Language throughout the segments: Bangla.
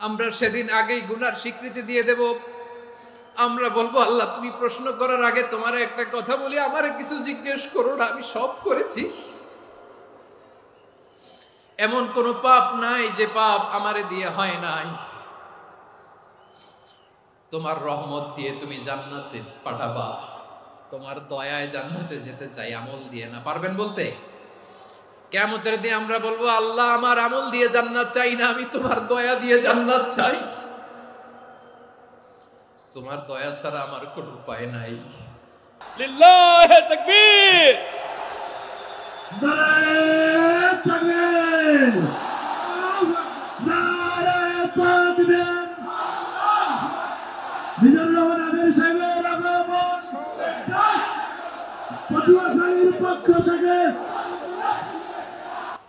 আমরা সেদিন আগেই গুনার স্বীকৃতি দিয়ে দেব। আমরা বলবো, আল্লাহ তুমি প্রশ্ন করার আগে তোমার একটা কথা বলি, আমারে কিছু জিজ্ঞেস করো না, আমি সব করেছি। এমন কোন পাপ নাই যে পাপ আমারে দিয়ে হয় নাই। তোমার রহমত দিয়ে তুমি জান্নাতে পাঠাবা, তোমার দয়ায় জান্নাতে যেতে চাই, আমল দিয়ে না। পারবেন বলতে? কিয়ামতের দিন আমরা বলবো, আল্লাহ আমার আমল দিয়ে জান্নাত চাই না, আমি তোমার দয়া দিয়ে জান্নাত চাই। তোমার দয়া ছাড়া আমার কোনো উপায় নাই। লিল্লাহি তাকবীর, নারায়ে তাকবীর, নারায়ে তাকবীর। মিজানুর রহমান আদের সাহেবের আগমন পটুয়াখালীর পক্ষ থেকে।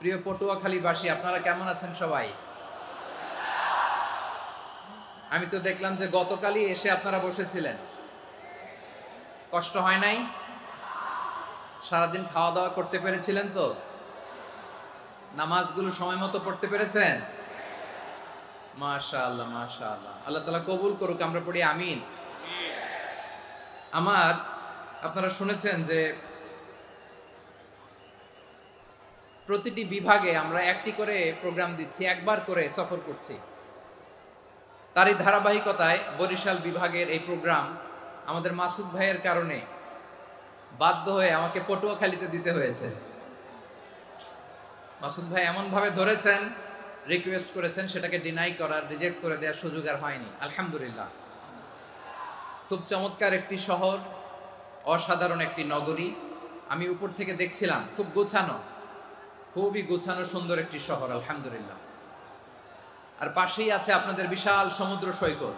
প্রিয় পটুয়াখালীবাসী, আপনারা কেমন আছেন সবাই? আমি তো দেখলাম যে গতকালই এসে আপনারা বসেছিলেন, কষ্ট হয় নাই? সারাদিন খাওয়া দাওয়া করতে পেরেছিলেন তো? নামাজগুলো সময় মতো পড়তে পেরেছেন? মাশাআল্লাহ, মাশাআল্লাহ। আল্লাহ তাআলা কবুল করুক, আমরা পড়ি আমিন। আপনারা শুনেছেন যে প্রতিটি বিভাগে আমরা একটি করে প্রোগ্রাম দিচ্ছি, একবার করে সফর করছি। তারই ধারাবাহিকতায় বরিশাল বিভাগের এই প্রোগ্রাম আমাদের মাসুদ ভাইয়ের কারণে বাধ্য হয়ে আমাকে পটুয়াখালীতে দিতে হয়েছে। মাসুদ ভাই এমন ভাবে ধরেছেন, রিকোয়েস্ট করেছেন, সেটাকে ডিনাই করার, রিজেক্ট করে দেওয়ার সুযোগ আর হয়নি। আলহামদুলিল্লাহ। খুব চমৎকার একটি শহর, অসাধারণ একটি নগরী। আমি উপর থেকে দেখছিলাম, খুব গোছানো, খুবই গোছানো সুন্দর একটি শহর, আলহামদুলিল্লাহ। আর পাশেই আছে আপনাদের বিশাল সমুদ্র সৈকত,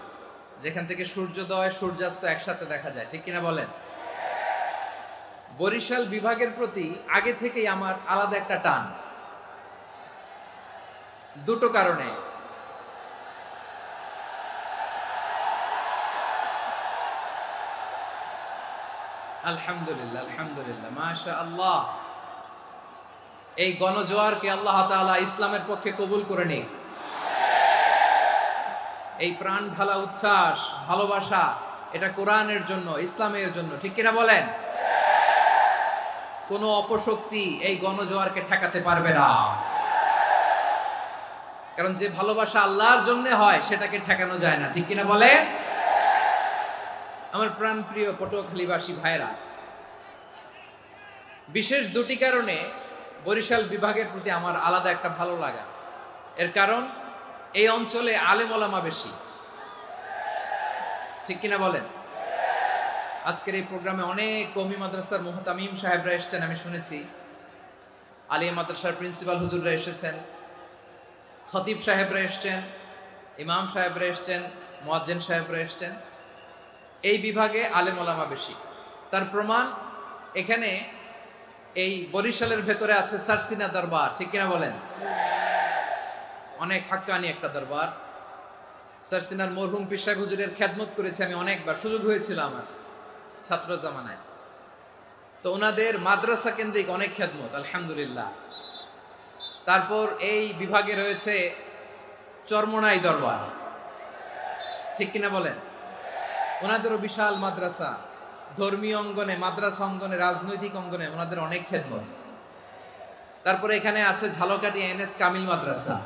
যেখান থেকে সূর্যোদয় সূর্যাস্ত একসাথে দেখা যায়, ঠিক কিনা বলেন? বরিশাল বিভাগের প্রতি আগে থেকেই আমার আলাদা একটা টান, দুটো কারণে। আলহামদুলিল্লাহ, আলহামদুলিল্লাহ, মাশাআল্লাহ। এই গণজোয়ারকে আল্লাহ তাআলা ইসলামের পক্ষে কবুল করে নিক। এই প্রাণ ঢালা উচ্ছ্বাস, ভালোবাসা, এটা কোরআনের জন্য, ইসলামের জন্য, ঠিক কিনা বলেন? কোনো অপশক্তি এই গণজোয়ারকে ঠেকাতে পারবে না। কারণ যে ভালোবাসা আল্লাহর জন্য হয় সেটাকে ঠেকানো যায় না, ঠিক কিনা বলে? আমার প্রাণ প্রিয় পটুয়াখালীবাসী ভাইরা, বিশেষ দুটি কারণে বরিশাল বিভাগের প্রতি আমার আলাদা একটা ভালো লাগা। এর কারণ, এই অঞ্চলে আলেম ওলামা বেশি, ঠিক কিনা বলেন? আজকের এই প্রোগ্রামে অনেক কওমি মাদ্রাসার মুহতামিম সাহেবরা এসেছেন, আমি শুনেছি। আলিয়া মাদ্রাসার প্রিন্সিপাল হুজুররা এসেছেন, খতিব সাহেবরা এসেছেন, ইমাম সাহেবরা এসেছেন, মুয়াজ্জিন সাহেবরা এসেছেন। এই বিভাগে আলেম ওলামা বেশি। তার প্রমাণ, এখানে এই বরিশালের ভেতরে আছে সারসিনা দরবার, ঠিক কিনা বলেন? অনেক হাক্কানি একটা দরবার। সারসিনার মরহুম পীর সাহেব হুজুরের খেদমত করেছি আমি অনেকবার, সুযোগ হয়েছিল আমার ছাত্র জামানায়। তো ওনাদের মাদ্রাসা কেন্দ্রিক অনেক খেদমত, আলহামদুলিল্লাহ। তারপর এই বিভাগে রয়েছে চরমোনাই দরবার, ঠিক কিনা বলেন? ওনাদেরও বিশাল মাদ্রাসা, ধর্মীয় অঙ্গনে, মাদ্রাসা অঙ্গনে, রাজনৈতিক অঙ্গনে ওনাদের অনেক খেদমত। তারপরে এখানে আছে ঝালকাঠি এনএস কামিল মাদ্রাসা।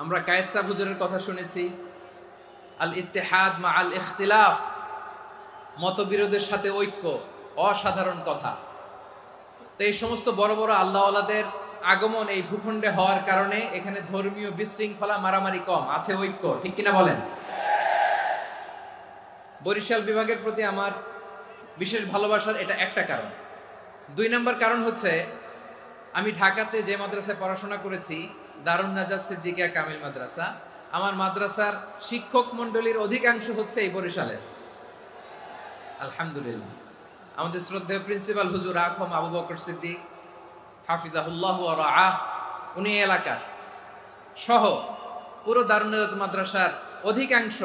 আমরা কায়েস সাহেব হুজুরের কথা শুনেছি, আল ইত্তেহাদ মা আল ইখতিলাফ, মতবিরোধের সাথে ঐক্য, অসাধারণ কথা। তো এই সমস্ত বড় বড় আল্লাহওয়ালাদের আগমন এই ভূখণ্ডে হওয়ার কারণে এখানে ধর্মীয় বিশৃঙ্খলা, মারামারি কম, আছে ঐক্য, ঠিক কিনা বলেন? বরিশাল বিভাগের প্রতি আমার বিশেষ ভালোবাসার এটা একটা কারণ। দুই নম্বর কারণ হচ্ছে, আমি ঢাকাতে যে মাদ্রাসায় পড়াশোনা করেছি, দারুন নাজাত সিদ্দিকিয়া কামিল মাদ্রাসা, আমার মাদ্রাসার শিক্ষক মন্ডলীর অধিকাংশ হচ্ছে এই বরিশালের, আলহামদুলিল্লাহ। আমাদের শ্রদ্ধেয় প্রিন্সিপাল হুজুর আখম আবু বকর সিদ্দিক হাফিজাহুল্লাহ ওয়া রাআহ, উনি এলাকার সহ পুরো দারুন নাজাত মাদ্রাসার অধিকাংশ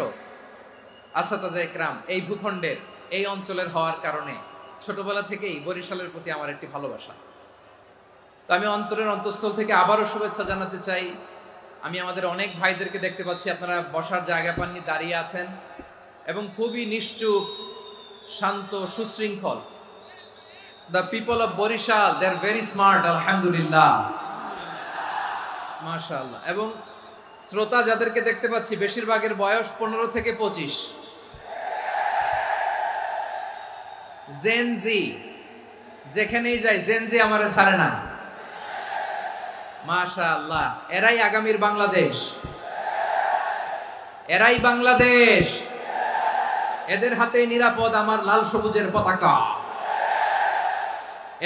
আসাতাজা ইকরাম এই ভূখণ্ডের, এই অঞ্চলের হওয়ার কারণে ছোটবেলা থেকেই বরিশালের প্রতি আমার একটি ভালোবাসা। তো আমি অন্তরের অন্তঃস্থল থেকে আবারও শুভেচ্ছা জানাতে চাই আমি আমাদের অনেক ভাইদেরকে দেখতে পাচ্ছি আপনারা বসার জায়গা পাননি, দাঁড়িয়ে আছেন এবং খুবই নিশ্চুপ, শান্ত, সুশৃঙ্খল। The people of Barisal, they are very smart, আলহামদুলিল্লাহ, মাশাআল্লাহ। এবং শ্রোতা যাদেরকে দেখতে পাচ্ছি বেশিরভাগের বয়স 15 থেকে 25। জেনজি, যেখানেই যাই জেনজি আমারে ছাড়ে না, মাশাআল্লাহ। এরাই আগামীর বাংলাদেশ, এরাই বাংলাদেশ। এদের হাতেই নিরাপদ আমার লাল সবুজের পতাকা,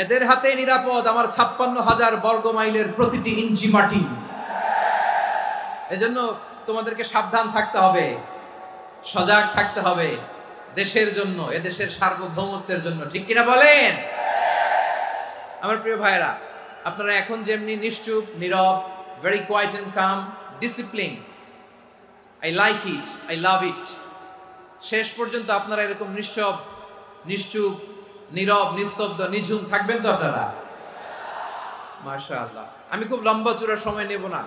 এদের হাতেই নিরাপদ আমার 56,000 বর্গ মাইলের প্রতিটি ইঞ্চি মাটি। এজন্য তোমাদেরকে সাবধান থাকতে হবে, সজাগ থাকতে হবে দেশের জন্য, এদেশের সার্বভৌমত্বের জন্য, ঠিক কিনা বলেন? আমার প্রিয় ভাইরা, আপনারা এখন যেমনি নিশ্চুপ, নীরব, very quiet and calm, discipline, I like it, I love it. শেষ পর্যন্ত আপনারা এরকম নিশ্চুপ, নীরব, নিস্তব্ধ, নিঝুম থাকবেন তো আপনারা? মাশাআল্লাহ। আমি খুব লম্বা চূড়া সময় নেব না,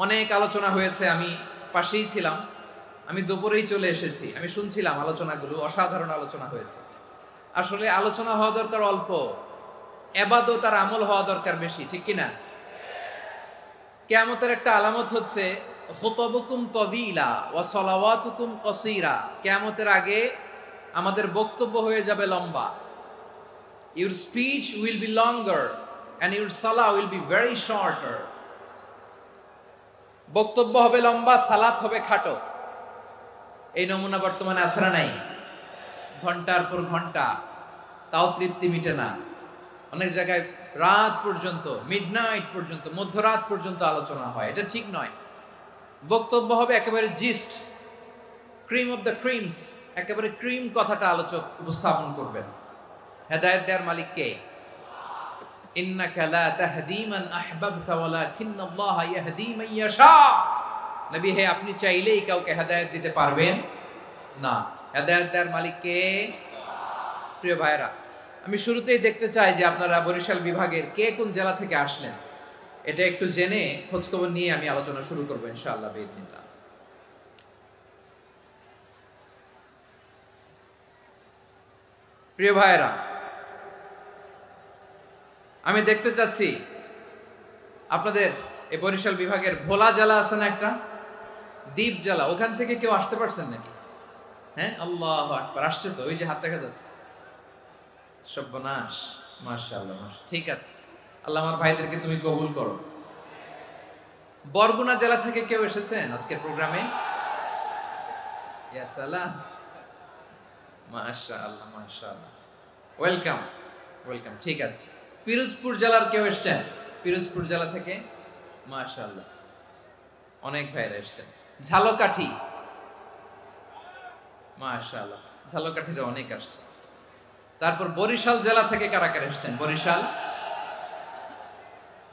অনেক আলোচনা হয়েছে, আমি পাশেই ছিলাম, আমি দুপুরেই চলে এসেছি, আমি শুনছিলাম আলোচনাগুলো, অসাধারণ আলোচনা হয়েছে। আসলে আলোচনা হওয়া দরকার অল্প, ইবাদত আর আমল হওয়া দরকার বেশি, ঠিক কিনা? কিয়ামতের একটা আলামত হচ্ছে খুতবুকুম তাওয়িলা ওয়া সালাওয়াতুকুম কাসীরা। কিয়ামতের আগে আমাদের বক্তব্য হয়ে যাবে লম্বা। Your speech will be longer and your salah will be very shorter. বক্তব্য হবে লম্বা, সালাত হবে খাটো। এই নমুনা বর্তমানে আছে না নাই? ঘন্টার পর ঘন্টা, তাও তৃপ্তি মিটে না। অনেক জায়গায় রাত পর্যন্ত, মিডনাইট পর্যন্ত, মধ্যরাত পর্যন্ত আলোচনা হয়, এটা ঠিক নয়। বক্তব্য হবে একেবারে gist, cream of the creams, একেবারে ক্রিম কথাটা আলোচক উপস্থাপন করবেন। হেদায়েত দেওয়ার মালিক কে? ইন্নাকা লা তাহদি মান আহবাবতা ওয়ালাকিন্নাল্লাহা ইয়াহদি মান ইয়াশা। নবী হে, আপনি চাইলেই কাউকে হেদায়েত দিতে পারবেন না, হেদায়েত দেওয়ার মালিক কে? প্রিয় ভাইরা, আমি শুরুতেই দেখতে চাই যে আপনারা বরিশাল বিভাগের কে কোন জেলা থেকে আসলেন, এটা একটু জেনে খোঁজখবর নিয়ে আমি আলোচনা শুরু করবো ইনশাআল্লাহ বিইذنিল্লাহ। প্রিয় ভাইরা, আমি দেখতে চাচ্ছি আপনাদের এই বরিশাল বিভাগের ভোলা জেলা আছে না একটা, দ্বীপ জেলা, ওখান থেকে কেউ আসতে পারছেন নাকি? হ্যাঁ, আল্লাহু আকবার, আসছে তো, ওই যে হাত দেখা যাচ্ছে। সর্বনাশ, মাশাআল্লাহ, ঠিক আছে, আল্লাহ আমার ভাইদেরকে তুমি কবুল করো। বরগুনা জেলা থেকে কেউ এসেছেন আজকের প্রোগ্রামে? ইয়া সালাম, মাশাআল্লাহ, মাশাআল্লাহ, ওয়েলকাম, ওয়েলকাম, ঠিক আছে। পিরোজপুর জেলার কেউ এসেছেন? পিরোজপুর জেলা থেকে মাশাআল্লাহ অনেক ভাইরা এসেছেন। ঝালকাঠি, মাশাআল্লাহ, ঝালকাঠিতে অনেক আসছে। তারপর বরিশাল জেলা থেকে কারা কারা এসেছেন? বরিশাল,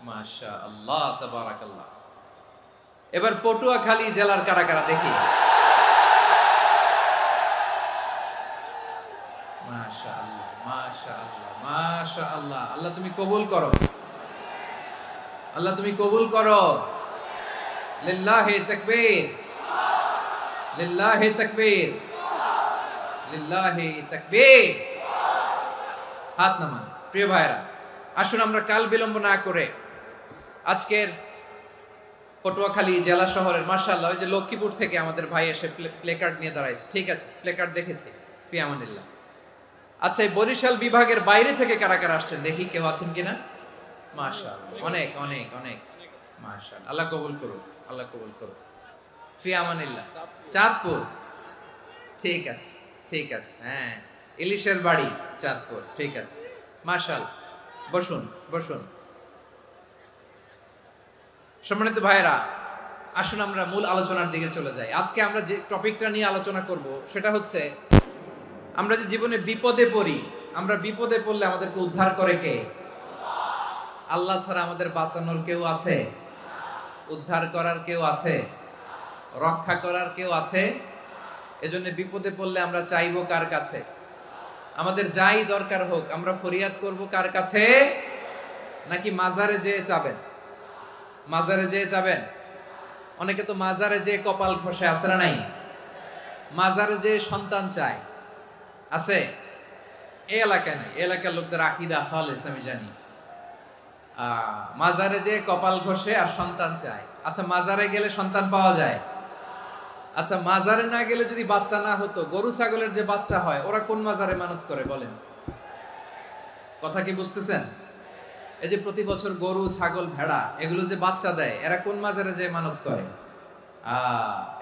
মাশাআল্লাহ, তাবারাকাল্লাহ। এবার পটুয়াখালী জেলার কারা কারা দেখি? মাশাআল্লাহ, মাশাআল্লাহ, মাশাআল্লাহ। আল্লাহ তুমি কবুল করো, আল্লাহ তুমি কবুল করো। লিল্লাহি তাকবীর, লিল্লাহি তাকবীর, লিল্লাহি তাকবীর। হাত নামান। প্রিয় ভাইরা, আসুন আমরা কাল বিলম্ব না করে আজকের পটুয়াখালী জেলা শহরের, মাশাআল্লাহ, ওই যে লক্ষ্মীপুর থেকে আমাদের ভাই এসে প্লেকার্ড নিয়ে দাঁড়াইছে, ঠিক আছে, প্লেকার্ড দেখেছি, ফি আমানিল্লাহ। আচ্ছা, এই বরিশাল বিভাগের বাইরে থেকে কারা কারা আসছেন দেখি, কেউ আছেন কিনা? মাশাআল্লাহ, অনেক অনেক অনেক, মাশাআল্লাহ, আল্লাহ কবুল করুন, আল্লাহ কবুল করুন, ফি আমানিল্লাহ। চাঁদপুর, ঠিক আছে, ঠিক আছে, হ্যাঁ, ইলিশের বাড়ি চাঁদপুর, ঠিক আছে, মাশাআল্লাহ। বসুন, বসুন। সম্মানিত ভাইরা, আসুন আমরা মূল আলোচনার দিকে চলে যাই। আজকে আমরা যে টপিকটা নিয়ে আলোচনা করব সেটা হচ্ছে, আমরা যে জীবনে বিপদে পড়ি, আমরা বিপদে পড়লে আমাদেরকে উদ্ধার করে কে? আল্লাহ ছাড়া আমাদের বাঁচানোর কেউ আছে? উদ্ধার করার কেউ আছে? রক্ষা করার কেউ আছে? এজন্য বিপদে পড়লে আমরা চাইবো কার কাছে? আমাদের যাই দরকার হোক আমরা ফরিয়াদ করব কার কাছে? নাকি মাজারে যেয়ে চাবেন? মাজারে যেয়ে যাবেন? অনেকে তো মাজারে যেয়ে কপাল ঘষে, আছে না নাই? মাজারে যেয়ে সন্তান চায়, আছে? এই এলাকায় নাই, এলাকার লোকদের আকীদা খালেস আমি জানি। মাজারে যেয়ে কপাল ঘষে আর সন্তান চায়। আচ্ছা, মাজারে গেলে সন্তান পাওয়া যায়? আচ্ছা, মাজারে না গেলে যদি বাচ্চা না হতো, গরু ছাগলের যে বাচ্চা হয় ওরা কোন মাজারে মানত করে বলেন? কথা কি বুঝতেছেন? এই যে প্রতি বছর গরু ছাগল ভেড়া এগুলো যে বাচ্চা দেয়, এরা কোন মাজারে যে মানত করে?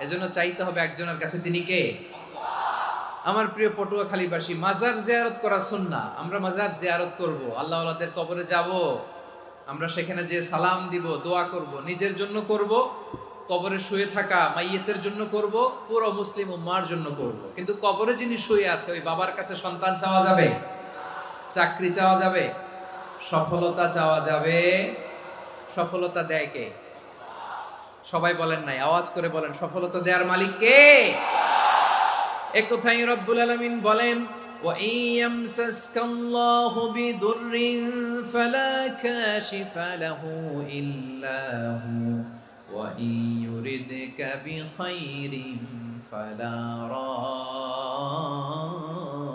এজন্য চাইতে হবে একজনের কাছে, তিনি কে? আমার প্রিয় পটুয়াখালীবাসী, মাজার জিয়ারত করা সুন্নাহ। আমরা মাজার জিয়ারত করব, আল্লাহ ওয়ালাদের কবরে যাব, আমরা সেখানে যে সালাম দিব, দোয়া করব, নিজের জন্য করব, কবরে শুয়ে থাকা মাইয়েতের জন্য করব, পুরো মুসলিম উম্মার জন্য করব। কিন্তু কবরে যিনি শুয়ে আছে ওই বাবার কাছে সন্তান চাওয়া যাবে? চাকরি চাওয়া যাবে? সফলতা চাওয়া যাবে? সফলতা দেয় কে? সবাই বলেন নাই, আওয়াজ করে বলেন, সফলতা দেওয়ার মালিক কে? এক কথাই রব্বুল আলামিন বলেন, ওয়া ইয়ামসাসকাল্লাহু বিদুররিন ফালা কাশিফা লাহু ইল্লা হু ওয়া ইয়ুরিদকা বিখাইরিন ফালা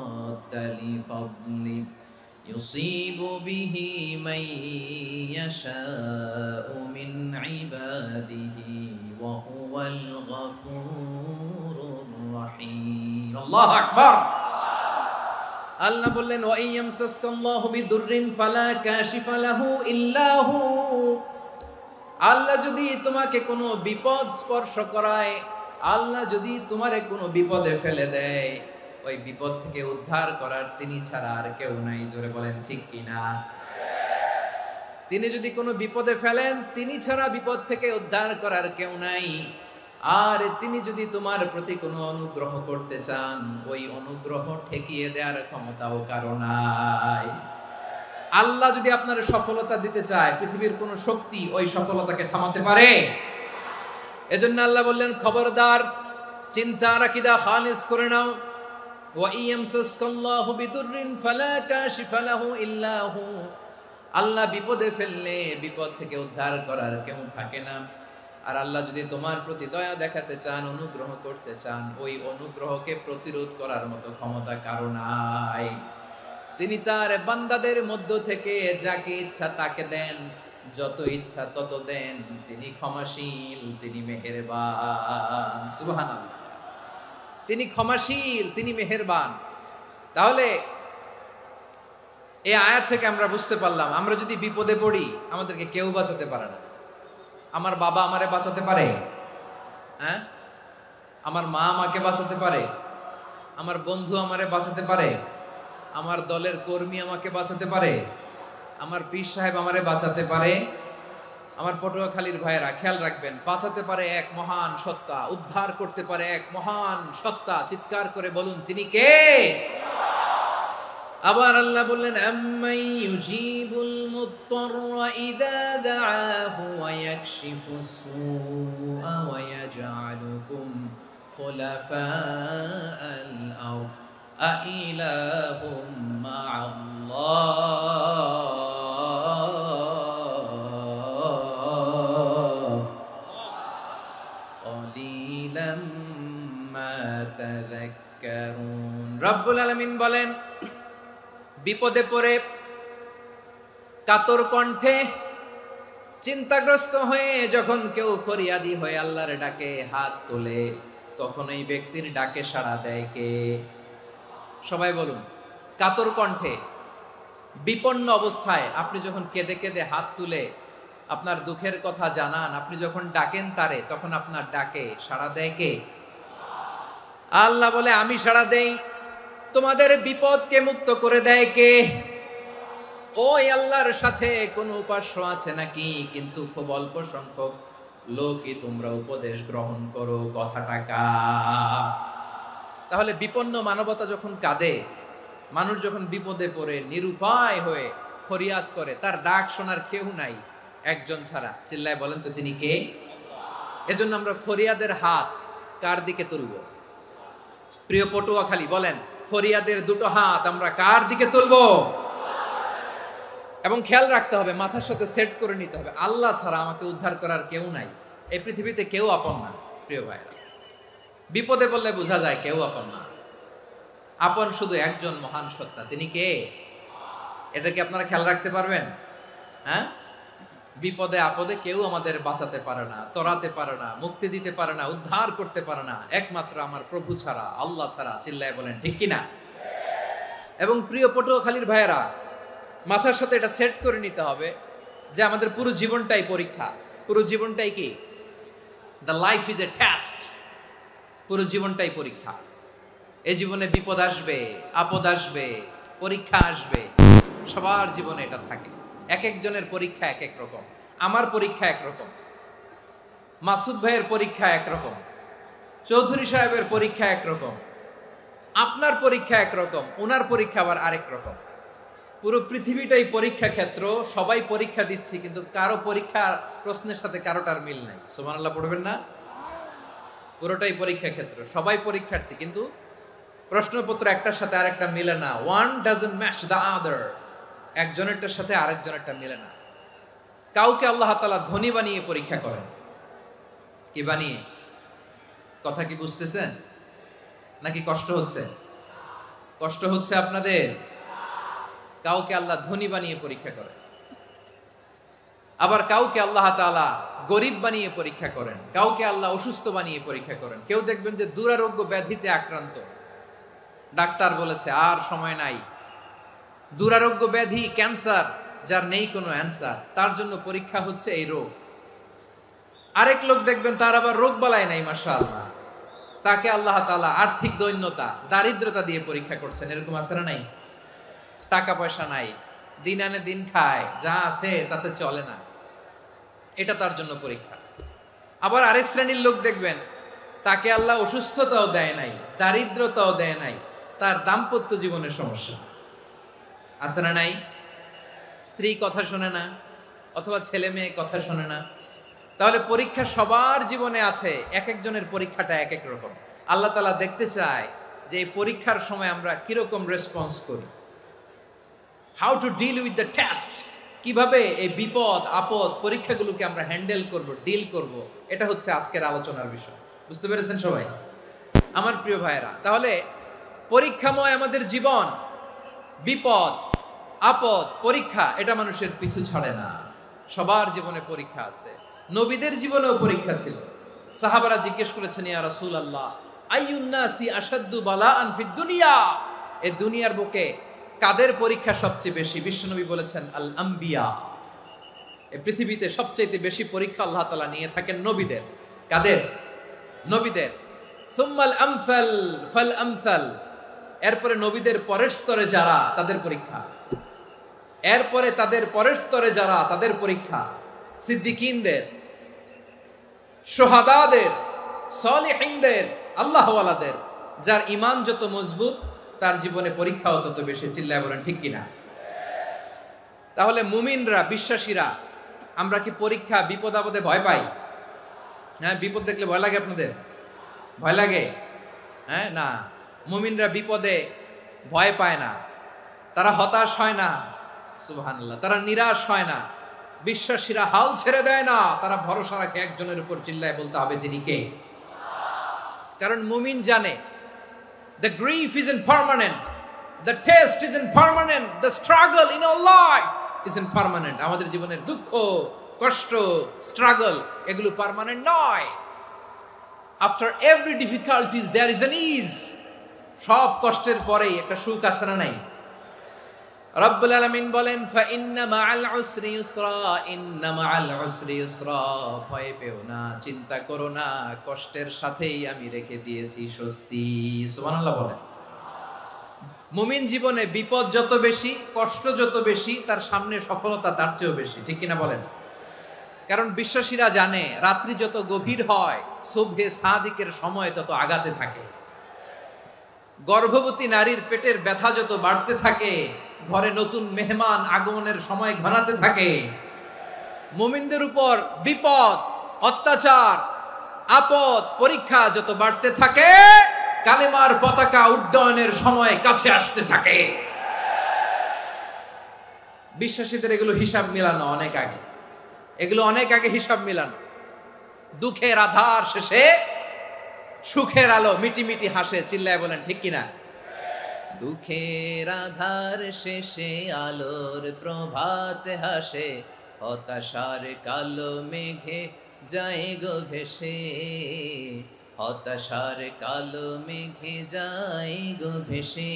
রাদ্দা লিফাদলি يصيب به من يشاء من عباده وهو الغفور الرحيم الله أكبر আল্লাহ বললেন ওয়া ইয়ামসাসকাল্লাহু বিদুররিন ফালা কাশিফা লাহু ইল্লা হু। আল্লাহ যদি তোমাকে কোনো বিপদ স্পর্শ করায়, আল্লাহ যদি তোমারে কোনো বিপদে ফেলে দেয়, ওই বিপদ থেকে উদ্ধার করার তিনি ছাড়া আর কেউ নাই। জোরে বলেন ঠিক কিনা? তিনি যদি কোনো বিপদে ফেলেন, তিনি ছাড়া বিপদ থেকে উদ্ধার করার কেউ নাই। আর তিনি যদি তোমার প্রতি কোনো অনুগ্রহ করতে চান, ওই অনুগ্রহ ঠেকিয়ে দেওয়ার ক্ষমতাও কারো নাই। আল্লাহ যদি আপনার সফলতা দিতে চায়, পৃথিবীর কোনো শক্তি ওই সফলতাকে থামাতে পারে? এজন্য আল্লাহ বললেন, খবরদার, চিন্তা আর আকীদা খালিস করে নাও। ওয়া ইয়ামসাসকাল্লাহু বিদুররিন ফালা কাশিফা লাহু ইল্লা হু। আল্লাহ বিপদে ফেললে বিপদ থেকে উদ্ধার করার কেউ থাকে না। আর আল্লাহ যদি তোমার প্রতি দয়া দেখাতে চান, অনুগ্রহ করতে চান, ওই অনুগ্রহকে প্রতিরোধ করার মতো ক্ষমতা কারো নাই। তিনি তার বান্দাদের মধ্য থেকে যাকে ইচ্ছা তাকে দেন, যত ইচ্ছা তত দেন। তিনি ক্ষমাশীল, তিনি মেহেরবান। সুবহানাল্লাহ। তিনি ক্ষমাশীল, তিনি মেহেরবান। তাহলে এই আয়াত থেকে আমরা বুঝতে পারলাম, আমরা যদি বিপদে পড়ি আমাদেরকে কেউ বাঁচাতে পারে না। আমার বাবা আমারে বাঁচাতে পারে? হ্যাঁ? আমার মা আমাকে বাঁচাতে পারে? আমার বন্ধু আমারে বাঁচাতে পারে? আমার দলের কর্মী আমাকে বাঁচাতে পারে? আমার পীর সাহেব আমারে বাঁচাতে পারে? আমার পটুয়াখালীর ভাইয়েরা খেয়াল রাখবেন, বাঁচাতে পারে এক মহান সত্তা, উদ্ধার করতে পারে এক মহান সত্তা। চিৎকার করে বলুন, তিনি কে? আবার আল্লাহ বললেন, আম্মাই ইউজিবুল মুত্তাররা ইযা দাআহু ওয়া ইয়াকশিফুস সুআ ওয়া ইয়াজআলুকুম খুলাফাআল আরদ আইলাহুম মা'আল্লাহ ক্বালিলাম মা তাযাক্কারুন। রব্বুল আলামিন বলেন, বিপদে পড়ে কাতর কণ্ঠে চিন্তাগ্রস্ত হয়ে যখন কেউ ফরিয়াদি হয়ে আল্লাহর ডাকে হাত তোলে, তখন এই ব্যক্তির ডাকে সাড়া দেয় কে? সবাই বলুন। কাতর কণ্ঠে বিপন্ন অবস্থায় আপনি যখন কেঁদে কেঁদে হাত তুলে আপনার দুঃখের কথা জানান, আপনি যখন ডাকেন তারে, তখন আপনার ডাকে সাড়া দেয় কে? আল্লাহ বলে, আমি সাড়া দেই। তোমাদের বিপদকে মুক্ত করে দেয় কে? ওই আল্লাহর সাথে কোনো উপাস্য আছে নাকি? কিন্তু খুব অল্প সংখ্যক লোকই তোমরা উপদেশ গ্রহণ করো। কথাটা কার? তাহলে বিপন্ন মানবতা যখন কাঁদে, মানুষ যখন বিপদে পড়ে নিরুপায় হয়ে ফরিয়াদ করে, তার ডাক শোনার কেউ নাই একজন ছাড়া। চিল্লায় বলেন তো, তিনি কে? এজন্য আমরা ফরিয়াদের হাত কার দিকে তুলব? প্রিয় পটুয়াখালী বলেন, ফরিয়াদের দুটো হাত আমরা কার দিকে তুলব? এবং খেয়াল রাখতে হবে, মাথার সাথে সেট করে নিতে হবে, আল্লাহ ছাড়া আমাকে উদ্ধার করার কেউ নাই। এই পৃথিবীতে কেউ আপন না প্রিয় ভাইরা। বিপদে পড়লে বোঝা যায় কেউ আপন না। আপন শুধু একজন মহান সত্তা, তিনি কে? এটা কি আপনারা খেয়াল রাখতে পারবেন? হ্যাঁ, বিপদে আপদে কেউ আমাদের বাঁচাতে পারে না, তরাতে পারে না, মুক্তি দিতে পারে না, উদ্ধার করতে পারে না, একমাত্র আমার প্রভু ছাড়া, আল্লাহ ছাড়া। চিল্লায় বলেন ঠিক কিনা? এবং প্রিয় পটুয়াখালীর ভাইয়েরা, মাথার সাথে এটা সেট করে নিতে হবে যে আমাদের পুরো জীবনটাই পরীক্ষা। পুরো জীবনটাই কি? The life is a test. পুরো জীবনটাই পরীক্ষা। এই জীবনে বিপদ আসবে, আপদ আসবে, পরীক্ষা আসবে, সবার জীবনে এটা থাকে। এক একজনের পরীক্ষা এক এক রকম। আমার পরীক্ষা একরকম, মাসুদ ভাইয়ের পরীক্ষা একরকম, চৌধুরী সাহেবের পরীক্ষা একরকম, আপনার পরীক্ষা একরকম, ওনার পরীক্ষা আবার আরেক রকম। পুরো পৃথিবীটাই পরীক্ষা ক্ষেত্র, সবাই পরীক্ষা দিচ্ছি, কিন্তু কারো পরীক্ষা প্রশ্নের সাথে কারোটার মিল নাই। সুবহানাল্লাহ পড়বেন না? পুরোটাই পরীক্ষা ক্ষেত্র, সবাই পরীক্ষার্থী, কিন্তু প্রশ্নপত্র একটার সাথে আরেকটা মিলে না। One doesn't match the other. একজনেরটার সাথে আরেকজনেরটা মিলে না। কাউকে আল্লাহ তাআলা ধনী বানিয়ে পরীক্ষা করেন। কি বানিয়ে? কথা কি বুঝতেছেন নাকি কষ্ট হচ্ছে? কষ্ট হচ্ছে আপনাদের? কাউকে আল্লাহ ধনী বানিয়ে পরীক্ষা করেন, আবার কাউকে আল্লাহ তাআলা গরিব বানিয়ে পরীক্ষা করেন, কাউকে আল্লাহ অসুস্থ বানিয়ে পরীক্ষা করেন। কেউ দেখবেন যে দুরারোগ্য ব্যাধিতে আক্রান্ত, ডাক্তার বলেছে আর সময় নাই, দুরারোগ্য ব্যাধি, ক্যান্সার, যার নেই কোনো অ্যান্সার, তার জন্য পরীক্ষা হচ্ছে এই রোগ। আরেক লোক দেখবেন তার আবার রোগ বালাই নাই, মাশাআল্লাহ, তাকে আল্লাহ তাআলা আর্থিক দৈন্যতা, দারিদ্রতা দিয়ে পরীক্ষা করছেন। এরকম আছে না নাই? টাকা পয়সা নাই, দিন আনে দিন খায়, যা আছে তাতে চলে না, এটা তার জন্য পরীক্ষা। আবার আরেক শ্রেণীর লোক দেখবেন তাকে আল্লাহ অসুস্থতাও দেয় নাই, দারিদ্রতাও দেয় নাই, তার দাম্পত্য জীবনের সমস্যা আছে না নাই? স্ত্রী কথা শোনে না, অথবা ছেলে মেয়ে কথা শোনে না। তাহলে পরীক্ষা সবার জীবনে আছে, এক একজনের পরীক্ষাটা এক এক রকম। আল্লাহ তাআলা দেখতে চায় যে এই পরীক্ষার সময় আমরা কিরকম রেসপন্স করি। How to deal with the test, কিভাবে এই বিপদ আপদ পরীক্ষাগুলোকে আমরা হ্যান্ডেল করব, ডিল করব, এটা হচ্ছে আজকের আলোচনার বিষয়। বুঝতে পেরেছেন সবাই আমার প্রিয় ভাইয়েরা? তাহলে পরীক্ষাময় আমাদের জীবন, বিপদ আপদ পরীক্ষা, এটা মানুষের পিছু ছাড়ে না। সবার জীবনে পরীক্ষা আছে। নবীদের জীবনেও পরীক্ষা ছিল। সাহাবারা জিজ্ঞেস করেছেন, ইয়া রাসূলুল্লাহ, আইয়ুন নাসি আশাদ্দু বালাআন ফিদ দুনিয়া, এই দুনিয়ার বুকে কাদের পরীক্ষা সবচেয়ে বেশি? বিশ্বনবী বলেছেন, আল আম্বিয়া। এই পৃথিবীতে সবচেয়ে বেশি পরীক্ষা আল্লাহ তাআলা নিয়ে থাকেন নবীদের। কাদের? নবীদের। সুম্মাল আমসাল ফাল আমসাল, এরপরে নবীদের পরের স্তরে যারা, তাদের পরীক্ষা। এরপরে তাদের পরের স্তরে যারা, তাদের পরীক্ষা। সিদ্দিকিনদের, শুহাদাদের, সালিহিনদের, আল্লাহওয়ালাদের। যার ঈমান যত মজবুত, তার জীবনে পরীক্ষাও তত বেশি। চিল্লায় বলেন ঠিক কিনা? তাহলে মুমিনরা, বিশ্বাসীরা, আমরা কি পরীক্ষা বিপদ আপদে ভয় পাই? হ্যাঁ, বিপদ দেখলে ভয় লাগে আপনাদের? ভয় লাগে? হ্যাঁ, না, মুমিনরা বিপদে ভয় পায় না, তারা হতাশ হয় না, সুবহানাল্লাহ, তারা নিরাশ হয় না। বিশ্বাসীরা হাল ছেড়ে দেয় না, তারা ভরসা রাখে একজনের উপর। চিল্লায় বলতে হবে তিনি কে? কারণ মুমিন জানে the grief isn't permanent, the test isn't permanent, the struggle in our life isn't permanent. আমাদের জীবনের দুঃখ, কষ্ট, স্ট্রাগল, এগুলো পার্মানেন্ট নয়। after every difficulties there is an ease. সব কষ্টের পরেই একটা সুখ আছে না নাই? রব্বুল আলামিন বলেন, ফা ইন্না মাআল উসরি ইউসরা, ইন্না মাআল উসরি ইউসরা, ভয় পেও না, চিন্তা করো না, কষ্টের সাথেই আমি রেখে দিয়েছি স্বস্তি। সুবহানাল্লাহ বলেন। মুমিন জীবনে বিপদ যত বেশি, কষ্ট যত বেশি, তার সামনে সফলতা তার চেয়েও বেশি। ঠিক কিনা বলেন? কারণ বিশ্বাসীরা জানে রাত্রি যত গভীর হয়, সুবহে সাদিকের সময় তত আগাতে থাকে। গর্ভবতী নারীর পেটের ব্যথা যত বাড়তে থাকে, ঘরে নতুন মেহমান আগমনের সময় ঘনাতে থাকে। মুমিনদের উপর বিপদ, অত্যাচার, আপদ, পরীক্ষা যত বাড়তে থাকে, কালেমার পতাকা উড্ডয়নের সময় কাছে আসতে থাকে। বিশ্বাসীদের এগুলো হিসাব মিলানো অনেক আগে, এগুলো অনেক আগে হিসাব মিলানো। দুঃখের আধার শেষে সুখের আলো মিটি মিটি হাসে, চিল্লায় বলেন ঠিক কিনা? দুঃখের আধার শেষে আলোর প্রভাত হাসে, হতাশার কালো মেঘে যায় গো ভেসে, হতাশার কালো মেঘে যায় গো ভেসে।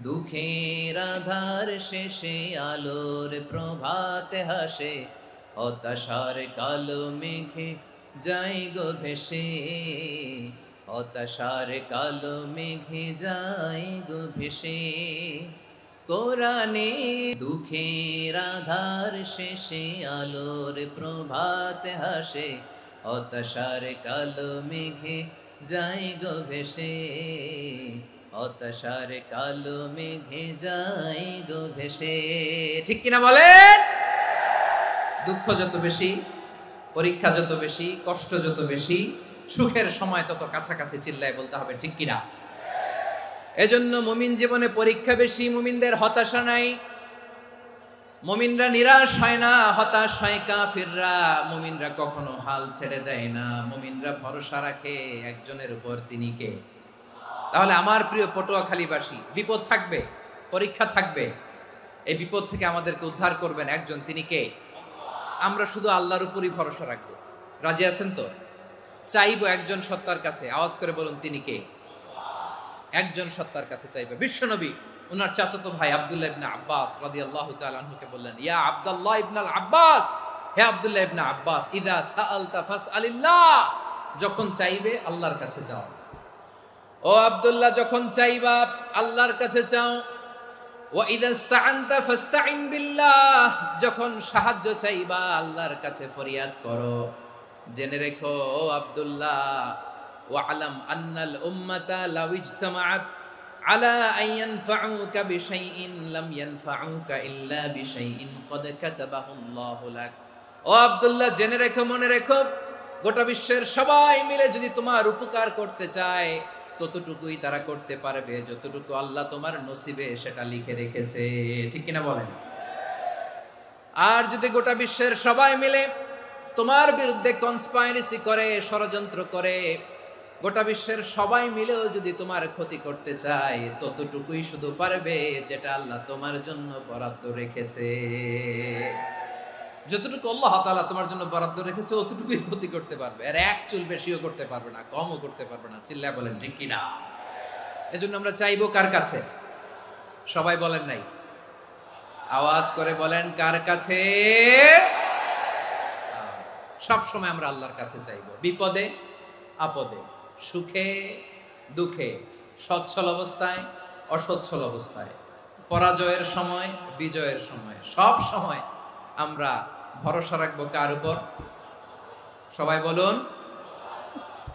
দুঃখের আধার শেষে আলোর প্রভাত হাসে, হতাশার কালো মেঘে যায় গো ভেসে, হতাশার কালো মেঘে যায় গো ভেসে। কোরআনে দুঃখের আধার শেষে আলোর প্রভাত হাসে, হতাশার কালো মেঘে যায় গো ভেসে, হতাশার কালো মেঘে যায় গো ভেসে। ঠিক কিনা বলেন? দুঃখ যত বেশি, পরীক্ষা যত বেশি, কষ্ট যত বেশি, সুখের সময় তত কাছাকাছি, চিল্লায় বলতে হবে ঠিক কিনা? এজন্য মুমিন জীবনে পরীক্ষা বেশি, মুমিনদের হতাশা নাই। মুমিনরা নিরাশ হয় না, হতাশ হয় কাফিররা। মুমিনরা কখনো হাল ছেড়ে দেয় না, মুমিনরা ভরসা রাখে একজনের উপর, তিনি কে? তাহলে আমার প্রিয় পটুয়াখালীবাসী, বিপদ থাকবে, পরীক্ষা থাকবে, এই বিপদ থেকে আমাদেরকে উদ্ধার করবেন একজন, তিনি কে? আমরা শুধু আল্লাহর উপরই ভরসা রাখবো। রাজি আছেন তো? চাইবো একজন সত্তার কাছে, আওয়াজ করে বলুন তিনি কে? একজন সত্তার কাছে চাইবে। বিশ্বনবী ওনার চাচাতো ভাই আব্দুল্লাহ ইবনে আব্বাস রাদিয়াল্লাহু তাআলা আনহুকে বললেন, ইয়া আব্দুল্লাহ ইবনে আব্বাস, হে আব্দুল্লাহ ইবনে আব্বাস, ইদা সাআলতা ফাসআলিল্লাহ, যখন চাইবে আল্লাহর কাছে যাও। ও আব্দুল্লাহ, যখন চাইবা আল্লাহর কাছে চাও। ওয়া ইদা ইসতাআনতা ফাসতাইন বিল্লাহ, যখন সাহায্য চাইবা আল্লাহর কাছে ফরিয়াদ করো। জেনে রেখো ও আব্দুল্লাহ, ওয়া'লাম আন্নাল উম্মাতা লাউ ইজতামাআত আলা আন ইয়ানফাউকা বিশাইইন লাম ইয়ানফাউকা ইল্লা বিশাইইন ক্বাদ কাতাবাহু আল্লাহু লাক। ও আব্দুল্লাহ, জেনে রেখো, মনে রেখো, গোটা বিশ্বের সবাই মিলে যদি তোমার উপকার করতে চায় ততটুকুই তারা করতে পারবে যতটুকু আল্লাহ তোমার নসিবে সেটা লিখে রেখেছে। ঠিক কিনা বলেন? আর যদি গোটা বিশ্বের সবাই মিলে তোমার বিরুদ্ধে কনস্পাইরেসি করে, ষড়যন্ত্র করে, গোটা বিশ্বের সবাই মিলেও যদি তোমার ক্ষতি করতে চায় ততটুকুই শুধু পারবে যেটা আল্লাহ তোমার জন্য বরাদ্দ রেখেছে। যতটুকু আল্লাহ তাআলা তোমার জন্য বরাদ্দ রেখেছে অতটুকুই ক্ষতি করতে পারবে, আর এক চুল বেশিও করতে পারবে না, কমও করতে পারবে না। চিল্লায় বলেন ঠিক কিনা? এজন্য আমরা চাইবো কার কাছে? সবাই বলেন নাই, আওয়াজ করে বলেন কার কাছে? সব সময় আমরা আল্লাহর কাছে চাইবো, বিপদে আপদে, সুখে দুঃখে, সচ্ছল অবস্থায় অসচ্ছল অবস্থায়, পরাজয়ের সময় বিজয়ের সময়, সব সময় আমরা ভরসা রাখবো কার উপর? সবাই বলুন।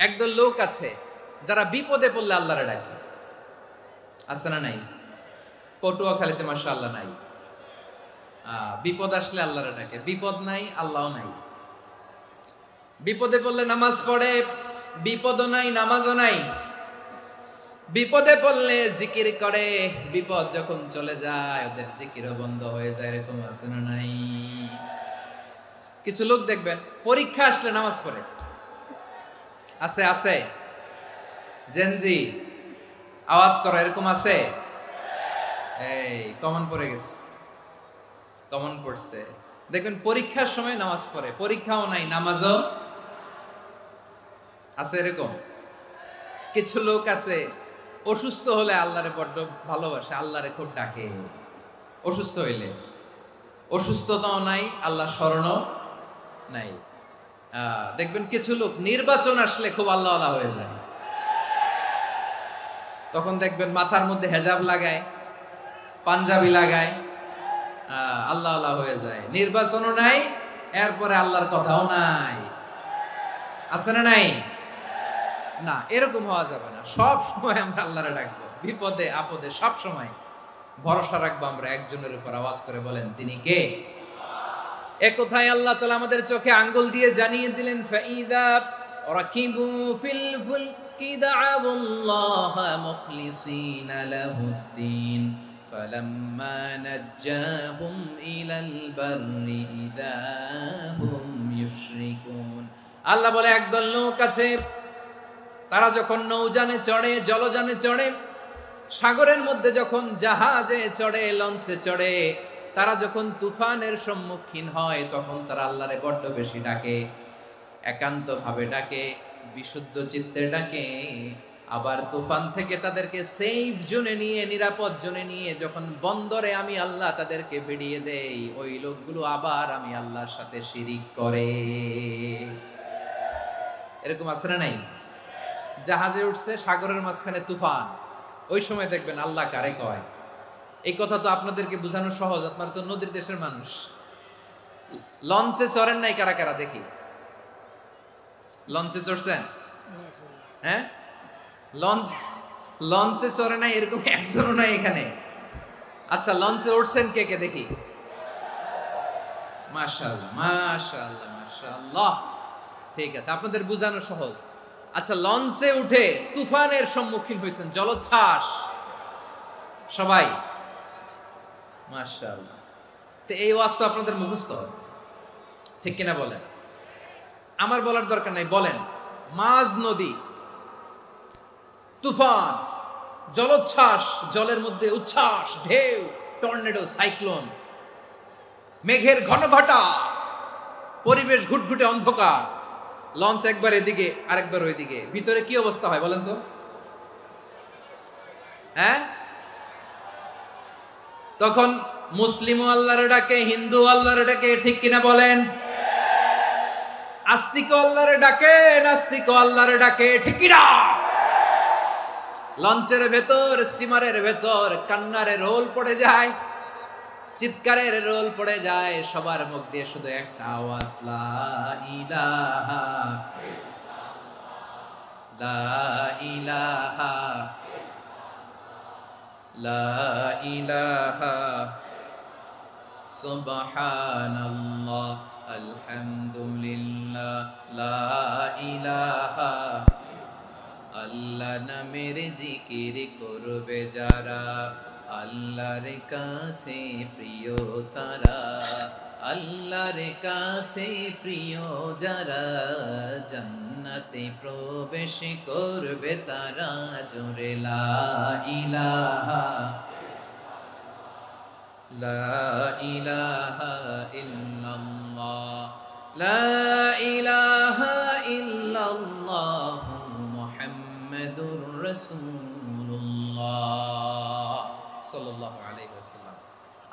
একদল লোক আছে যারা বিপদে পড়লে আল্লাহরে ডাকে, আছে না নাই? পটুয়াখালীতে মাশাআল্লাহ নাই। বিপদ আসলে আল্লাহরে ডাকে, বিপদ নাই আল্লাহও নাই। বিপদে পড়লে নামাজ পড়ে, বিপদও নাই নামাজও নাই। বিপদে পড়লে জিকির করে, বিপদ যখন চলে যায় ওদের জিকিরও বন্ধ হয়ে যায়। এরকম আছে না নাই? কিছু লোক দেখবেন পরীক্ষা আসলে নামাজ পড়ে, আছে আছে। জেনজি আওয়াজ করো, এরকম আছে? এই কমন পড়ে গেছে, কমন পড়ছে। দেখবেন পরীক্ষার সময় নামাজ পড়ে, পরীক্ষাও নাই নামাজও আছে। এরকম কিছু লোক আছে অসুস্থ হলে আল্লাহরে বড্ড ভালোবাসে, আল্লাহরে খুব ডাকে। অসুস্থ হইলে অসুস্থতাও নাই, আল্লাহ স্মরণও নাই। দেখবেন কিছু লোক নির্বাচন আসলে খুব আল্লাহওয়ালা হয়ে যায়। তখন দেখবেন মাথার মধ্যে হেজাব লাগায়, পাঞ্জাবি লাগায়, আল্লাহওয়ালা হয়ে যায়। নির্বাচনও নাই, এরপরে আল্লাহর কথাও নাই। আছে না নাই? না, এরকম হওয়া যাবে না। সব সময় আমরা আল্লাহরে ডাকবো, বিপদে আপদে সব সময় ভরসা রাখবো আমরা একজনের উপর। আওয়াজ করে বলেন তিনি কে? এ কথায় আল্লাহ তাআলা আমাদের চোখে আঙ্গুল দিয়ে জানিয়ে দিলেন, ফাইদা রাকিবু ফিল ফুলকি দা'াউল্লাহ মুখলিসিনা লাহুদ্দিন فَلَمَّا نَجَّاهُمْ إِلَى الْبَرِّ إِذَا هُمْ يُشْرِكُونَ। আল্লাহ বলে একদল লোক আছে, তারা যখন নৌযানে চড়ে, জলযানে চড়ে, সাগরের মধ্যে যখন জাহাজে চড়ে, লঞ্চে চড়ে, তারা যখন তুফানের সম্মুখীন হয় তখন তারা আল্লাহরে বড্ড বেশি ডাকে, একান্ত ভাবে ডাকে, বিশুদ্ধ চিত্তে ডাকে। আবার তুফান থেকে তাদেরকে সেফ জোনে নিয়ে, নিরাপদ জোনে নিয়ে যখন বন্দরে আমি আল্লাহ তাদেরকে ভিড়িয়ে দেই, ওই লোকগুলো আবার আমি আল্লাহর সাথে শিরিক করে। এরকম আছে না নাই? জাহাজে উঠছে, সাগরের মাঝখানে তুফান, ওই সময় দেখবেন আল্লাহ কারে কয়। এই কথা তো আপনাদেরকে বোঝানো সহজ, আপনারা তো নদীর দেশের মানুষ। লঞ্চে চড়েন নাই কারা কারা দেখি? লঞ্চে চড়ছেন? হ্যাঁ, লঞ্চে চড়ে নাই এরকম একজনও নাই এখানে। আচ্ছা, লঞ্চে উঠছেন কে কে দেখি? মাশাআল্লাহ, মাশাআল্লাহ, মাশাআল্লাহ। ঠিক আছে, আপনাদের বোঝানো সহজ। আচ্ছা, লঞ্চে উঠে তুফানের সম্মুখীন হয়েছেন, জলোচ্ছ্বাস সবাই, মাশাআল্লাহ। তো এই ওয়াজ তো আপনাদের মুখস্থ, ঠিক কিনা বলেন? আমার বলার দরকার নাই, বলেন। মাঝ নদী, তুফান, জলোচ্ছ্বাস, জলের মধ্যে উচ্ছ্বাস, ঢেউ, টর্নেডো, সাইক্লোন, মেঘের ঘনঘটা, পরিবেশ ঘুটঘুটে অন্ধকার, লঞ্চ একবার এদিকে আরেকবার ওইদিকে, ভিতরে কি অবস্থা হয় বলেন তো? হ্যাঁ, তখন মুসলিম আল্লাহর ডাকে, হিন্দু আল্লাহর ডাকে, ঠিক কিনা বলেন? আস্তিক আল্লাহর ডাকে, নাস্তিক আল্লাহর ডাকে, ঠিক কিনা? লঞ্চের ভেতর, স্টিমারের ভেতর কান্নারে রোল পড়ে যায়, চিৎকারের রোল পড়ে যায়, সবার মুখ দিয়ে শুধু একটা আওয়াজ, লা ইলাহা লা ইলাহা লা ইলাহা সুবহানাল্লাহ আলহামদুলিল্লাহ লা ইলাহা। আল্লাহ নামের জিকির করবে যারা, আল্লাহর কাছে প্রিয় তারা, আল্লাহর কাছে প্রিয় যারা, জান্নাতে প্রবেশ করবে তারা, জোরে লা ইলাহা লা ইলাহা ইল্লাল্লাহ লা ইলাহা ইল্লাল্লাহ মুহাম্মাদুর রাসূলুল্লাহ সাল্লাল্লাহু আলাইহি ওয়াসাল্লাম।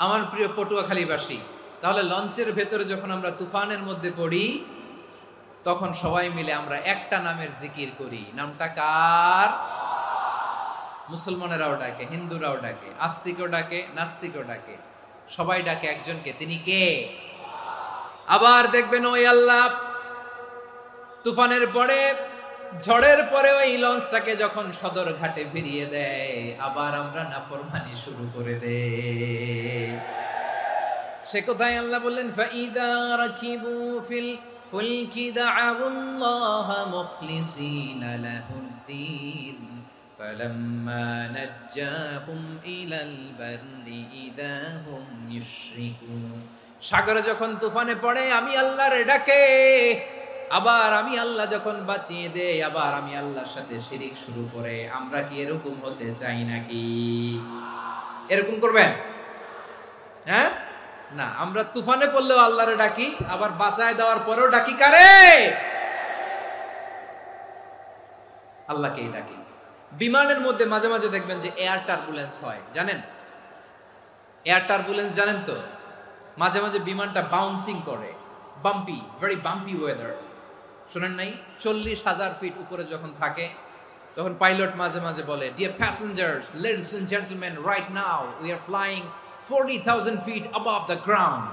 আমার প্রিয় পটুয়াখালীবাসী, তাহলে লঞ্চের ভেতরে যখন আমরা তুফানের মধ্যে পড়ি, তখন সবাই মিলে আমরা একটা নামের জিকির করি। নামটা কার? মুসলমানেরাও ডাকে, হিন্দুরাও ডাকে, আস্তিকও ডাকে, নাস্তিকও ডাকে, সবাই ডাকে একজনকে, তিনি কে? আবার দেখবেন ওই আল্লাহ তুফানের পরে, ঝড়ের পরে ওই লঞ্চটাকে যখন সদর ঘাটে ফিরিয়ে দেয়, আবার আমরা নাফরমানি শুরু করে দেই। সে কোথায় আল্লাহ বললেন, ফাইদা রাকিবু ফিল ফুলকি দা'আউল্লাহ মুখলিসিনা লাহুদ্দিন ফালাম্মা নাজ্জাহুম ইলাল বাররি ইযা হুম ইউশরিকুন। সাগরে যখন তুফানে পড়ে আমি আল্লাহর ডাকে, আবার আমি আল্লাহ যখন বাঁচিয়ে দেই, আবার আমি আল্লাহর সাথে শিরিক শুরু করে। আমরা কি এরকম হতে চাই নাকি? এরকম করবেন? হ্যাঁ না, আমরা তুফানে পড়লেও আল্লাহরে ডাকি, আবার বাঁচায় দেওয়ার পরেও ডাকি কারে? আল্লাহকেই ডাকি। বিমানের মধ্যে মাঝে মাঝে দেখবেন যে এয়ার টার্বুলেন্স হয়, জানেন? এয়ার টার্বুলেন্স জানেন তো? মাঝে মাঝে বিমানটা বাউন্সিং করে, বাম্পি, ভেরি বাম্পি ওয়েদার। শোনেন নাই? 40,000 ফিট উপরে যখন থাকে, তখন পাইলট মাঝে মাঝে বলে, dear passengers, ladies and gentleman, right now we are flying 40,000 feet above the ground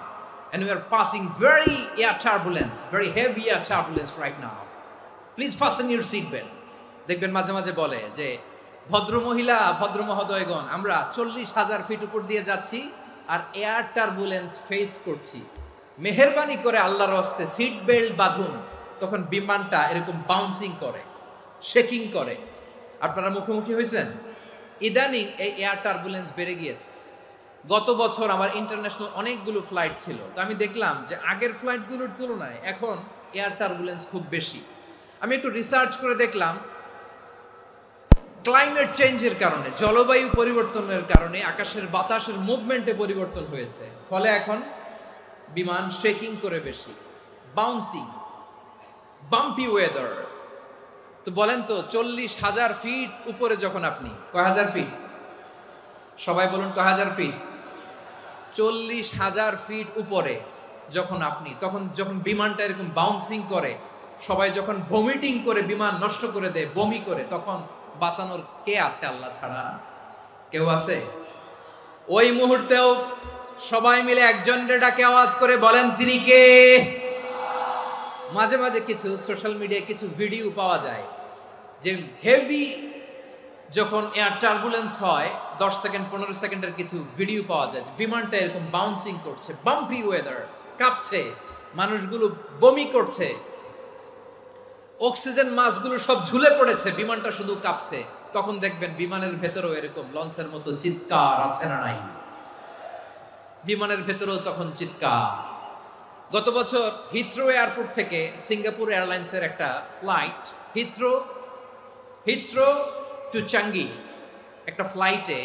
and we are passing very air turbulence, very heavy air turbulence right now. Please fasten your seat belt. দেখবেন মাঝে মাঝে বলে যে, ভদ্র মহিলা, ভদ্র মহোদয়গণ, আমরা 40,000 ফিট উপর দিয়ে যাচ্ছি আর এয়ার টার্বুলেন্স ফেস করছি, মেহেরবানি করে আল্লাহর হস্তে সিট বেল্ট বাঁধুন। তখন বিমানটা এরকম বাউন্সিং করে, শেকিং করে। আপনারা মুখোমুখি হয়েছেন? ইদানিং এই এয়ার টার্বুলেন্স বেড়ে গিয়েছে। গত বছর আমার ইন্টারন্যাশনাল অনেকগুলো ফ্লাইট ছিল, তো আমি দেখলাম যে আগের ফ্লাইটগুলোর তুলনায় এখন এয়ার টার্বুলেন্স খুব বেশি। আমি একটু রিসার্চ করে দেখলাম ক্লাইমেট চেঞ্জের কারণে, জলবায়ু পরিবর্তনের কারণে আকাশের বাতাসের মুভমেন্টে পরিবর্তন হয়েছে, ফলে এখন বিমান শেকিং করে বেশি, বাউন্সিং, বাম্পি ওয়েদার। তো বলেন তো 40,000 ফিট উপরে যখন আপনি, কয় হাজার ফিট, সবাই বলুন কয় হাজার ফিট, 40,000 ফিট উপরে যখন আপনি, তখন যখন বিমানটা এরকম বাউন্সিং করে, সবাই যখন ভমিটিং করে বিমান নষ্ট করে দেয়, বমি করে, তখন বাঁচানোর কে আছে আল্লাহ ছাড়া? কেউ আছে? ওই মুহূর্তেও সবাই মিলে একজনের ডাকে আওয়াজ করে বলেন তিনি কে? মাঝে মাঝে কিছু সোশ্যাল মিডিয়ায় কিছু ভিডিও পাওয়া যায় যে হেভি যখন এয়ার টার্বুলেন্স হয় 10 সেকেন্ড 15 সেকেন্ডের কিছু ভিডিও পাওয়া যায়, বিমানটা এরকম বাউন্সিং করছে, বাম্পি ওয়েদার, কাঁপছে, মানুষগুলো বমি করছে, অক্সিজেন মাসগুলো সব ঝুলে পড়েছে, বিমানটা শুধু কাঁপছে। তখন দেখবেন বিমানের ভেতরেও এরকম লঞ্চের মতো চিৎকার আছে না নাই? বিমানের ভেতরেও তখন চিৎকার। গত বছর হিথ্রো এয়ারপোর্ট থেকে সিঙ্গাপুর এয়ারলাইন্সের একটা ফ্লাইট, হিথ্রো টু চাঙ্গি, একটা ফ্লাইটে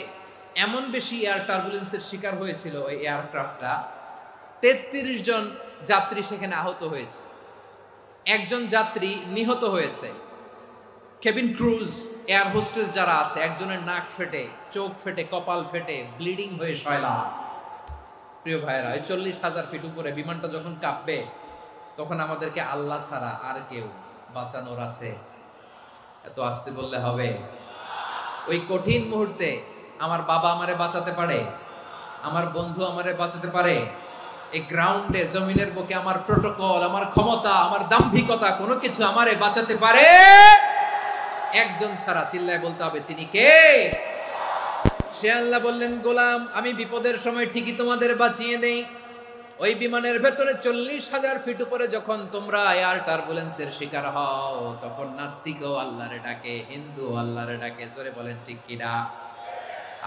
এমন বেশি এয়ার টার্বুলেন্সের শিকার হয়েছিল ওই এয়ারক্রাফটটা, 33 জন যাত্রী সেখানে আহত হয়েছে, একজন যাত্রী নিহত হয়েছে। কেবিন ক্রুজ, এয়ার হোস্টেস যারা আছে, একজনের নাক ফেটে, চোখ ফেটে, কপাল ফেটে, ব্লিডিং হয়ে শয়লা। প্রিয় ভাইরা, ওই 40,000 ফিট উপরে বিমানটা যখন কাঁপবে, তখন আমাদেরকে আল্লাহ ছাড়া আর কেউ বাঁচানোর আছে? এত আসতে বললে হবে? ওই কঠিন মুহূর্তে আমার বাবা আমারে বাঁচাতে পারে, আমার বন্ধু আমারে বাঁচাতে পারে। এই গ্রাউন্ডে, জমিনের বুকে আমার প্রোটোকল, আমার ক্ষমতা, আমার দাম্ভিকতা, কোনো কিছু আমারে বাঁচাতে পারে একজন ছাড়া। চিল্লায় বলতে হবে তিনি কে? সে আল্লাহ বললেন, গোলাম আমি বিপদের সময় ঠিকই তোমাদের বাঁচিয়ে দেই। ওই বিমানের ভেতরে 40,000 ফিট উপরে যখন তোমরা এয়ার টার্বুলেন্সের শিকার হও, তখন নাস্তিকও আল্লাহরে ডাকে, হিন্দু আল্লাহরে ডাকে, জোরে বলেন ঠিক কিনা?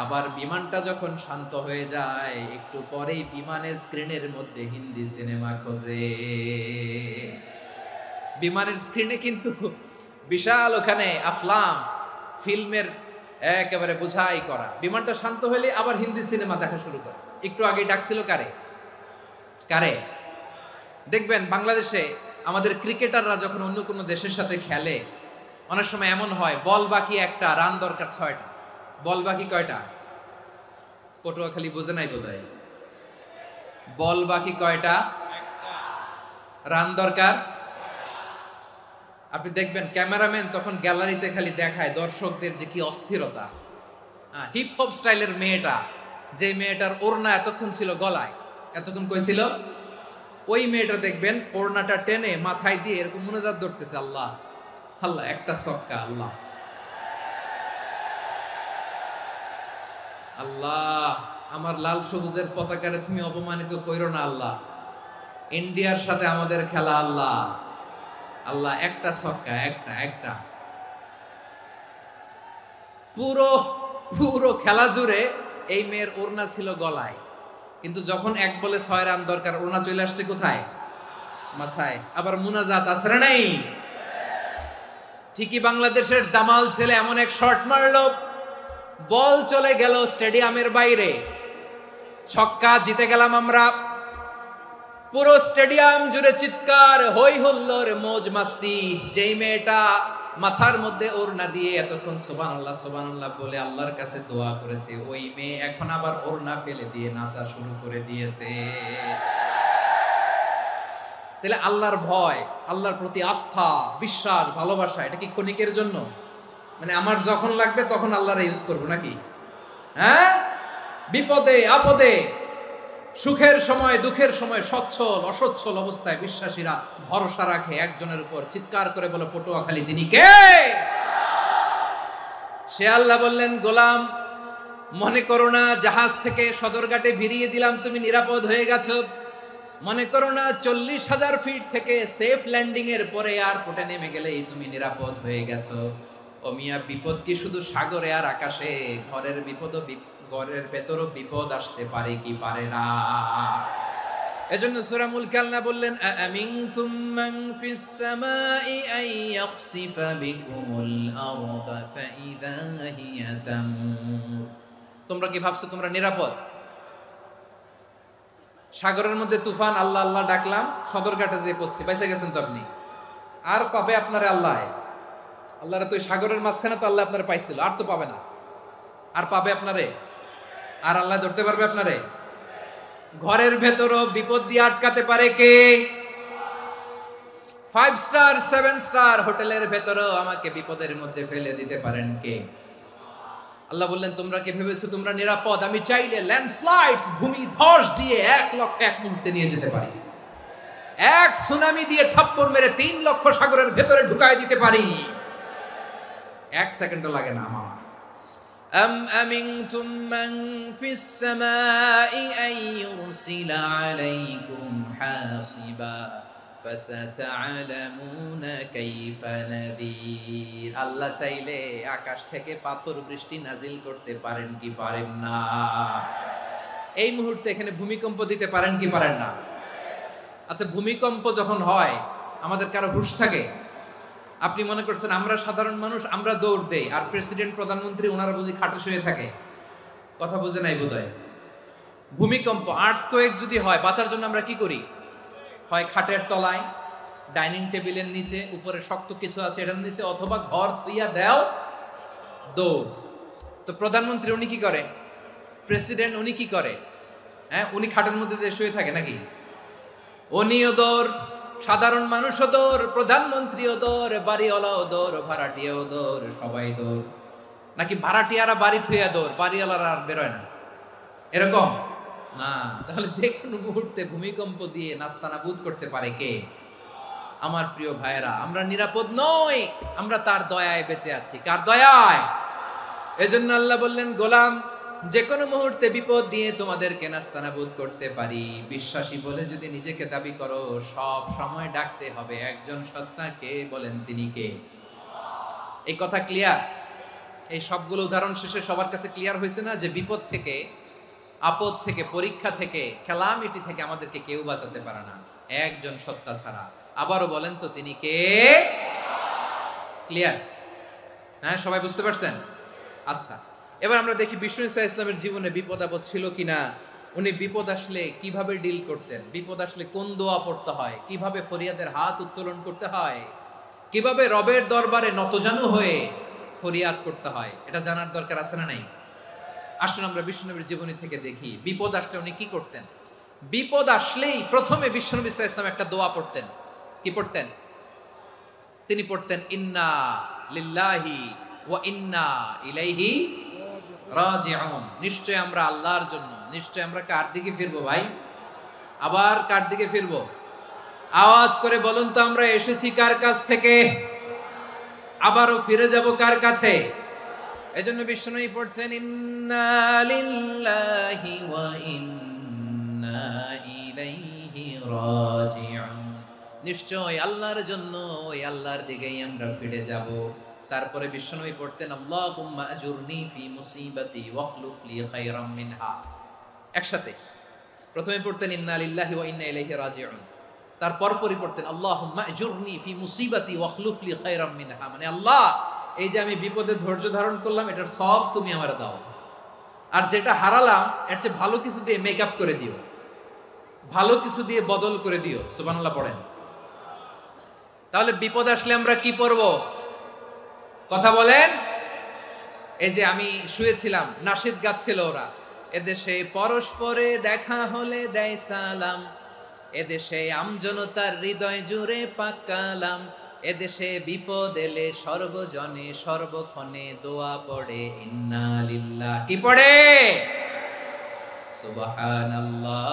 আবার বিমানটা যখন শান্ত হয়ে যায়, একটু পরেই বিমানের স্ক্রিনের মধ্যে হিন্দি সিনেমা খোঁজে। বিমানের স্ক্রিনে কিন্তু বিশাল ওখানে আফলাম ফিল্মের একেবারে বোঝাই করা। বিমানটা শান্ত হলে আবার হিন্দি সিনেমা দেখা শুরু করে। একটু আগে ডাকছিল কারে? দেখবেন বাংলাদেশে আমাদের ক্রিকেটাররা যখন অন্য কোনো দেশের সাথে খেলে, অনেক সময় এমন হয় বল বাকি একটা, রান দরকার 6টা। বল বাকি কয়টা? পটুয়াখালী বোঝে নাই বোধহয়। বল বাকি কয়টা? রান দরকার। আপনি দেখবেন ক্যামেরাম্যান তখন গ্যালারিতে খালি দেখায় দর্শকদের যে কি অস্থিরতা। হিপ হপ স্টাইলের মেয়েটা, যে মেয়েটার ওড়না এতক্ষণ ছিল গলায়, এতক্ষণ কই ছিল, ওই মেয়েটা দেখবেন ওড়নাটা টেনে মাথায় দিয়ে এরকম মুনাজাত ধরতেছে, আল্লাহ আল্লাহ, একটা সক্কা, আল্লাহ আল্লাহ, আমার লাল সবুজের পতাকারে তুমি অপমানিত কইরো না আল্লাহ, ইন্ডিয়ার সাথে আমাদের খেলা, আল্লাহ আল্লাহ, একটা ছক্কা, একটা। পুরো খেলা জুড়ে এই মেয়ের ওড়না ছিল গলায়, কিন্তু যখন 1 বলে 6 রান দরকার, ওড়না চলে আসছে কোথায়? মাথায়। আবার মুনাজাত আছে না নাই? ঠিকই বাংলাদেশের দামাল ছেলে এমন এক শট মারলো, বল চলে গেল স্টেডিয়ামের বাইরে, ছক্কা, জিতে গেলাম আমরা। পুরো স্টেডিয়াম জুড়ে চিৎকার, হই হুল্লোড়, মৌজ মাস্তি। যেই মেয়েটা মাথার মধ্যে ওড়না দিয়ে এতক্ষণ সুবহানাল্লাহ সুবহানাল্লাহ বলে আল্লাহর কাছে দোয়া করেছে, ওই মেয়ে এখন আবার ওড়না ফেলে দিয়ে নাচা শুরু করে দিয়েছে। তাহলে আল্লাহর ভয়, আল্লাহর প্রতি আস্থা, বিশ্বাস, ভালোবাসা, এটা কি ক্ষণিকের জন্য? মানে আমার যখন লাগবে তখন আল্লাহরে ইউজ করবো নাকি? হ্যাঁ, বিপদে আপদে, সুখের সময় দুঃখের সময়, সচ্ছল অসচ্ছল অবস্থায় বিশ্বাসীরা ভরসা রাখে একজনের উপর। চিৎকার করে বলো পটুয়াখালী তিনি কে? সে আল্লাহ বললেন, গোলাম মনে করো না জাহাজ থেকে সদরঘাটে ভিড়িয়ে দিলাম, তুমি নিরাপদ হয়ে গেছো। মনে করো না 40,000 ফিট থেকে সেফ ল্যান্ডিং এর পরে এয়ারপোর্টে নেমে গেলেই তুমি নিরাপদ হয়ে গেছো। ও মিয়া, বিপদ কি শুধু সাগরে আর আকাশে? ঘরের বিপদও ঘরের ভেতরও বিপদ আসতে পারে কি পারে না। এজন্য সূরা মুলক আল্লাহ বললেন আমিনতুম মান ফিস সামাই আন ইয়াখসিফা বিকুমুল আরদা ফাইযা হিয়া তামুর। তোমরা কি ভাবছো তোমরা নিরাপদ? সাগরের মধ্যে তুফান, আল্লাহ আল্লাহ ডাকলাম, সদরঘাটে যেয়ে পড়ছি, পয়সা গেছেন তো আপনি। আর পাবে আপনারে আল্লাহ, আল্লাহরে তো সাগরের মাঝখানে তো আল্লাহ আপনারে পাইছিল, আর তো পাবে না। আর পাবে আপনারে? আর আল্লাহ ধরতে পারবে আপনারে? ঘরের ভেতরও বিপদ দিয়ে আটকাতে পারে কে? 5 স্টার 7 স্টার হোটেলের ভেতরও আমাকে বিপদের মধ্যে ফেলে দিতে পারেন কে? আল্লাহ বললেন তোমরা কি ভেবেছো তোমরা নিরাপদ? আমি চাইলে ল্যান্ডস্লাইডস, ভূমি ধস দিয়ে 1 লক্ষ এক মুহূর্তে নিয়ে যেতে পারি। এক সুনামি দিয়ে থাপ্পড় মেরে 3 লক্ষ সাগরের ভেতরে ঢুকায় দিতে পারি। 1 সেকেন্ডও লাগে না আমার। أم أمنتم من في السماء أن يرسل عليكم حاصبا فستعلمون كيف نذير। আল্লাহ চাইলে আকাশ থেকে পাথর বৃষ্টি নাজিল করতে পারেন কি পারেন না? এই মুহূর্তে এখানে ভূমিকম্প দিতে পারেন কি পারেন না? আচ্ছা, ভূমিকম্প যখন হয় আমাদের কারো হুঁশ থাকে? আপনি মনে করছেন আমরা সাধারণ মানুষ, আমরা দৌড় দেই, আর প্রেসিডেন্ট প্রধানমন্ত্রী ওনারা বুঝি খাটে শুয়ে থাকে? কথা বুঝে নাই বোধহয়। ভূমিকম্প, আর্থকোয়েক যদি হয়, বাঁচার জন্য আমরা কি করি? হয় খাটের তলায়, ডাইনিং টেবিলের নিচে, উপরে শক্ত কিছু আছে এটার নিচে, অথবা ঘর থুইয়া দেও দৌড়। তো প্রধানমন্ত্রী উনি কি করে? প্রেসিডেন্ট উনি কি করে? হ্যাঁ, উনি খাটের মধ্যে যে শুয়ে থাকে নাকি? উনিও দৌড়, সাধারণ মানুষও দৌড়, প্রধানমন্ত্রীও দৌড়, বাড়িওয়ালাও দৌড়, ভাড়াটিয়াও দৌড়, সবাই দৌড়। নাকি ভাড়াটিয়ারা বাড়ি থুইয়া দৌড়, বাড়িওয়ালারা আর বেরোয় না? এরকম না। তাহলে যে কোনো মুহূর্তে ভূমিকম্প দিয়ে নাস্তানাবুদ করতে পারে কে? আমার প্রিয় ভাইয়েরা, আমরা নিরাপদ নই, আমরা তার দয়ায় বেঁচে আছি। কার দয়ায়? এজন্য আল্লাহ বললেন গোলাম, যে কোনো মুহূর্তে বিপদ দিয়ে তোমাদেরকে নাস্তানাবুদ করতে পারি। বিশ্বাসী বলে যদি নিজেকে দাবি করো, সব সময় ডাকতে হবে একজন সত্তাকে। বলেন তিনি কে? এই কথা ক্লিয়ার? এই সবগুলো উদাহরণ শেষে সবার কাছে ক্লিয়ার হয়েছে না যে বিপদ থেকে, আপদ থেকে, পরীক্ষা থেকে, ক্যালামিটি থেকে আমাদেরকে কেউ বাঁচাতে পারে না একজন সত্তা ছাড়া। আবারও বলেন তো তিনি কে? ক্লিয়ার? হ্যাঁ, সবাই বুঝতে পারছেন? আচ্ছা, এবার আমরা দেখি বিষ্ণু ইসা ইসলামের জীবনে বিপদ আপদ ছিল কিনা। উনি বিপদ আসলে কিভাবে ডিল করতেন, বিপদ আসলে কোন দোয়া পড়তে হয়, কিভাবে ফরিয়াদের হাত উত্তোলন করতে হয়, কিভাবে রবের দরবারে নতজানু হয়ে ফরিয়াদ করতে হয়, এটা জানার দরকার আছে না নাই? আসুন আমরা বিষ্ণুনবীর জীবনী থেকে দেখি বিপদ আসলে উনি কি করতেন। বিপদ আসলেই প্রথমে বিষ্ণু ইসা ইসলাম একটা দোয়া পড়তেন। কি পড়তেন? তিনি পড়তেন ইন্না লিল্লাহি ওয়া ইন্না ইলাইহি রাজিউন। নিশ্চয় আমরা আল্লাহর জন্য, নিশ্চয় আমরা কার দিকে ফিরবো ভাই? আবার কার দিকে ফিরবো? আওয়াজ করে বলুন তো, আমরা এসেছি কার কাছ থেকে, আবারও ফিরে যাব কার কাছে? এজন্য বিষ্ণুই পড়ছেন ইন্না লিল্লাহি ওয়া ইন্না ইলাইহি রাজিউন। নিশ্চয় আল্লাহর জন্য, ওই আল্লাহর দিকেই আমরা ফিরে যাব। তারপরে বিশ্বনবী পড়তেন আল্লাহুম্মা আজুরনি ফি মুসিবাতি ওয়াখলুফ লি খায়রাম মিনহা। একসাথে প্রথমে পড়তেন ইন্না লিল্লাহি ওয়া ইন্না ইলাইহি রাজিউন, তারপর পরে পড়তেন আল্লাহুম্মা আজুরনি ফি মুসিবাতি ওয়াখলুফ লি খায়রাম মিনহা। মানে আল্লাহ, এই যে আমি বিপদে ধৈর্য ধারণ করলাম, এটার সব তুমি আমারে দাও, আর যেটা হারালাম এর চেয়ে ভালো কিছু দিয়ে মেকআপ করে দিও, ভালো কিছু দিয়ে বদল করে দিও। সুবহানাল্লাহ পড়েন। তাহলে বিপদ আসলে আমরা কি পড়বো? কথা বলেন। এই যে আমি শুয়েছিলাম, নাশিদ গাচ্ছিল ওরা, এদেশে পরস্পরে দেখা হলে দেয় সালাম, এদেশে আমজনতার হৃদয় জুড়ে পাকালাম, এদেশে বিপদ এলে সর্বজনে সর্বক্ষণে দোয়া পড়ে ইন্না লিল্লাহ। কি পড়ে? সুবহানাল্লাহ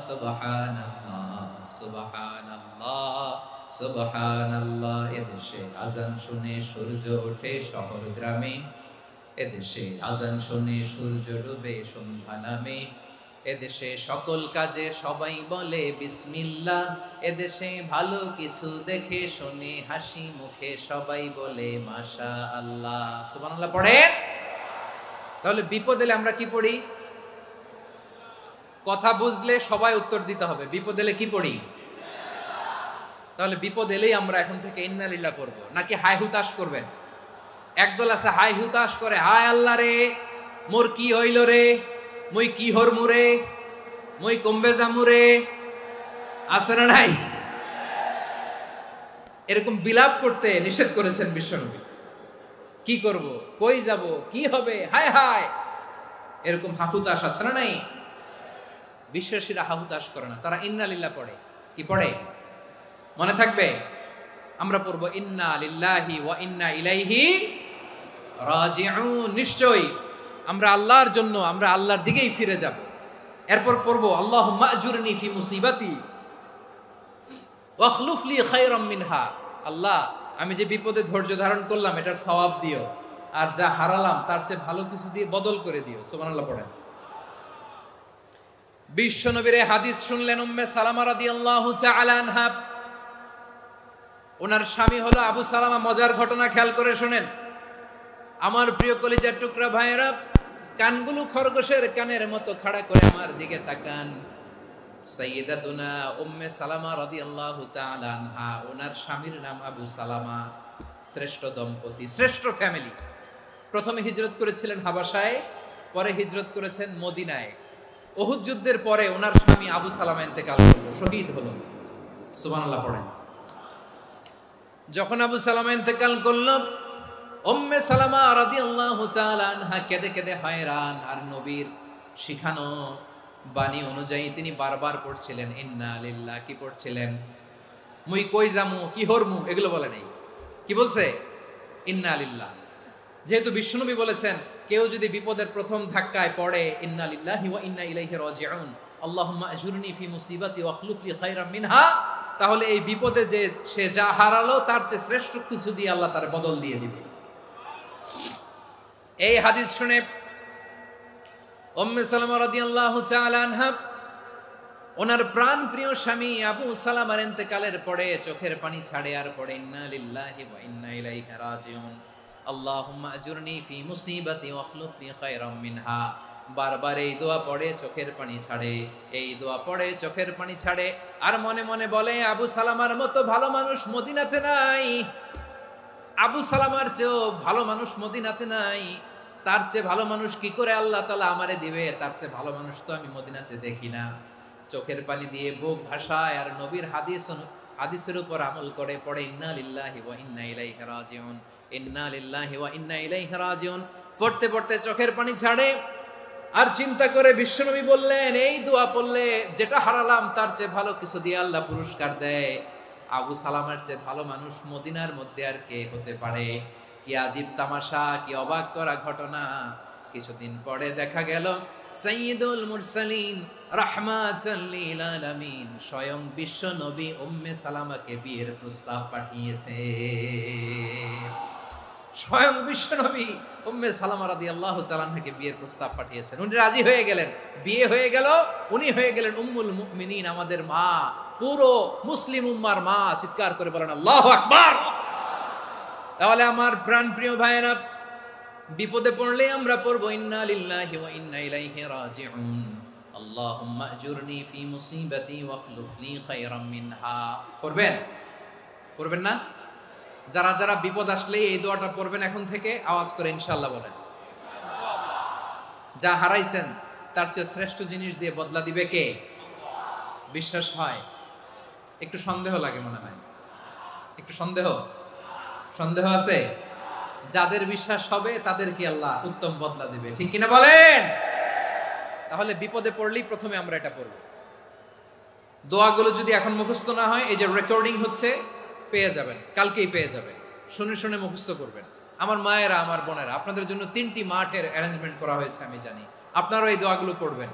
সুবহানাল্লাহ সুবহানাল্লাহ সুবহানাল্লাহ। এদেশে আজান শুনে সূর্য ওঠে শহর গ্রামে, এদেশে আজান শুনে সূর্য ডুবে সন্ধ্যা নামে, এদেশে সকল কাজে সবাই বলে বিসমিল্লাহ, এদেশে ভালো কিছু দেখে শুনে হাসি মুখে সবাই বলে মাশাআল্লাহ। সুবহানাল্লাহ পড়েন। তাহলে বিপদ এলে আমরা কি পড়ি? কথা বুঝলে সবাই উত্তর দিতে হবে। বিপদ এলে কি পড়ি? তাহলে বিপদ এলেই আমরা এখন থেকে ইন্না লিল্লাহ পড়বো, নাকি হাই হুতাশ করবেন? একদল আছে হাই হুতাশ করে, হায় আল্লাহ রে মোর কি হইল রে, মুই কি হরমু রে, মুই কমবে জামু রে, আছে না নাই? এরকম বিলাপ করতে নিষেধ করেছেন বিশ্বনবী। কি করব, কই যাব, কি হবে, হায় হায়, এরকম হাহুতাশ আছে না নাই? বিশ্বাসীরা হাহুতাশ করে না, তারা ইন্না লিল্লাহ পড়ে। কি পড়ে মনে থাকবে? আমরা পড়বো ইন্না লিল্লাহি ওয়া ইন্না ইলাইহি রাজিউন। নিশ্চয়ই আমরা আল্লাহর জন্য, আমরা আল্লাহর দিকেই ফিরে যাব। এরপর পড়বো আল্লাহুম্মা আজুরনি ফি মুসিবাতি ওয়াখলুফ লি খায়রাম মিনহা। আল্লাহ, আমি যে বিপদে ধৈর্য ধারণ করলাম এটার সওয়াব দিও, আর যা হারালাম তার চেয়ে ভালো কিছু দিয়ে বদল করে দিও। সুবহানাল্লাহ পড়েন। বিশ্বনবীর হাদিস শুনলেন উম্মে সালামা রাদিয়াল্লাহু তাআলা আনহা। ওনার স্বামী হলো আবু সালামা। মজার ঘটনা খেয়াল করে শুনেন আমার প্রিয় কলিজার টুকরা ভাইয়েরা। কানগুলো খরগোশের কানের মতো খাড়া করে আমার দিকে তাকান। সাইয়্যিদাতুনা উম্মে সালামা রাদিয়াল্লাহু তাআলা আনহা, ওনার স্বামীর নাম আবু সালামা। শ্রেষ্ঠ দম্পতি, শ্রেষ্ঠ ফ্যামিলি। প্রথমে হিজরত করেছিলেন হাবাসায়, পরে হিজরত করেছেন মদিনায়। উহুদ যুদ্ধের পরে ওনার স্বামী আবু সালামা ইন্তেকাল করলো, শহীদ হলো। সুবহানাল্লাহ পড়েন। যখন আবু সালামা ইন্তেকাল করলো, উম্মে সালামা রাদিয়াল্লাহু তাআলা আনহা কেঁদে কেঁদে হয়রান। আর নবীর শিখানো বাণী অনুযায়ী তিনি বারবার পড়ছিলেন ইন্না লিল্লাহ। কি পড়ছিলেন? মুই কই জামু, কি হরমু, এগুলো বলে নাই। কি বলছে? ইন্না লিল্লাহ। যেহেতু বিশ্বনবী বলেছেন কেউ যদি বিপদের প্রথম ধাক্কায় পড়ে ইন্না লিল্লাহি ওয়া ইন্না ইলাইহি রাজিউন, আল্লাহুম্মা আজুরনি ফি মুসিবাতি ওয়াখলুফ লি খায়রাম মিনহা, তাহলে এই বিপদে যে সে যা হারালো তার চেয়ে শ্রেষ্ঠ কিছু দিয়ে আল্লাহ তার বদল দিয়ে দিবে। এই হাদিস শুনে উম্মে সালামা রাদিয়াল্লাহু তাআলা আনহা ওনার প্রাণ প্রিয় স্বামী আবু সালামার ইন্তেকালের পরে চোখের পানি ছাড়ে আর পড়ে ইন্না লিল্লাহি ওয়া ইন্না ইলাইহি রাজিউন, আল্লাহুম্মা আজুরনি ফি মুসিবাতি ওয়াখলুফ লি খায়রাম মিনহা। বারবার এই দোয়া পড়ে চোখের পানি ছাড়ে, এই দোয়া পড়ে চোখের পানি ছাড়ে, আর মনে মনে বলে আবু সালামার মতো ভালো মানুষ মদিনাতে নাই, আবু সালামার চেয়েও ভালো মানুষ মদিনাতে নাই, তার চেয়ে ভালো মানুষ কি করে আল্লাহ তাআলা আমারে দিবে, তার চেয়ে ভালো মানুষ তো আমি মদিনাতে দেখি না। চোখের পানি দিয়ে বুক ভাসায় আর নবীর হাদিসের উপর আমল করে পড়ে ইন্না লিল্লাহি ওয়া ইন্না ইলাইহি রাজিউন, ইন্না লিল্লাহি ওয়া ইন্না ইলাইহি রাজিউন। পড়তে পড়তে চোখের পানি ছাড়ে আর চিন্তা করে বিশ্বনবী বললেন এই দোয়া পড়লে যেটা হারালাম তার চেয়ে ভালো কিছু দিয়ে আল্লাহ পুরস্কার দেয়। আবু সালামার চেয়ে ভালো মানুষ মদিনার মধ্যে আর কে হতে পারে? কি আজীব তামাশা, কি অবাক করা ঘটনা। কিছুদিন পরে দেখা গেল সাইয়্যিদুল মুরসালিন রাহমাতাল লিল আলামিন স্বয়ং বিশ্ব নবী উম্মে সালামাকে বিয়ের প্রস্তাব পাঠিয়েছে। স্বয়ং বিশ্ব নবী উম্মে সালামা রাদিয়াল্লাহু তাআলা আনহাকে বিয়ের প্রস্তাব পাঠিয়েছেন। উনি রাজি হয়ে গেলেন, বিয়ে হয়ে গেল, উনি হয়ে গেলেন উম্মুল মুমিনিন, আমাদের মা, পুরো মুসলিম উম্মার মা। চিৎকার করে বলেন আল্লাহু আকবার। তাহলে আমার প্রাণ প্রিয় ভাইয়েরা, বিপদে পড়লে আমরা পড়বো ইন্না লিল্লাহি ওয়া ইন্না ইলাইহি রাজিউন, আল্লাহুম্মা আজুরনি ফি মুসিবাতি ওয়াখলুফ লি খায়রাম মিনহা। পড়বেন? পড়বেন না? যারা যারা বিপদ আসলে এই দোয়াটা পড়বেন এখন থেকে আওয়াজ করে ইনশাআল্লাহ বলেন। যা হারাইছেন তার চেয়ে শ্রেষ্ঠ জিনিস দিয়ে বদলা দিবে কে? বিশ্বাস হয়? একটু সন্দেহ লাগে মনে হয়, একটু সন্দেহ আছে? যাদের বিশ্বাস হবে তাদের কি আল্লাহ উত্তম বদলা দিবে, ঠিক কিনা বলেন? তাহলে বিপদে পড়লেই প্রথমে আমরা এটা পড়ব। দোয়াগুলো যদি এখন মুখস্থ না হয়, এই যে রেকর্ডিং হচ্ছে, পেয়ে যাবেন, কালকেই পেয়ে যাবেন। শুনে শুনে মুখস্থ করবেন। আমার মায়েরা, আমার বোনেরা, আপনাদের জন্য 3টি মাঠের অ্যারেঞ্জমেন্ট করা হয়েছে, আমি জানি। আপনারাও এই দোয়াগুলো পড়বেন,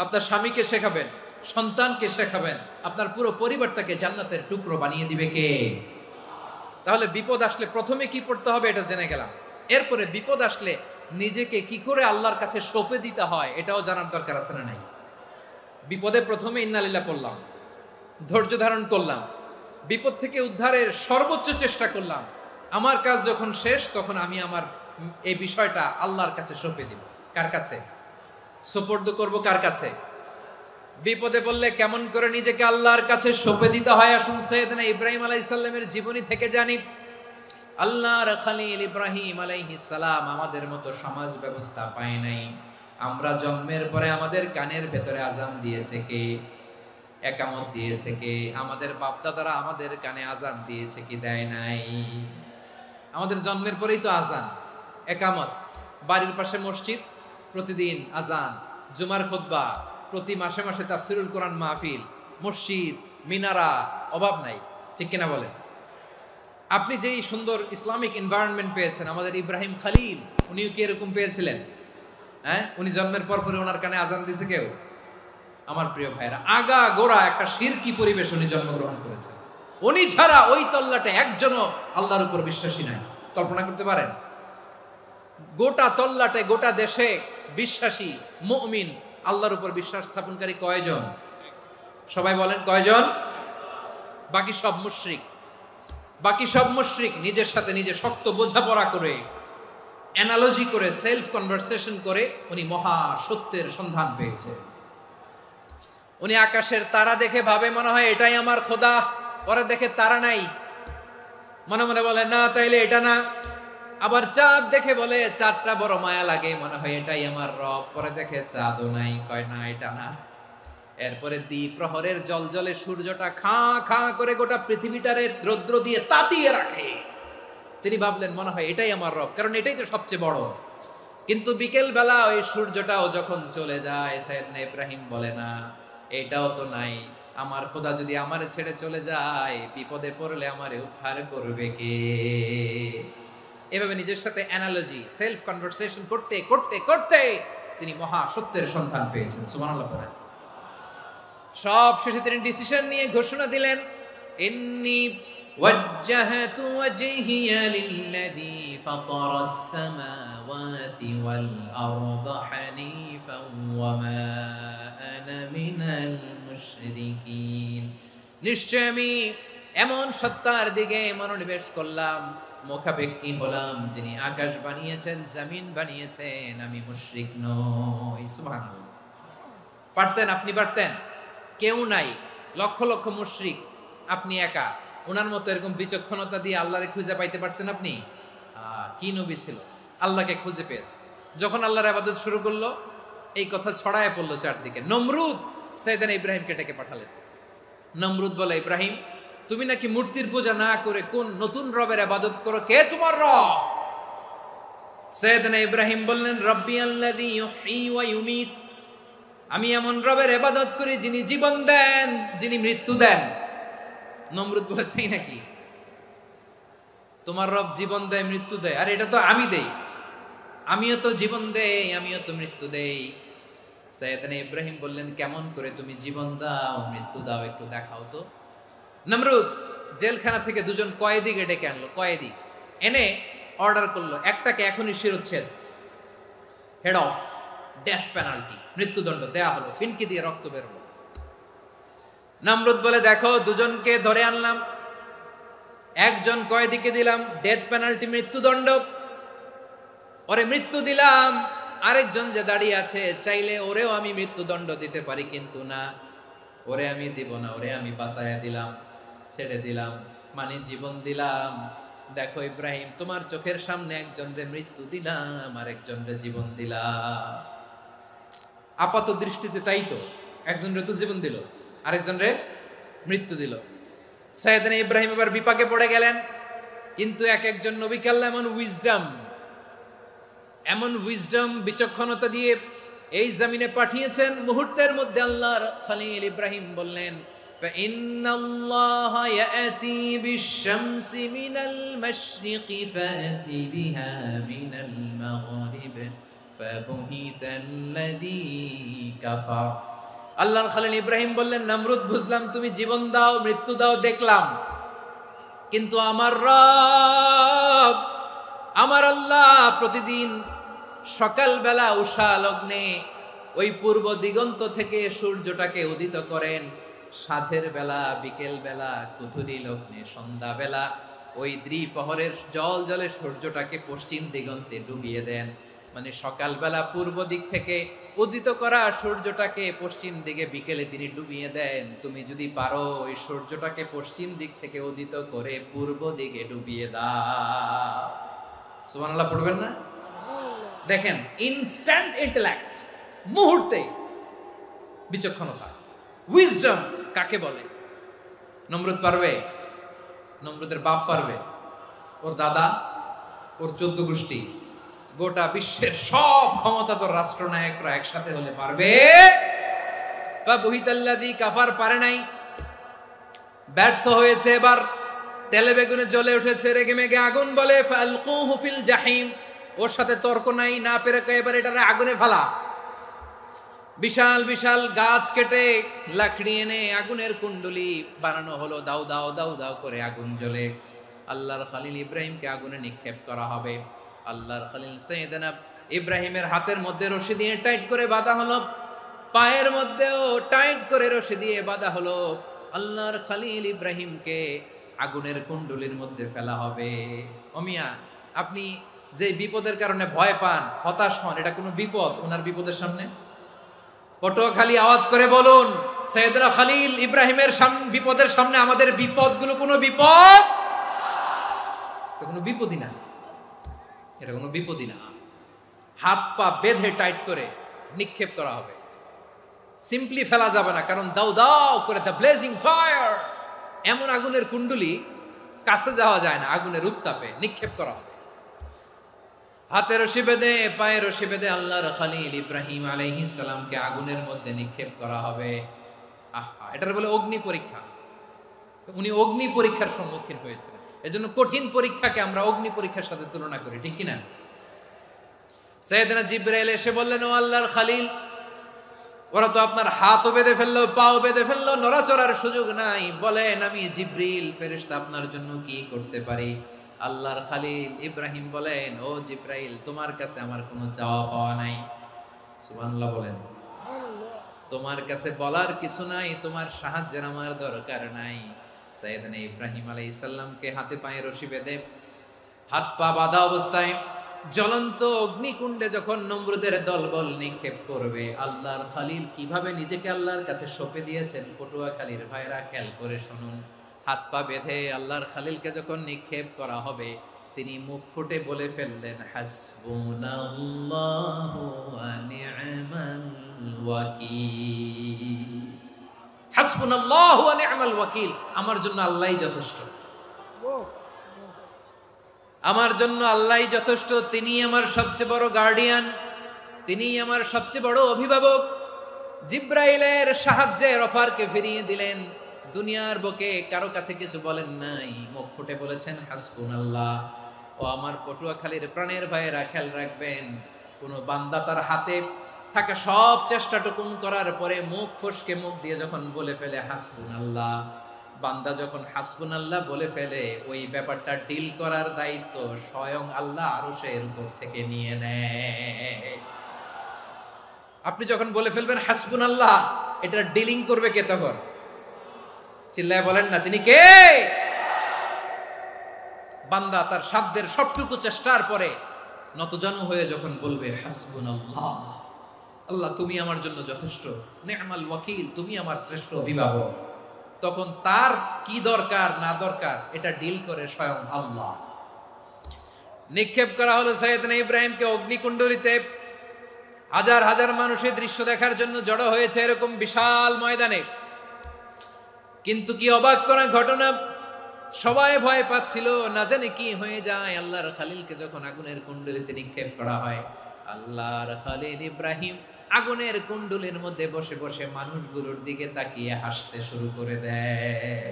আপনার স্বামীকে শেখাবেন, সন্তানকে শেখাবেন, আপনার পুরো পরিবারটাকে জান্নাতের টুকরো বানিয়ে দিবে কে? তাহলে বিপদ আসলে প্রথমে কি পড়তে হবে এটা জেনে গেলাম। এরপরে বিপদ আসলে নিজেকে কি করে আল্লাহর কাছে সঁপে দিতে হয় এটাও জানার দরকার আছে না নাই? বিপদে প্রথমে ইন্না লিল্লাহ পড়লাম, ধৈর্য ধারণ করলাম, বিপদ থেকে উদ্ধারের সর্বোচ্চ চেষ্টা করলাম। আমার কাজ যখন শেষ তখন আমি আমার এই বিষয়টা আল্লাহর কাছে সঁপে দিব। কার কাছে সুপর্দ করব? কার কাছে? বিপদে পড়লে কেমন করে নিজেকে আল্লাহর কাছে সঁপে দিতে হয়, আসুন সাইয়েদনা ইব্রাহিম আলাইহিস সালামের জীবনী থেকে জানি। আল্লাহর খলিল ইব্রাহিম আলাইহিস সালাম আমাদের মতো সমাজ ব্যবস্থা পায় নাই। আমরা জন্মের পরে আমাদের কানের ভেতরে আজান দিয়েছে কে? একামত দিয়েছে কে? আমাদের বাপ দাদারা আমাদের কানে আজান দিয়েছে কি? দেয় নাই। আমাদের জন্মের পরেই তো আজান, একামত, বাড়ির পাশে মসজিদ, প্রতিদিন আজান, জুমার খুতবা, প্রতি মাসে মাসে তাফসিরুল কোরআন মাহফিল, মসজিদ, মিনারা, অভাব নাই। ঠিক কিনা বলেন? আপনি যেই সুন্দর ইসলামিক এনভায়রনমেন্ট পেয়েছেন, আমাদের ইব্রাহিম খলিল উনিও কি এরকম পেয়েছিলেন? হ্যাঁ, উনি জন্মের পর পরে ওনার কানে আজান দিয়েছে কেউ? আমার প্রিয় ভাইরা, আগা গোড়া একটা শিরকি পরিবেশ উনি জন্মগ্রহণ করেছেন। উনি ছাড়া ওই তল্লাটে একজনও আল্লাহর উপর বিশ্বাসী নাই। কল্পনা করতে পারেন? গোটা তল্লাটে, গোটা দেশে বিশ্বাসী মুমিন, আল্লাহর উপর বিশ্বাস স্থাপনকারী কয়জন? সবাই বলেন কয়জন? বাকি সব মুশরিক। বাকি সব মুশরিক নিজের সাথে নিজে শক্ত বোঝাপড়া করে, অ্যানালজি করে, সেলফ কনভারসেশন করে উনি মহা সত্যের সন্ধান পেয়েছে। উনি আকাশের তারা দেখে ভাবে মনে হয় এটাই আমার খোদা, পরে দেখে তারা নাই, মনে মনে বলে না তাইলে এটা না। আবার চাঁদ দেখে বলে চাঁদটা বড় মায়া লাগে, মনে হয় এটাই আমার রব, পরে দেখে চাঁদও নাই, কয় না এটা না। এরপরে দ্বীপ প্রহরের জলজলে সূর্যটা খাঁ খাঁ করে গোটা পৃথিবীটারে রৌদ্র দিয়ে তাতিয়ে রাখে। তিনি ভাবলেন মনে হয় এটাই আমার রব, কারণ এটাই তো সবচেয়ে বড়। কিন্তু বিকেল বেলা ওই সূর্যটাও যখন চলে যায়, সাইয়েদনা ইব্রাহিম বলে না এটাও তো নাই, আমার খোদা যদি আমারে ছেড়ে চলে যায়, বিপদে পড়লে আমারে উদ্ধার করবে কে? এভাবে নিজের সাথে অ্যানালজি, সেলফ কনভারসেশন করতে করতে করতে তিনি মহা সত্যের সন্ধান পেয়েছেন। সুবহানাল্লাহ পড়েন। সব শেষে তিনি ডিসিশন নিয়ে ঘোষণা দিলেন, ইন্নী ওয়াজ্জাহাতু ওয়াজহিয়া লিল্লাযী ফাতারাস সামাওয়াতি ওয়াল আরদা হানিফান ওয়া মা আনা মিনাল মুশরিকিন। নিশ্চয় আমি এমন সত্তার দিকে মনোনিবেশ করলাম, মুখাপেক্ষী হলাম, যিনি আকাশ বানিয়েছেন, জমিন বানিয়েছেন, আমি মুশরিক নই। সুবহানাল্লাহ। পারতেন? আপনি পারতেন? কেউ নাই, লক্ষ লক্ষ মুশরিক, আপনি একা। ওনার মতো এরকম বিচক্ষণতা দিয়ে আল্লাহরে খুঁজে পাইতে পারতেন আপনি? কি নবী ছিল, আল্লাহকে খুঁজে পেয়েছে। যখন আল্লাহর ইবাদত শুরু করলো, এই কথা ছড়ায় পড়লো চারদিকে। নমরুদ সাইয়েদনা ইব্রাহিমকে ডেকে পাঠালেন। নমরুদ বলে, ইব্রাহিম তুমি নাকি মূর্তির পূজা না করে কোন নতুন রবের ইবাদত করো, কে তোমার রব? সাইয়েদনা ইব্রাহিম বললেন, রব্বি আল্লাযী ইউহয়ী ওয়া ইউমীত, আমি এমন রবের ইবাদত করি যিনি জীবন দেন, যিনি মৃত্যু দেন। নমরুদ বলে, তাই নাকি? তোমার রব জীবন দেয়, মৃত্যু দেয়? আর এটা তো আমি দেই, আমিও তো জীবন দেই, আমিও তো মৃত্যু দেই। সাইয়েদনা ইব্রাহিম বললেন, কেমন করে তুমি জীবন দাও, মৃত্যু দাও, একটু দেখাও তো। নমরুদ জেলখানা থেকে দুজন কয়েদিকে ডেকে আনলো। কয়েদি এনে অর্ডার করলো, একটাকে এখনই শিরোচ্ছেদ, হেড অফ, ডেথ পেনাল্টি, মৃত্যুদণ্ড দেয়া হলো। ফিনকি দিয়ে রক্ত বেরোলো। নমরুদ বলে, দেখো দুজনকে ধরে আনলাম, একজন কয়েদিকে দিলাম ডেথ পেনাল্টি, মৃত্যুদণ্ড, ওরে মৃত্যু দিলাম। আরেকজন যে দাঁড়িয়ে আছে, চাইলে ওরেও আমি মৃত্যুদণ্ড দিতে পারি, কিন্তু না, ওরে আমি দিব না, ওরে আমি বাঁচাইয়া দিলাম, ছেড়ে দিলাম, মানে জীবন দিলাম। দেখো ইব্রাহিম, তোমার চোখের সামনে একজনরে মৃত্যু দিলাম, আর একজনরে জীবন দিলাম। আপাত দৃষ্টিতে তাই তো, একজনরে তো জীবন দিল, আরেকজনরে মৃত্যু দিল। সাইয়েদনা ইব্রাহিম এবার বিপাকে পড়ে গেলেন। কিন্তু এক একজন নবীকে আল্লাহ এমন উইজডম, বিচক্ষণতা দিয়ে এই জমিনে পাঠিয়েছেন। মুহূর্তের মধ্যে আল্লাহর খলিল ইব্রাহিম বললেন, فإن الله يأتي بالشمس من المشرق فأت بها من المغرب فبهت الذي كفر। আল্লাহর খলিল ইব্রাহিম বললেন, নমরুদ বুঝলাম তুমি জীবন দাও, মৃত্যু দাও, দেখলাম, কিন্তু আমার রব, আমার আল্লাহ প্রতিদিন সকালবেলা উষা লগ্নে ওই পূর্ব দিগন্ত থেকে সূর্যটাকে উদিত করেন, সাঁঝের বেলা, বিকেল বেলা, কুথুরি লগ্নে, সন্ধ্যা বেলা ওই দ্বিপ্রহরের জল জলে সূর্যটাকে পশ্চিম দিগন্তে ডুবিয়ে দেন। মানে সকালবেলা পূর্ব দিক থেকে উদিত করা সূর্যটাকে পশ্চিম দিকে বিকেলে তিনি ডুবিয়ে দেন। তুমি যদি পারো ওই সূর্যটাকে পশ্চিম দিক থেকে উদিত করে পূর্ব দিকে ডুবিয়ে দাও। সুবহানাল্লাহ পড়বেন না? দেখেন, ইনস্ট্যান্ট ইন্টেলেক্ট, মুহূর্তে বিচক্ষণতা, উইজডম কাকে বলে? নমরুদ পারবে? নমরুদের বাপ পারবে? ওর দাদা, ওর 14 গোষ্ঠী, গোটা বিশ্বের সব ক্ষমতাধর রাষ্ট্রনায়করা একসাথে হলে পারবে? ফাবুহিতাল্লাযী কাফার পারে নাই, ব্যর্থ হয়েছে। এবার তেলে বেগুনে জ্বলে উঠেছে, রেগে মেগে আগুন বলে ফালকুহু ফিল জাহিম। ওর সাথে তর্ক নাই, না পেরে এবার এটারে আগুনে ফেলা। বিশাল বিশাল গাছ কেটে লাকড়ি এনে আগুনের কুণ্ডলি বানানো হলো, দাও দাও দাও দাও করে আগুন জ্বলে। আল্লাহর খলিল ইব্রাহিমকে আগুনে নিক্ষেপ করা হবে। আল্লাহর খলিল সাইয়েদনা ইব্রাহিমের হাতের মধ্যে রশি দিয়ে টাইট করে বাঁধা হলো, পায়ের মধ্যেও টাইট করে রশি দিয়ে বাঁধা হলো। আল্লাহর খলিল ইব্রাহিমকে আগুনের কুণ্ডলির মধ্যে ফেলা হবে। অমিয়া, আপনি যে বিপদের কারণে ভয় পান, হতাশ হন, এটা কোনো বিপদ ওনার বিপদের সামনে? পটুয়াখালী আওয়াজ করে বলুন, সাইয়েদনা খলিল ইব্রাহিমের বিপদের সামনে আমাদের বিপদগুলো কোনো বিপদ? এটা কোনো বিপদই না, এটা কোনো বিপদই না। হাত পা বেঁধে টাইট করে নিক্ষেপ করা হবে, সিম্পলি ফেলা যাবে না, কারণ দাও দাও করে দ্য ব্লেজিং ফায়ার, এমন আগুনের কুণ্ডলি কাছে যাওয়া যায় না, আগুনের উত্তাপে নিক্ষেপ করা হবে। হাতে রশি বেঁধে পায়ে রশি বেঁধে আল্লাহর খলিল ইব্রাহিম আলাইহিস সালামকে আগুনের মধ্যে নিক্ষেপ করা হবে। আহা, এটার বলে অগ্নি পরীক্ষা। উনি অগ্নি পরীক্ষার সম্মুখীন হয়েছিলেন। এজন্য কঠিন পরীক্ষাকে আমরা অগ্নি পরীক্ষার সাথে তুলনা করি, ঠিক কি না? সাইয়েদনা জিবরাইল এসে বললেন, ও আল্লাহর খলিল, ওরা তো আপনার হাতও বেঁধে ফেললো, পাও বেঁধে ফেললো, নড়াচড়ার সুযোগ নাই, বলেন আমি জিবরিল ফেরেশতা আপনার জন্য কি করতে পারি? আল্লাহর খলিল ইব্রাহিম বলেন, ও জিবরাইল, তোমার কাছে আমার কোনো চাওয়া পাওয়া নাই। সুবহানাল্লাহ বলেন। তোমার কাছে বলার কিছু নাই, তোমার সাহায্যের আমার দরকার নাই। সাইয়েদনা ইব্রাহিম আলাইহিস সালামকে হাতে পায়ে রশি বেঁধে হাত পা বাঁধা অবস্থায় জ্বলন্ত অগ্নিকুণ্ডে যখন নমরুদের দলবল নিক্ষেপ করবে, আল্লাহর খলিল কিভাবে নিজেকে আল্লাহর কাছে সঁপে দিয়েছেন, পটুয়াখালীর ভাইরা খেয়াল করে শুনুন। হাত পা বেঁধে আল্লাহর খলিলকে যখন নিক্ষেপ করা হবে, তিনি মুখ ফুটে বলে ফেললেন, হাসবুনাল্লাহু ওয়া নি'মাল ওয়াকিল। হাসবুনাল্লাহু ওয়া নি'মাল ওয়াকিল, আমার জন্য আল্লাহই যথেষ্ট, আমার জন্য আল্লাহই যথেষ্ট। তিনি আমার সবচেয়ে বড় গার্ডিয়ান, তিনি আমার সবচেয়ে বড় অভিভাবক। জিব্রাইলের সাহায্যে অফারকে ফিরিয়ে দিলেন। দুনিয়ার বুকে কারো কাছে কিছু বলেন নাই, মুখ ফুটে বলেছেন হাসবুনাল্লাহ। ও আমার পটুয়াখালীর প্রাণের ভাইয়েরা, খেয়াল রাখবেন, কোন বান্দা তার হাতে থাকা সব চেষ্টাটুকুন করার পরে মুখ ফসকে মুখ দিয়ে যখন বলে ফেলে হাসবুনাল্লাহ, বান্দা যখন হাসবুনাল্লাহ বলে ফেলে, ওই ব্যাপারটা ডিল করার দায়িত্ব স্বয়ং আল্লাহ আরশের উপর থেকে নিয়ে নেয়। আপনি যখন বলে ফেলবেন হাসবুনাল্লাহ, এটা ডিলিং করবে কে তখন? চিল্লায় বলেন না, তিনি কে? বান্দা তার সাধ্যের সবটুকু চেষ্টার পরে নতজানু হয়ে যখন বলবে হাসবুনাল্লাহ, আল্লাহ তুমি আমার জন্য যথেষ্ট, নি'মাল ওয়াকিল, তুমি আমার শ্রেষ্ঠ অভিভাবক, তখন তার কি দরকার না দরকার এটা ডিল করে স্বয়ং আল্লাহ। নিক্ষেপ করা হলো সাইয়েদনা ইব্রাহিমকে অগ্নিকুণ্ডলিতে। হাজার হাজার মানুষের দৃশ্য দেখার জন্য জড়ো হয়েছে এরকম বিশাল ময়দানে। কিন্তু কি অবাক করা ঘটনা, সবাই ভয় পাচ্ছিল, না জানে কি হয়ে যায়। আল্লাহর খলিলকে যখন আগুনের কুণ্ডলিতে নিক্ষেপ করা হয়, আল্লাহর খলিল ইব্রাহিম আগুনের কুণ্ডলীর মধ্যে বসে বসে মানুষগুলোর দিকে তাকিয়ে হাসতে শুরু করে দেয়।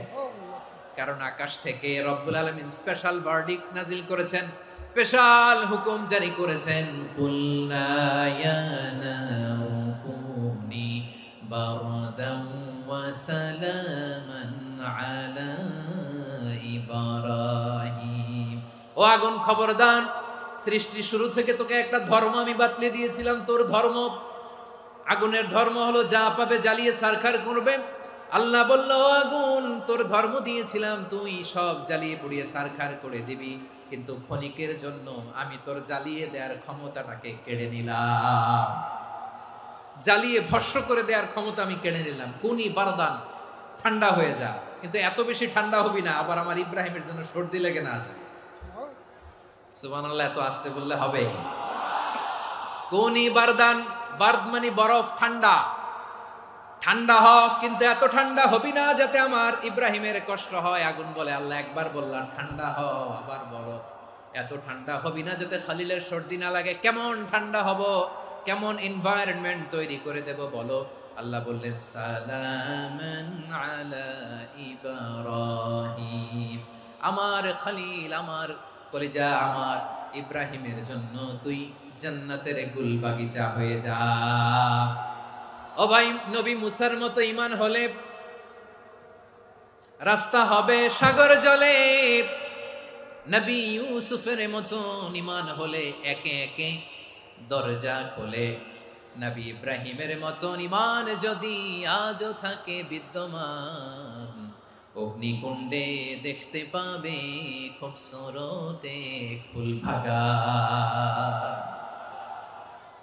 কারণ আকাশ থেকে রব্বুল আলামিন স্পেশাল ভার্ডিক্ট নাজিল করেছেন, স্পেশাল হুকুম জারি করেছেন, কুল্লা ইয়া নারু কুনি বারদান ওয়া সালামান আলা ইব্রাহিম। ও আগুন, খবরদার, সৃষ্টির শুরু থেকে তোকে একটা ধর্ম আমি বাতলে দিয়েছিলাম। তোর ধর্ম, আগুনের ধর্ম হলো যা পাবে জ্বালিয়ে সারখার করবে। আল্লাহ বলল, আগুন তোর ধর্ম দিয়েছিলাম, তুই সব জ্বালিয়ে পুড়িয়ে ছারখার করে দিবি, কিন্তু ক্ষণিকের জন্য আমি তোর জ্বালিয়ে দেওয়ার ক্ষমতাটাকে কেড়ে নিলাম, জ্বালিয়ে ভস্ম করে দেওয়ার ক্ষমতা আমি কেড়ে নিলাম। কুনি বারদান, ঠান্ডা হয়ে যা, কিন্তু এত বেশি ঠান্ডা হবি না আবার আমার ইব্রাহিমের জন্য সর্দি লেগে না যায়। সুবহানাল্লাহ, এত আসতে বললে হবে? কুনি বারদান, বারদ মানে বরফ, ঠান্ডা, ঠান্ডা হ, কিন্তু এত ঠান্ডা হবি না যাতে আমার ইব্রাহিমের কষ্ট হয়। আগুন বলে, আল্লাহ একবার বললাম ঠান্ডা হ, আবার বলো এত ঠান্ডা হবি না যাতে খলিলের সর্দি না লাগে। কেমন ঠান্ডা হব, কেমন এনভায়রনমেন্ট তৈরি করে দেব বলো? আল্লাহ বললেন, সালামান আলা ইব্রাহিম, আমার খলিল, আমার কলিজা, আমার ইব্রাহিমের জন্য তুই জান্নাতের গুল বাগিচা হয়ে যা। ও ভাই, নবী মুসার মতো ঈমান হলে রাস্তা হবে সাগর জলে, নবী ইউসুফের মতো ঈমান হলে একে একে দরজা খোলে, নবী ইব্রাহিমের মতো ঈমান যদি আজও থাকে বিদ্যমান, অগ্নিকুণ্ডে দেখতে পাবে খুবসুরত এক ফুল ভাগা।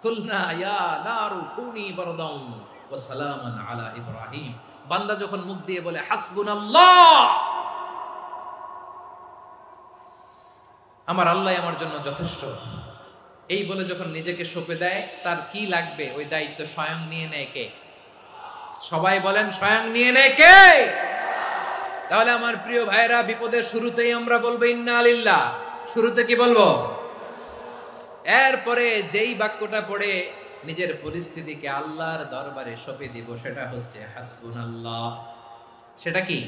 কুলনা ইয়া নারু কুনি বারদান ওয়া সালামান আলা ইব্রাহিম। বান্দা যখন মুখ দিয়ে বলে হাসবুনাল্লাহ, আমার আল্লাহ আমার জন্য যথেষ্ট, এই বলে যখন নিজেকে সঁপে দেয়, তার কি লাগবে ওই দায়িত্ব স্বয়ং নিয়ে নেয় কে? সবাই বলেন, স্বয়ং নিয়ে নেয় কে? তাহলে আমার প্রিয় ভাইরা, বিপদের শুরুতেই আমরা বলবো ইন্না লিল্লাহ। শুরুতে কি বলবো? এরপরে যেই বাক্যটা পড়ে নিজের পরিস্থিতিকে আল্লাহর দরবারে সঁপে দিব, সেটা হচ্ছে হাসবুনাল্লাহ। সেটা কি?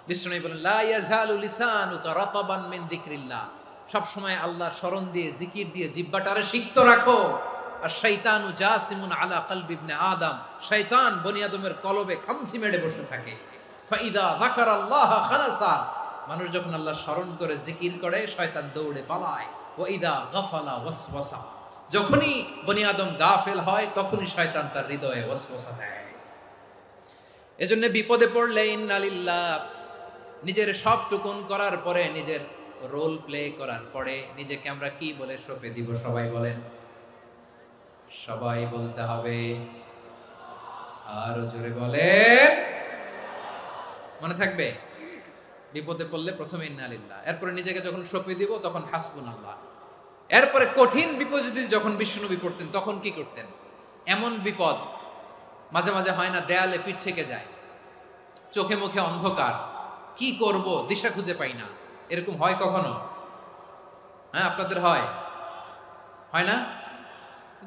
বিষ্ণু বলেন, লা ইয়াজালু লিসানুকা রাতাবান মিন যিকরিল্লাহ, সব সময় আল্লাহর স্মরণ দিয়ে, জিকির দিয়ে জিহ্বাটারে সিক্ত রাখো। আর শয়তানু জাসিমুন আলা কলবি ইবনে আদম, শয়তান বনি আদমের কলবে খামচি মেরে বসে থাকে। ফাইদা যাকারাল্লাহ খানাসা, মানুষ যখন আল্লাহর স্মরণ করে জিকির করে, শয়তান দৌড়ে পালায়। ওয়াইদা গাফালা ওয়াসওয়াসা, যখনই বনি আদম গাফেল হয়, তখনই শয়তান তার হৃদয়ে ওয়াসওয়াসা দেয়। এজন্য বিপদে পড়লে ইন্না লিল্লাহ, নিজের সব টুকুন করার পরে, নিজের রোল প্লে করার পরে নিজেকে আমরা কি বলে সঁপে দিব? সবাই বলেন, সবাই বলতে হবে, আরো জোরে বলে, মনে থাকবে? বিপদে পড়লে প্রথমে ইন্না লিল্লাহ, এরপরে নিজেকে যখন সঁপে দিব তখন হাসবুনাল্লাহ। এরপরে কঠিন বিপদে যখন বিশ্বনবী পড়তেন তখন কি করতেন? এমন বিপদ মাঝে মাঝে হয় না, দেয়ালে পিঠ থেকে যায়, চোখে মুখে অন্ধকার, কি করব দিশা খুঁজে পাই না, এরকম হয় কখনো? হ্যাঁ, আপনাদের হয়? হয় না?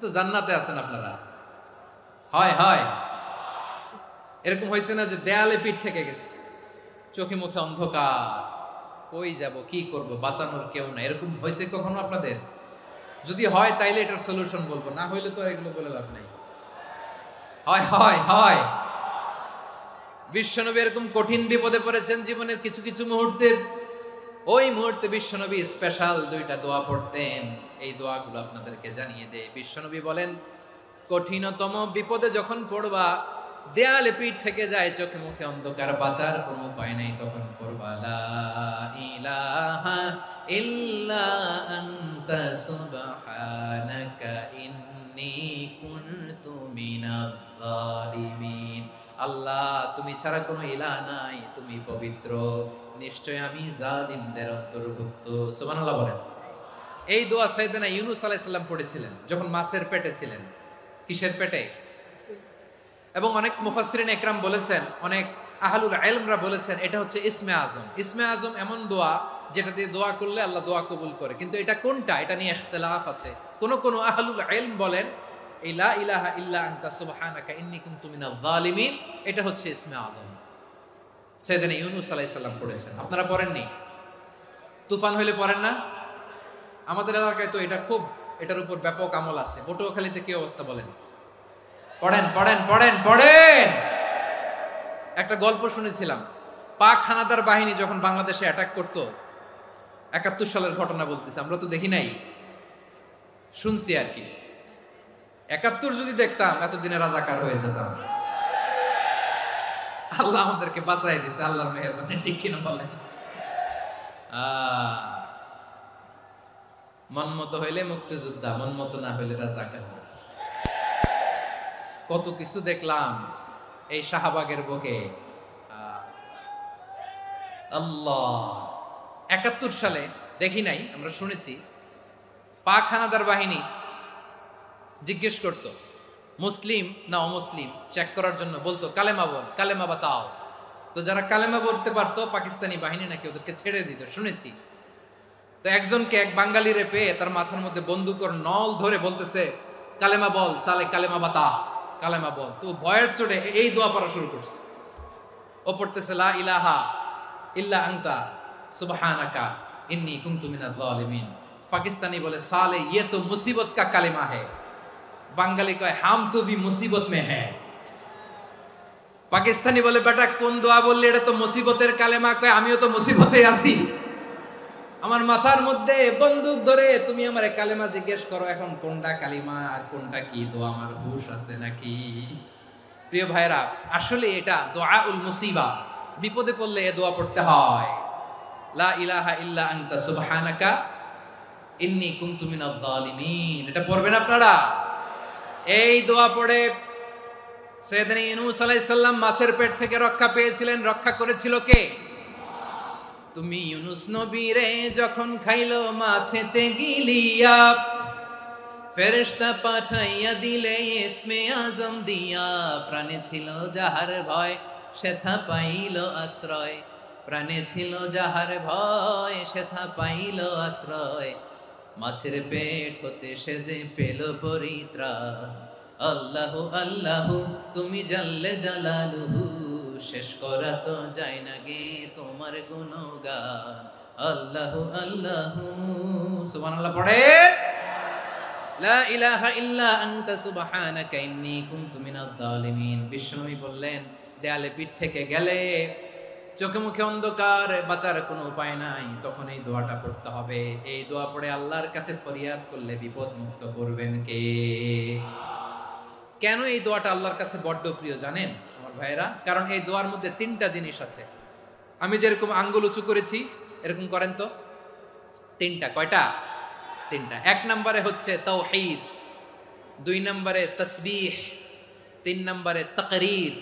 তো জান্নাতে আছেন আপনারা। হয় হয় এরকম হয়েছে না যে দেয়ালে পিঠ থেকে গেছে, চোখে মুখে অন্ধকার, কই যাব, কি করব, বাঁচানোর কেউ না, এরকম হয়েছে কখনো আপনাদের? যদি হয় তাইলে এটার সলিউশন বলবো, না হইলে তো এগুলো বলে লাভ নাই। হয় হয় হয় বিশ্বনবী এরকম কঠিন বিপদে পড়েছেন জীবনের কিছু কিছু মুহূর্তে। ওই মুহূর্তে বিশ্বনবী স্পেশাল দুইটা দোয়া পড়তেন, এই দোয়াগুলো আপনাদেরকে জানিয়ে দেয়। বিশ্বনবী বলেন, কঠিনতম বিপদে যখন পড়বা, দেয়ালে পিঠ থেকে যায়, চোখে মুখে অন্ধকার, বাঁচার কোনো উপায় নাই, তখন পড়বা লা ইলাহা ইল্লা আনতা সুবহানাকা ইন্নী কুনতু মিনাজ জালিমিন। আল্লাহ, তুমি ছাড়া কোনো ইলাহ নাই, তুমি পবিত্র, নিশ্চয় আমি জালিমদের অন্তর্ভুক্ত। সুবহানাল্লাহ বলেন। এই দোয়া সাইয়েদনা ইউনূস আলাইহিস সালাম পড়েছিলেন যখন মাছের পেটে ছিলেন। কিসের পেটে? এবং অনেক মুফাসসিরিন একরাম বলেছেন, অনেক আহলুল ইলমরা বলেছেন, এটা হচ্ছে ইসমে আজম। ইসমে আজম এমন দোয়া যেটা দিয়ে দোয়া করলে আল্লাহ দোয়া কবুল করে, কিন্তু এটা কোনটা, এটা নিয়ে ইখতিলাফ আছে। কোন কোন আহলুল ইলম বলেন এই লা ইলাহা ইল্লা আনতা সুবহানাকা ইন্নী কুনতু মিনাজ জালিমিন, এটা হচ্ছে ইসমে আজম। সাইয়েদনা ইউনূস আলাইহিস সালাম পড়েছেন, আপনারা পড়েননি? তুফান হইলে পড়েন না? আমাদের এলাকায় তো এটা খুব, এটার উপর ব্যাপক আমল আছে। পটুয়াখালীতে কি অবস্থা বলেন? পড়েন পড়েন পড়েন পড়েন। একটা গল্প শুনেছিলাম, পাক হানাদার বাহিনী যখন বাংলাদেশে অ্যাটাক করত, ৭১ সালের ঘটনা বলতেছে, আমরা তো দেখি নাই, শুনছি আর কি। ৭১ যদি দেখতাম এতদিনে রাজাকার হয়ে যেতাম। আল্লাহ আমাদেরকে বাঁচাই দিছে, আল্লাহর মেহেরবানি, ঠিক কিনা বলেন? মন মতো হইলে মুক্তিযোদ্ধা, মন মতো না হইলে রাজাকার। কত কিছু দেখলাম এই শাহবাগের বুকে। আল্লাহ, 71 সালে দেখি নাই, আমরা শুনেছি পাক হানাদার বাহিনী জিজ্ঞেস করত মুসলিম না অমুসলিম চেক করার জন্য, বলতো কালেমা বল, কালেমা বাতাও। তো যারা কালেমা বলতে পারতো পাকিস্তানি বাহিনী নাকি ওদেরকে ছেড়ে দিত, শুনেছি। তো একজনকে, এক বাঙালিরে পেয়ে তার মাথার মধ্যে বন্দুকর নল ধরে বলতেছে কালেমা বল সালে, কালেমা বাতা, কালেমা বল। তো ভয়ের চোটে এই দোয়া পড়া শুরু করছে। ও পড়তেছে লা ইলাহা ইল্লা আনতা সুবহানাকা ইন্নী কুনতু মিনাজ জালিমিন। পাকিস্তানি বলে সালে ইয়ে তো মুসিবত কা কালেমা है। বাঙালি কয় হাম তো ভি মুসিবত মে হ্যায়। পাকিস্তানি বলে বেটা কোন দোয়া বললি, এটা তো মুসিবতের কালেমা। কয় আমিও তো মুসিবতে আছি, আমার মাথার মধ্যে বন্দুক ধরে তুমি আমারে কালেমা জিজ্ঞেস করো, এখন কোনটা কালিমা আর কোনটা কি দোয়া, আমার হুশ আছে নাকি? প্রিয় ভাইরা, আসলে এটা দুআউল মুসিবা, বিপদে পড়লে এ দোয়া পড়তে হয়। লা ইলাহা ইল্লা আনতা সুবহানাকা ইন্নী কুনতু মিনাজ জালিমিন। এটা পড়বেন আপনারা। এই দোয়া পড়ে সাইয়েদনা ইউনূস আলাইহিস সালাম মাছের পেট থেকে রক্ষা পেয়েছিলেন। রক্ষা করেছিল কে? তুমি ইউনূস নবী রে যখন খাইলো মাছেতে গিলিয়া, ফেরেশতা পাঠাইয়া দিলে ইসমে আজম দিয়া। প্রাণে ছিল যাহার ভয় সেথা পাইল আশ্রয়, প্রাণে ছিল যাহার ভয় সেথা পাইল আশ্রয়। মাছের পেট হতে সে যে পেল পরিত্রাণ। আল্লাহু আল্লাহু তুমি জাল্লে জালালুহু, শেষ করা তো যায় না গে তোমার গুণগান। আল্লাহু আল্লাহু সুবহানাল্লাহ পড়ে। লা ইলাহা ইল্লা আনতা সুবহানাকা ইন্নী কুনতু মিনাজ জালিমিন। বিশ্বনবী বললেন দেয়ালে পিঠ থেকে গেলে, চোখে মুখে অন্ধকার, বাঁচার কোনো উপায় নাই, তখন এই দোয়াটা পড়তে হবে। এই দোয়া পড়ে আল্লাহর কাছে ফরিয়াদ করলে বিপদ মুক্ত করবেন কে? কেন এই দোয়াটা আল্লাহর কাছে বড্ড প্রিয় জানেন আমার ভাইয়েরা? কারণ এই দোয়ার মধ্যে 3টা জিনিস আছে। আমি যেরকম আঙ্গুল উঁচু করেছি এরকম করেন তো। 3টা। কয়টা? 3টা। 1 নম্বরে হচ্ছে তাওহীদ, 2 নম্বরে তাসবিহ, 3 নম্বরে তাকরীর।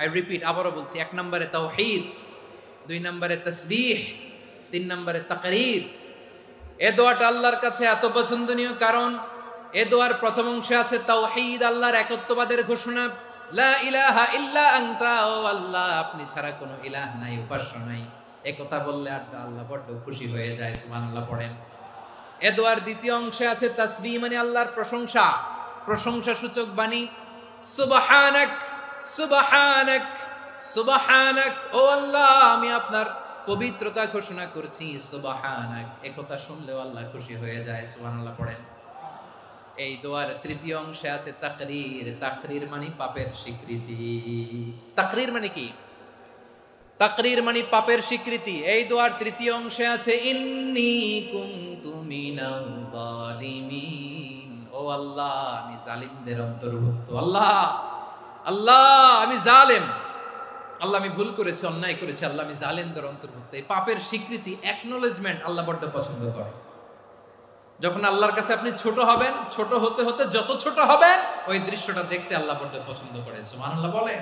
আই রিপিট, আবারও বলছি, 1 নম্বরে তাওহীদ, 2 নম্বরে তাসবিহ, 3 নম্বরে তাকরীর। এই দোয়াটা আল্লাহর কাছে এত পছন্দনীয় কারণ এই দোয়ার প্রথম অংশে আছে তাওহীদ, আল্লাহর একত্ববাদের ঘোষণা। লা ইলাহা ইল্লা আনতা, ও আল্লাহ আপনি ছাড়া কোনো ইলাহ নাই, উপাস্য নাই। এই কথা বললে আল্লাহ বড্ড খুশি হয়ে যায়। সুবহানাল্লাহ পড়েন। এই দোয়ার দ্বিতীয় অংশে আছে তাসবিহ, মানে আল্লাহর প্রশংসা, প্রশংসা সূচক বাণী। সুবহানাক সুবহানাক সুবহানাক, ও আল্লাহ আমি আপনার পবিত্রতা ঘোষণা করছি। সুবহানাক, এই কথা শুনলেও আল্লাহ খুশি হয়ে যায়। সুবহানাল্লাহ পড়েন। এই দোয়ার তৃতীয় অংশে আছে তাকরীর। তাকরীর মানে পাপের স্বীকৃতি। তাকরীর মানে কি? তাকরীর মানে পাপের স্বীকৃতি। এই দোয়ার তৃতীয় অংশে আছে ইন্নী কুনতু মিনাল জালিমিন, ও আল্লাহ আমি জালিমদের অন্তর্ভুক্ত। আল্লাহ আল্লাহ আমি জালেম, আল্লাহ আমি ভুল করেছি, অন্যায় করেছি, আল্লাহ আমি জালেমদের অন্তর্ভুক্ত। এই পাপের স্বীকৃতি, অ্যাকনোলেজমেন্ট আল্লাহ বড্ড পছন্দ করে। যখন আল্লাহর কাছে আপনি ছোট হবেন, ছোট হতে হতে যত ছোট হবেন ওই দৃশ্যটা দেখতে আল্লাহ বড্ড পছন্দ করে। সুবহানাল্লাহ বলেন।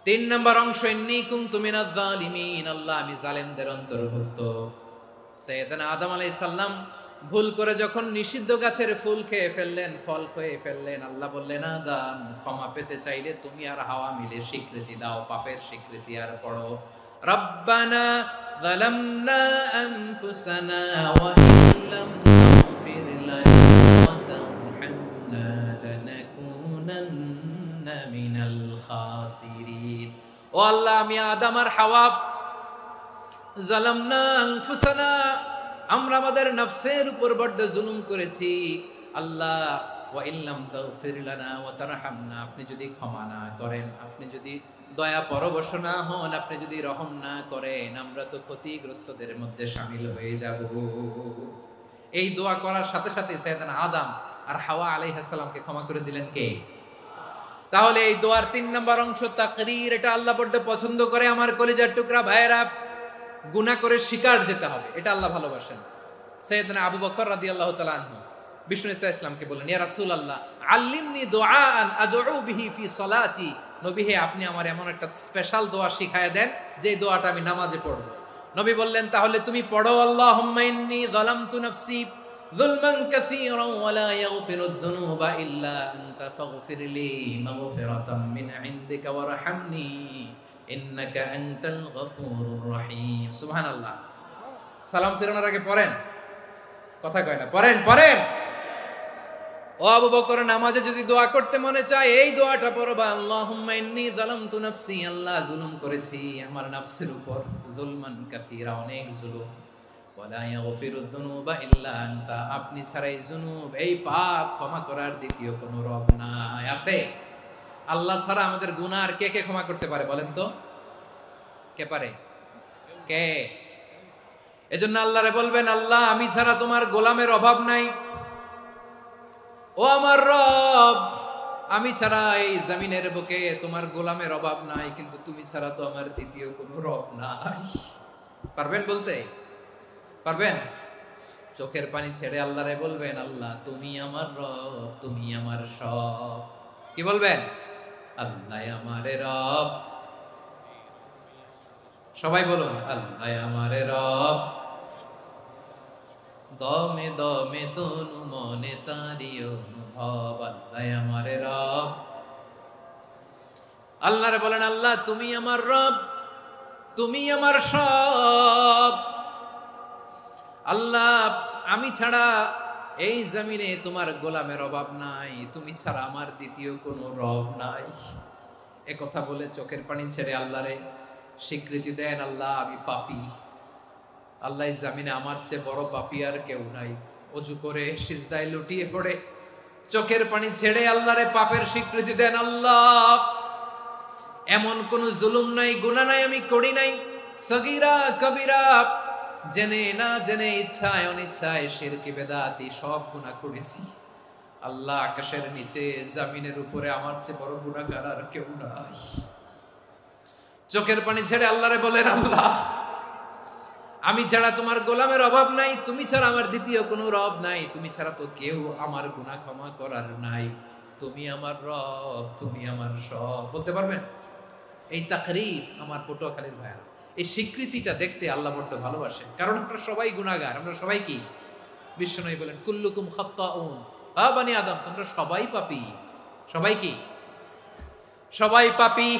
3 নম্বর অংশ ইন্নী কুনতু মিনাজ জালিমিন, আল্লাহ আমি জালেমদের অন্তর্ভুক্ত। সাইয়েদনা আদম আলাইহিস সালাম ভুল করে যখন নিষিদ্ধ গাছের ফুল খেয়ে ফেললেন, ফল খেয়ে ফেললেন, আল্লাহ বললেন আদম ক্ষমা পেতে চাইলে তুমি আর হাওয়া মিলে স্বীকৃতি দাও, পাপের স্বীকৃতি। আর পড়ো রব্বানা যালামনা আনফুসানা ওয়া ইল্লাম তাগফির লানা ওয়া তারহামনা লানাকুনান্না মিনাল খাসিরিন। ও আল্লাহ আমি আদম আর হাওয়া যালামনা আনফুসানা, আমরা আমাদের নফসের উপর বড্ড জুলুম করেছি। আল্লাহ ওয়া ইল্লাম তাগফির লানা ওয়া তারহামনা, আপনি যদি ক্ষমা না করেন, আপনি যদি দয়া পরবশ না হন, আপনি যদি রহম না করেন, আমরা তো ক্ষতিগ্রস্তদের মধ্যে শামিল হয়ে যাব। এই দোয়া করার সাথে সাথে সাইয়েদনা আদম আর হাওয়া আলাইহিস সালামকে ক্ষমা করে দিলেন কে? তাহলে এই দোয়ার 3 নম্বর অংশ তাকরীর, এটা আল্লাহ বড় পছন্দ করে। আমার কলিজার টুকরা ভাইয়েরা, গুনাহ করে শিকার যেতে হবে, এটা আল্লাহ ভালোবাসেন। সাইয়েদনা আবু বকর রাদিয়াল্লাহু তাআলা আনহু বিষ্ণু ইসা ইসলামকে বললেন, ইয়া রাসূলুল্লাহ আল্লিমনি দুআআন আদউ বিহি ফি সালাতি। নবী হে, আপনি আমার এমন একটা স্পেশাল দোয়া শিখায়া দেন যে দোয়াটা আমি নামাজে পড়ব। নবী বললেন, তাহলে তুমি পড়ো, আল্লাহুম্মা ইন্নী যালামতু নাফসি যুলমান কাসীরান ওয়া লা ইয়াগফিরুয যুনুবা ইল্লা আনতা ফাগফিরলি মাগফিরাতাম মিন ইনদিকা ওয়ারহামনি ইন্নাকা আনতাল গফুরুর রহিম। সুবহানাল্লাহ। সালাম ফিরানোর আগে পড়েন, কথা কয় না, পড়েন পড়েন। ও আবু বকর, নামাজে যদি দোয়া করতে মনে চায় এই দোয়াটা পড়বা, আল্লাহুম্মা ইন্নী যালামতু নাফসি, আল্লাহ জুলুম করেছি আমার নফসের উপর, যুলমান কাসীরা, অনেক জুলুম, ওয়া লা ইয়াগফিরুয যুনুবা ইল্লা আনতা, আপনি ছাড়া এই জুনুব, এই পাপ ক্ষমা করার দ্বিতীয় কোনো রব নাই। আছে? আল্লাহ ছাড়া আমাদের গুনাহ আর কে কে ক্ষমা করতে পারে বলেন তো? কে পারে? কে? এজন্য আল্লাহরে বলবেন, আল্লাহ আমি ছাড়া তোমার গোলামের অভাব নাই, ও আমার রব আমি ছাড়া এই জমিনের বুকে তোমার গোলামের অভাব নাই, কিন্তু তুমি ছাড়া তো আমার দ্বিতীয় কোনো রব নাই। পারবেন বলতে? পারবেন? চোখের পানি ছেড়ে আল্লাহরে বলবেন, আল্লাহ তুমি আমার রব, তুমি আমার সব। কি বলবেন? আল্লাহ আমারে রব। সবাই বলুন, আল্লাহ আমারে রব, দমে দমে তনু মনে তারি অনুভব, আল্লাহ আমারে রব। আল্লাহরে বলেন, আল্লাহ তুমি আমার রব, তুমি আমার সব। আল্লাহ আমি ছাড়া এই জমিনে তোমার গোলামের অভাব নাই, তুমি ছাড়া আমার দ্বিতীয় কোনো রব নাই। এ কথা বলে চোখের পানি ছেড়ে আল্লাহরে স্বীকৃতি দেন, আল্লাহ আমি পাপী, আল্লাহ জামিনে আমার চেয়ে বড় পাপী আর কেউ নাই। অজু করে সিজদায় লুটিয়ে পড়ে চোখের পানি ছেড়ে আল্লাহরে পাপের স্বীকৃতি দেন, আল্লাহ এমন কোন জুলুম নাই, গুনাহ নাই আমি করি নাই, সগীরা কবিরা, জেনে না জেনে, ইচ্ছায় অনিচ্ছায়, শিরকি বেদাতি সব গুনাহ করেছি। আল্লাহ আকাশের নিচে জমিনের উপরে আমার চেয়ে বড় গুনাহগার আর কেউ নাই। চোখের পানি ছেড়ে আল্লাহরে বলেন, আল্লাহ আমি ছাড়া তোমার গোলামের অভাব নাই, তুমি ছাড়া আমার দ্বিতীয় কোনো রব নাই, তুমি ছাড়া তো কেউ আমার গুনাহ ক্ষমা করার নাই, তুমি আমার রব, তুমি আমার সব। বলতে পারবেন? এই তাকরীর আমার পটুয়াখালীর ভাইরা, এই স্বীকৃতিটা দেখতে আল্লাহ বড্ড ভালোবাসেন, কারণ আমরা সবাই গুনাহগার। আমরা সবাই কি? বিশ্বনবী বলেন, কুল্লুকুম খাত্তাউন, আ বনি আদম তোমরা সবাই পাপী। সবাই কি? সবাই পাপী।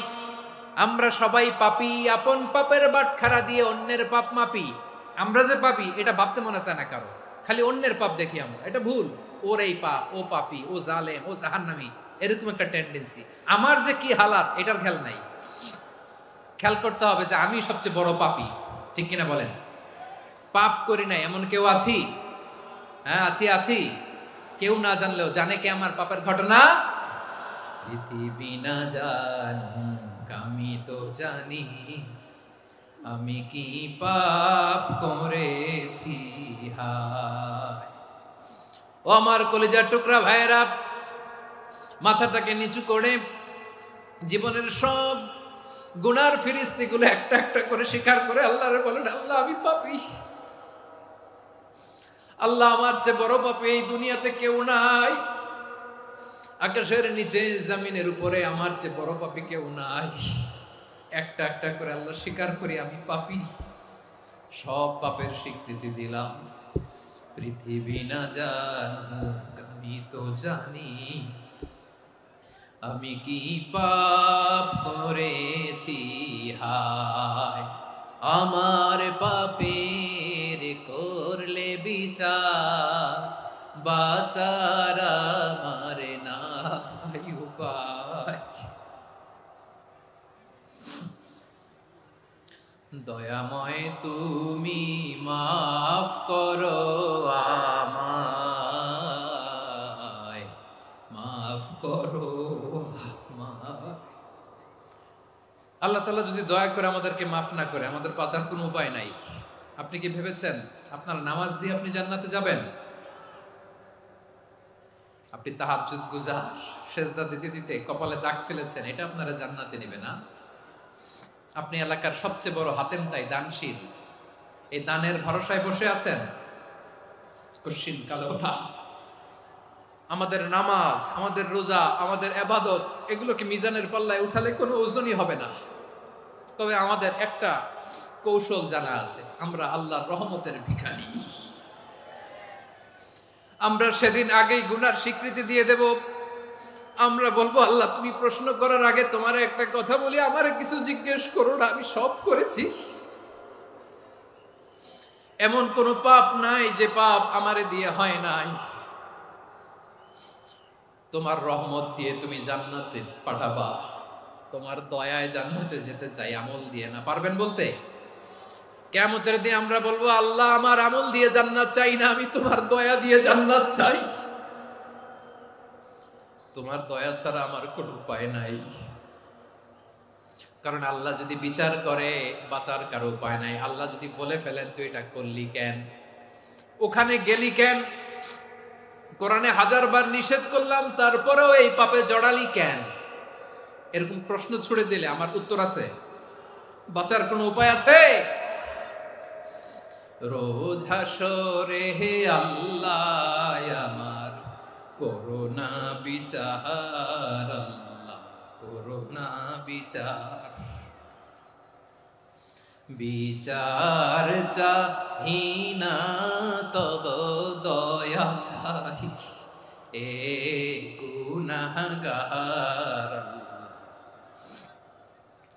আমরা সবাই পাপী, আপন পাপের বাটখারা দিয়ে অন্যের পাপ মাপি। আমরা যে পাপী এটা ভাবতে মনে চায় না কারো, খালি অন্যের পাপ দেখি আমরা, এটা ভুল। ওর এই পাপ, ও পাপী, ও জালেম, ও জাহান্নামী, এরকম একটা টেন্ডেন্সি। আমার যে কি হালাত এটার খেয়াল নাই। খেয়াল করতে হবে যে আমি সবচেয়ে বড় পাপী, ঠিক কিনা বলেন? পাপ করি নাই এমন কেউ আছি? হ্যাঁ আছি, আছি। কেউ না জানলেও জানে কে আমার পাপের ঘটনা? পৃথিবী না জানুক আমি তো জানি, আমি কি পাপ করেছি হায়। ও আমার কলিজার টুকরা ভাইয়েরা, মাথাটাকে নিচু করে জীবনের সব গুনার ফিরিস্তিগুলো একটা একটা করে স্বীকার করে আল্লাহরে বলেন, আল্লাহ আমি পাপী, আল্লাহ আমার চেয়ে বড় পাপী এই দুনিয়াতে কেউ নাই, আকাশের নিচে জমিনের উপরে আমার চেয়ে বড় পাপী কেউ নাই। একটা একটা করে আল্লাহ স্বীকার করি আমি পাপী, সব পাপের স্বীকৃতি দিলাম। পৃথিবী না জানুক আমি তো জানি, আমি কি পাপ করেছি হায়। আমার পাপের করলে বিচার, বাঁচার আমার নাই উপায়। দয়াময় তুমি মাফ করো আমায়, মাফ করো আমায়। আল্লাহ তাআলা যদি দয়া করে আমাদেরকে মাফ না করে, আমাদের বাঁচার কোনো উপায় নাই। আপনি কি ভেবেছেন আপনার নামাজ দিয়ে আপনি জান্নাতে যাবেন? আপনি তাহাজ্জুদ গুজার, সেজদা দিতে দিতে কপালে দাগ ফেলেছেন, এটা আপনারা জান্নাতে নেবে না। আপনি এলাকার সবচেয়ে বড় হাতেম তাই দানশীল, এই দানের ভরসায় বসে আছেন, কশিন কালো না। আমাদের নামাজ, আমাদের রোজা, আমাদের ইবাদত, এগুলোকে মিজানের পাল্লায় উঠালে কোনো ওজনই হবে না। তবে আমাদের একটা কৌশল জানা আছে, আমরা আল্লাহর রহমতের ভিখারি। আমরা সেদিন আগেই গুনার স্বীকৃতি দিয়ে দেব। আমরা বলবো, আল্লাহ তুমি প্রশ্ন করার আগে তোমার একটা কথা বলি, আমারে কিছু জিজ্ঞেস করো না, আমি সব করেছি। এমন কোন পাপ নাই যে পাপ আমারে দিয়ে হয় নাই। তোমার রহমত দিয়ে তুমি জান্নাতে পাঠাবা, তোমার দয়ায় জান্নাতে যেতে চাই, আমল দিয়ে না। পারবেন বলতে? কিয়ামতের দিন আমরা বলবো, আল্লাহ আমার আমল দিয়ে জান্নাত চাই না, আমি তোমার দয়া দিয়ে জান্নাত চাই। তোমার দয়া ছাড়া আমার কোনো উপায় নাই। কারণ আল্লাহ যদি বিচার করে, বাঁচার কারো উপায় নাই। আল্লাহ যদি বলে ফেলেন তুই এটা করলি কেন, ওখানে গেলি কেন, কোরআনে 1000 বার নিষেধ করলাম তারপরেও এই পাপে জড়ালি কেন, এরকম প্রশ্ন ছুড়ে দিলে আমার উত্তর আছে? বাঁচার কোনো উপায় আছে? রোজ হাসরে হে আল্লাহ আমার করোনা বিচার, আল্লাহ করোনা বিচার। বিচার চাহি না তব দয়া চাই, এ গুনাহগার,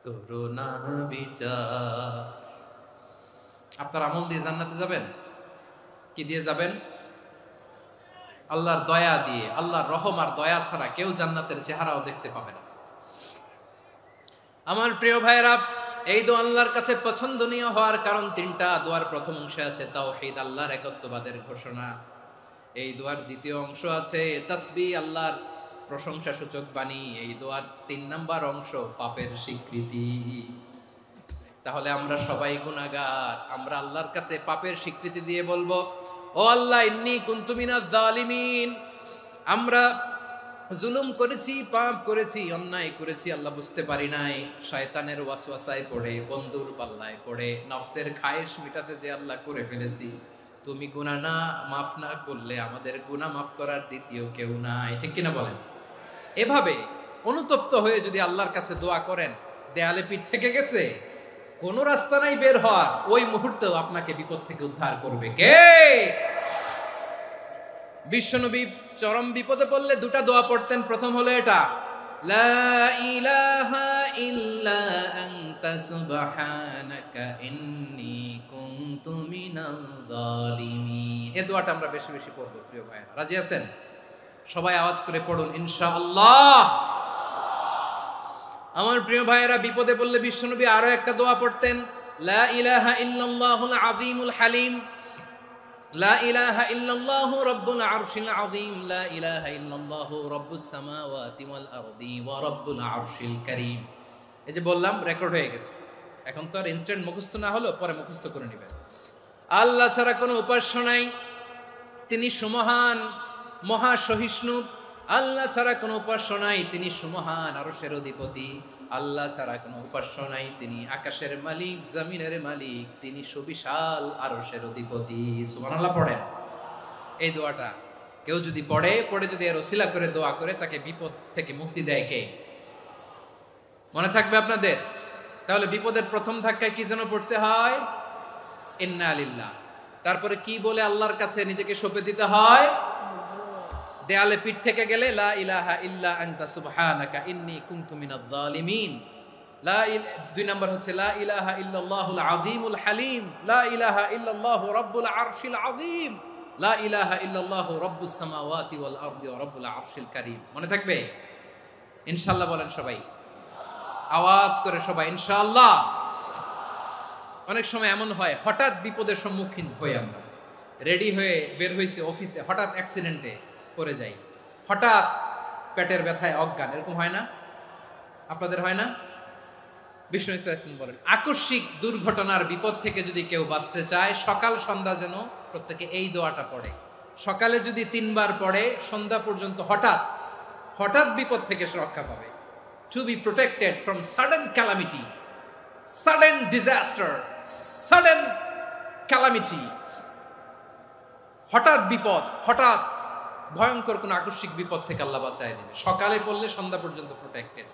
করোনা বিচার। আপনার আমল দিয়ে জান্নাতে যাবেন? কি দিয়ে যাবেন? আল্লাহর দয়া দিয়ে। আল্লাহর রহম আর দয়া ছাড়া কেউ জান্নাতের চেহারাও দেখতে পাবে না। আমার প্রিয় ভাইরা, এই দোয়া আল্লাহর কাছে পছন্দনীয় হওয়ার কারণ তিনটা। দোয়ার প্রথম অংশে আছে তাওহীদ, আল্লাহর একত্ববাদের ঘোষণা। এই দোয়ার দ্বিতীয় অংশ আছে তাসবিহ, আল্লাহর প্রশংসা সূচক বাণী। এই দোয়ার 3 নাম্বার অংশ পাপের স্বীকৃতি। তাহলে আমরা সবাই গুনাহগার। আমরা আল্লাহর কাছে পাপের স্বীকৃতি দিয়ে বলবো, ও আল্লাহ ইন্নী কুনতু মিনাজ জালিমিন, আমরা জুলুম করেছি, পাপ করেছি, অন্যায় করেছি, আল্লাহ বুঝতে পারি নাই। শয়তানের ওয়াসওয়াসায় পড়ে, বন্ধুর পাল্লায় পড়ে, নফসের খায়েশ মিটাতে যে আল্লাহ করে ফেলেছি। তুমি গুনাহ না মাফ না করলে আমাদের গুনাহ মাফ করার দ্বিতীয় কেউ নাই। ঠিক কিনা বলেন? এভাবে অনুতপ্ত হয়ে যদি আল্লাহর কাছে দোয়া করেন, দেয়ালে পিঠ থেকে গেছে, কোনো রাস্তা নাই বের হওয়ার, ওই মুহূর্তেও আপনাকে বিপদ থেকে উদ্ধার করবে কে? বিশ্বনবী চরম বিপদে পড়লে 2টা দোয়া পড়তেন। প্রথম হলো এটা, লা ইলাহা ইল্লা আনতা সুবহানাকা ইন্নী কুনতু মিনাল জালিমিন। এই দোয়াটা আমরা বেশি বেশি পড়ব প্রিয় ভাইরা। রাজি আছেন? সবাই আওয়াজ করে পড়ুন ইনশাআল্লাহ। আমার প্রিয় ভাইয়েরা, বিপদে পড়লে বিশ্বনবী আরো একটা দোয়া পড়তেন, লা ইলাহা ইল্লাল্লাহুল আযীমুল হালিম, লা ইলাহা ইল্লাল্লাহু রাব্বুল আরশিল আযীম, লা ইলাহা ইল্লাল্লাহু রাব্বুস সামাওয়াতি ওয়াল আরদি ওয়া রাব্বুল আরশিল কারীম। এই যে বললাম, রেকর্ড হয়ে গেছে। এখন তো আর ইনস্ট্যান্ট মুখস্থ না হলো, পরে মুখস্থ করে নেবেন। আল্লাহ ছাড়া কোনো উপাস্য নাই, তিনি সুমহান, মহা সহিষ্ণু। আল্লাহ ছাড়া কোনো উপাস্য নাই, তিনি সুমহান, আরশের অধিপতি। আল্লাহ ছাড়া কোনো উপাস্য নাই, তিনি আকাশের মালিক, জমিনের মালিক, তিনি সুবিশাল আরশের অধিপতি। সুবহানাল্লাহ পড়েন। এই দোয়াটা কেউ যদি পড়ে যদি এর ওসিলা করে দোয়া করে, তাকে বিপদ থেকে মুক্তি দেয় কে? মনে থাকবে আপনাদের? তাহলে বিপদের প্রথম ধাক্কায় কি যেন পড়তে হয়? ইন্না লিল্লাহ। তারপরে কি বলে আল্লাহর কাছে নিজেকে সঁপে দিতে হয়? দেয়ালে পিঠ থেকে গেলে লা ইলাহা ইল্লা আনতা সুবহানাকা ইন্নী কুনতু মিনাজ জালিমিন। 2 নাম্বার হচ্ছে লা ইলাহা ইল্লাল্লাহুল আযীমুল হালিম, লা ইলাহা ইল্লাল্লাহু রাব্বুল আরশিল আযীম, লা ইলাহা ইল্লাল্লাহু রাব্বুস সামাওয়াতি ওয়াল আরদি ওয়া রাব্বুল আরশিল কারীম। মনে থাকবে? ইনশাআল্লাহ বলেন সবাই, আওয়াজ করে সবাই ইনশাআল্লাহ। অনেক সময় এমন হয়, হঠাৎ বিপদের সম্মুখীন হই আমরা, রেডি হয়ে বের হইছে অফিসে, হঠাৎ অ্যাক্সিডেন্টে পড়ে যাই, হঠাৎ পেটের ব্যথায় অজ্ঞান, এরকম হয় না? আপনাদের হয় না? বিষ্ণু ইসলাম বলেন, আকস্মিক দুর্ঘটনার বিপদ থেকে যদি কেউ বাঁচতে চায়, সকাল সন্ধ্যা যেন প্রত্যেকে এই দোয়াটা পড়ে, সকালে যদি 3 বার পড়ে সন্ধ্যা পর্যন্ত হঠাৎ হঠাৎ বিপদ থেকে সে রক্ষা পাবে। To be protected from sudden calamity, sudden disaster, sudden calamity, হঠাৎ বিপদ, হঠাৎ ভয়ঙ্কর কোন আকস্মিক বিপদ থেকে আল্লাহ বাঁচায় দিবে। সকালে পড়লে সন্ধ্যা পর্যন্ত প্রোটেক্টেড,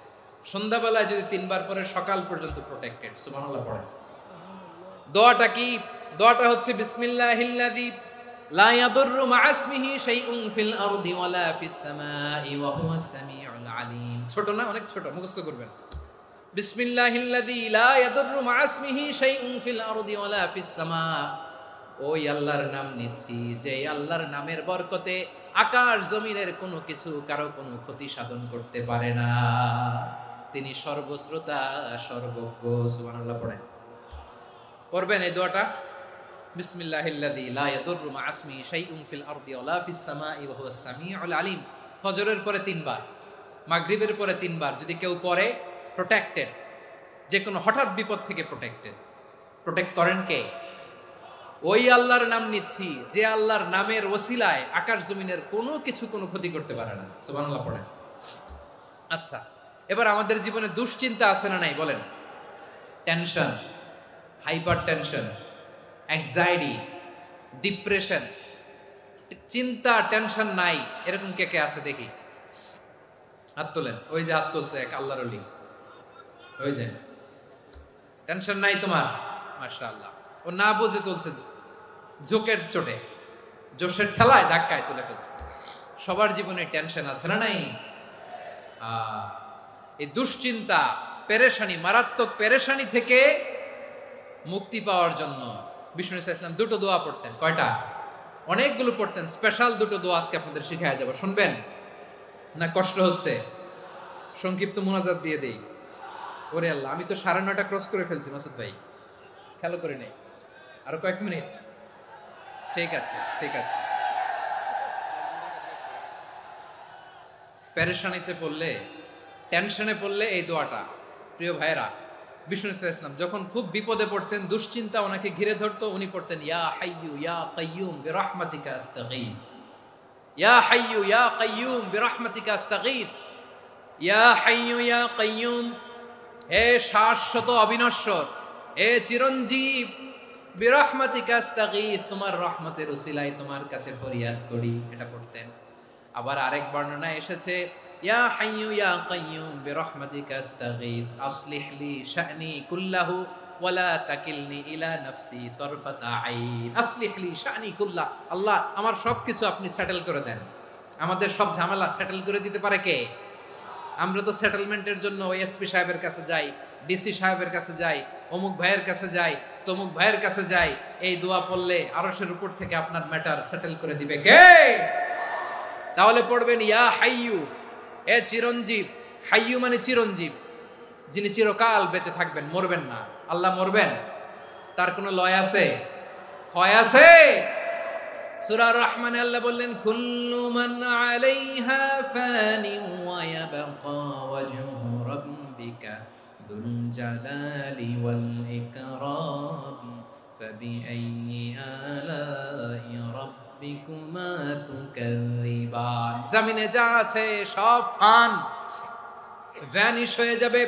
সন্ধ্যাবেলায় যদি 3 বার পরে সকাল পর্যন্ত প্রোটেক্টেড। সুবহানাল্লাহ পড়েন। দোয়াটা কি? দোয়াটা হচ্ছে বিসমিল্লাহিল্লাযী লা ইয়াদুররু মা ইসমিহি শাইউন ফিল আরদি ওয়ালা ফিস সামাই ওয়া হুয়াস সামিউল আলিম। ছোট না? অনেক ছোট, মুখস্থ করবেন। বিসমিল্লাহিল্লাযী লা ইয়াদুররু মা ইসমিহি শাইউন ফিল আরদি ওয়ালা ফিস সামা। ওই আল্লাহর নাম নিচ্ছি যে আল্লাহর নামের বরকতে আকাশ জমিনের কোনো কিছু কারো কোনো ক্ষতি সাধন করতে পারে না। তিনি সর্বশ্রোতা, সর্বজ্ঞ। সুবহানাল্লাহ পড়েন। পড়বেন এই দোয়াটা, বিসমিল্লাহিল্লাযী লা ইয়াদুররু মা ইসমিহি শাইউন ফিল আরদি ওয়ালা ফিস সামাই ওয়া হুয়াস সামিউল আলিম। ফজরের পরে 3 বার, মাগরিবের পরে 3 বার যদি কেউ পড়ে প্রোটেক্টেড, যে কোনো হঠাৎ বিপদ থেকে প্রোটেক্টেড। প্রোটেক্ট করেন কে? ওই আল্লাহর নাম নিচ্ছি যে আল্লাহর নামের ওসিলায় আকাশ জমিনের কোনো কিছু কোনো ক্ষতি করতে পারে না। সুবহানাল্লাহ পড়েন। আচ্ছা, এবার আমাদের জীবনে দুশ্চিন্তা আছে না নাই বলেন? Tension, hyper tension, anxiety, depression, চিন্তা টেনশন নাই এরকম কে কে আছে দেখি, হাত তোলেন। ওই যে হাত তুলছে এক আল্লাহর ওলি, ওই যে টেনশন নাই তোমার, মাশাআল্লাহ। ও না বুঝে তুলছে, জোকের চোটে, জোশের ঠেলায় ধাক্কায় তুলে ফেলছে। সবার জীবনে টেনশন আছে না নাই? এই দুশ্চিন্তা, পেরেশানি, মারাত্মক পেরেশানি থেকে মুক্তি পাওয়ার জন্য বিষ্ণু ইসলাম 2টো দোয়া পড়তেন। কয়টা? অনেকগুলো পড়তেন। স্পেশাল 2টো দোয়া আজকে আপনাদের শিখায়া যাব, শুনবেন না? কষ্ট হচ্ছে? সংক্ষিপ্ত মুনাজাত দিয়ে দেই। ওরে আল্লাহ, আমি তো 9:30 ক্রস করে ফেলছি মাসুদ ভাই, খেয়াল করে নেই। আরো কয়েক মিনিট? ঠিক আছে, ঠিক আছে। পেরেশানিতে পড়লে, টেনশনে পড়লে এই দোয়াটা, প্রিয় ভাইরা, বিষ্ণু ইসলাম যখন খুব বিপদে পড়তেন, দুশ্চিন্তা ওনাকে ঘিরে ধরতো, উনি পড়তেন ইয়া হাইয়ু ইয়া কাইয়ুম বিরহমাতিকা আস্তাগীথ, ইয়া হাইয়ু ইয়া কাইয়ুম বিরহমাতিকা আস্তাগীথ, ইয়া হাইয়ু ইয়া কাইয়ুম, হে শাশ্বত অবিনশ্বর, হে চিরঞ্জীব, বিরহমাতিকা আস্তাগীথ, তোমার রহমতের উসিলায় তোমার কাছে ফরিয়াদ করি। এটা পড়তেন। আবার আরেক বর্ণনায় এসেছে ইয়া হাইয়ু ইয়া কাইয়ুম বিরহমাতিকা আস্তাগীথ আসলিহ লি শা'নি কুল্লাহু ওয়ালা তাকিলনি ইলা নাফসি তারফাতা আইন। আসলিহ লি শা'নি কুল্লাহ, আল্লাহ আমার সবকিছু আপনি সেটেল করে দেন। আমাদের সব ঝামেলা সেটেল করে দিতে পারে কে? আমরা তো সেটেলমেন্টের জন্য এসপি সাহেবের কাছে যাই, ডিসি সাহেবের কাছে যাই, অমুক ভাইয়ের কাছে যাই, তমুক ভাইয়ের কাছে যাই। এই দোয়া পড়লে আরশের উপর থেকে আপনার ম্যাটার সেটেল করে দিবে কে? তাহলে পড়বেন ইয়া হাইয়ু, এ চিরঞ্জীব। হাইয়ু মানে চিরঞ্জীব, যিনি চিরকাল বেঁচে থাকবেন, মরবেন না। আল্লাহ মরবেন? তার কোনো লয় আছে? ক্ষয় আছে? সূরা রহমানে আল্লাহ বললেন কুল্লু মান আলাইহা ফানি ওয়া ইয়াবকা ওয়াজহু রাব্বিকা যুল জালালি ওয়াল ইকরাম ফাবিআইয়ি আলাই রাব্বিকুমা তুকাযিবান। জমিনে যা আছে সব ফান, ভ্যানিশ হয়ে যাবে,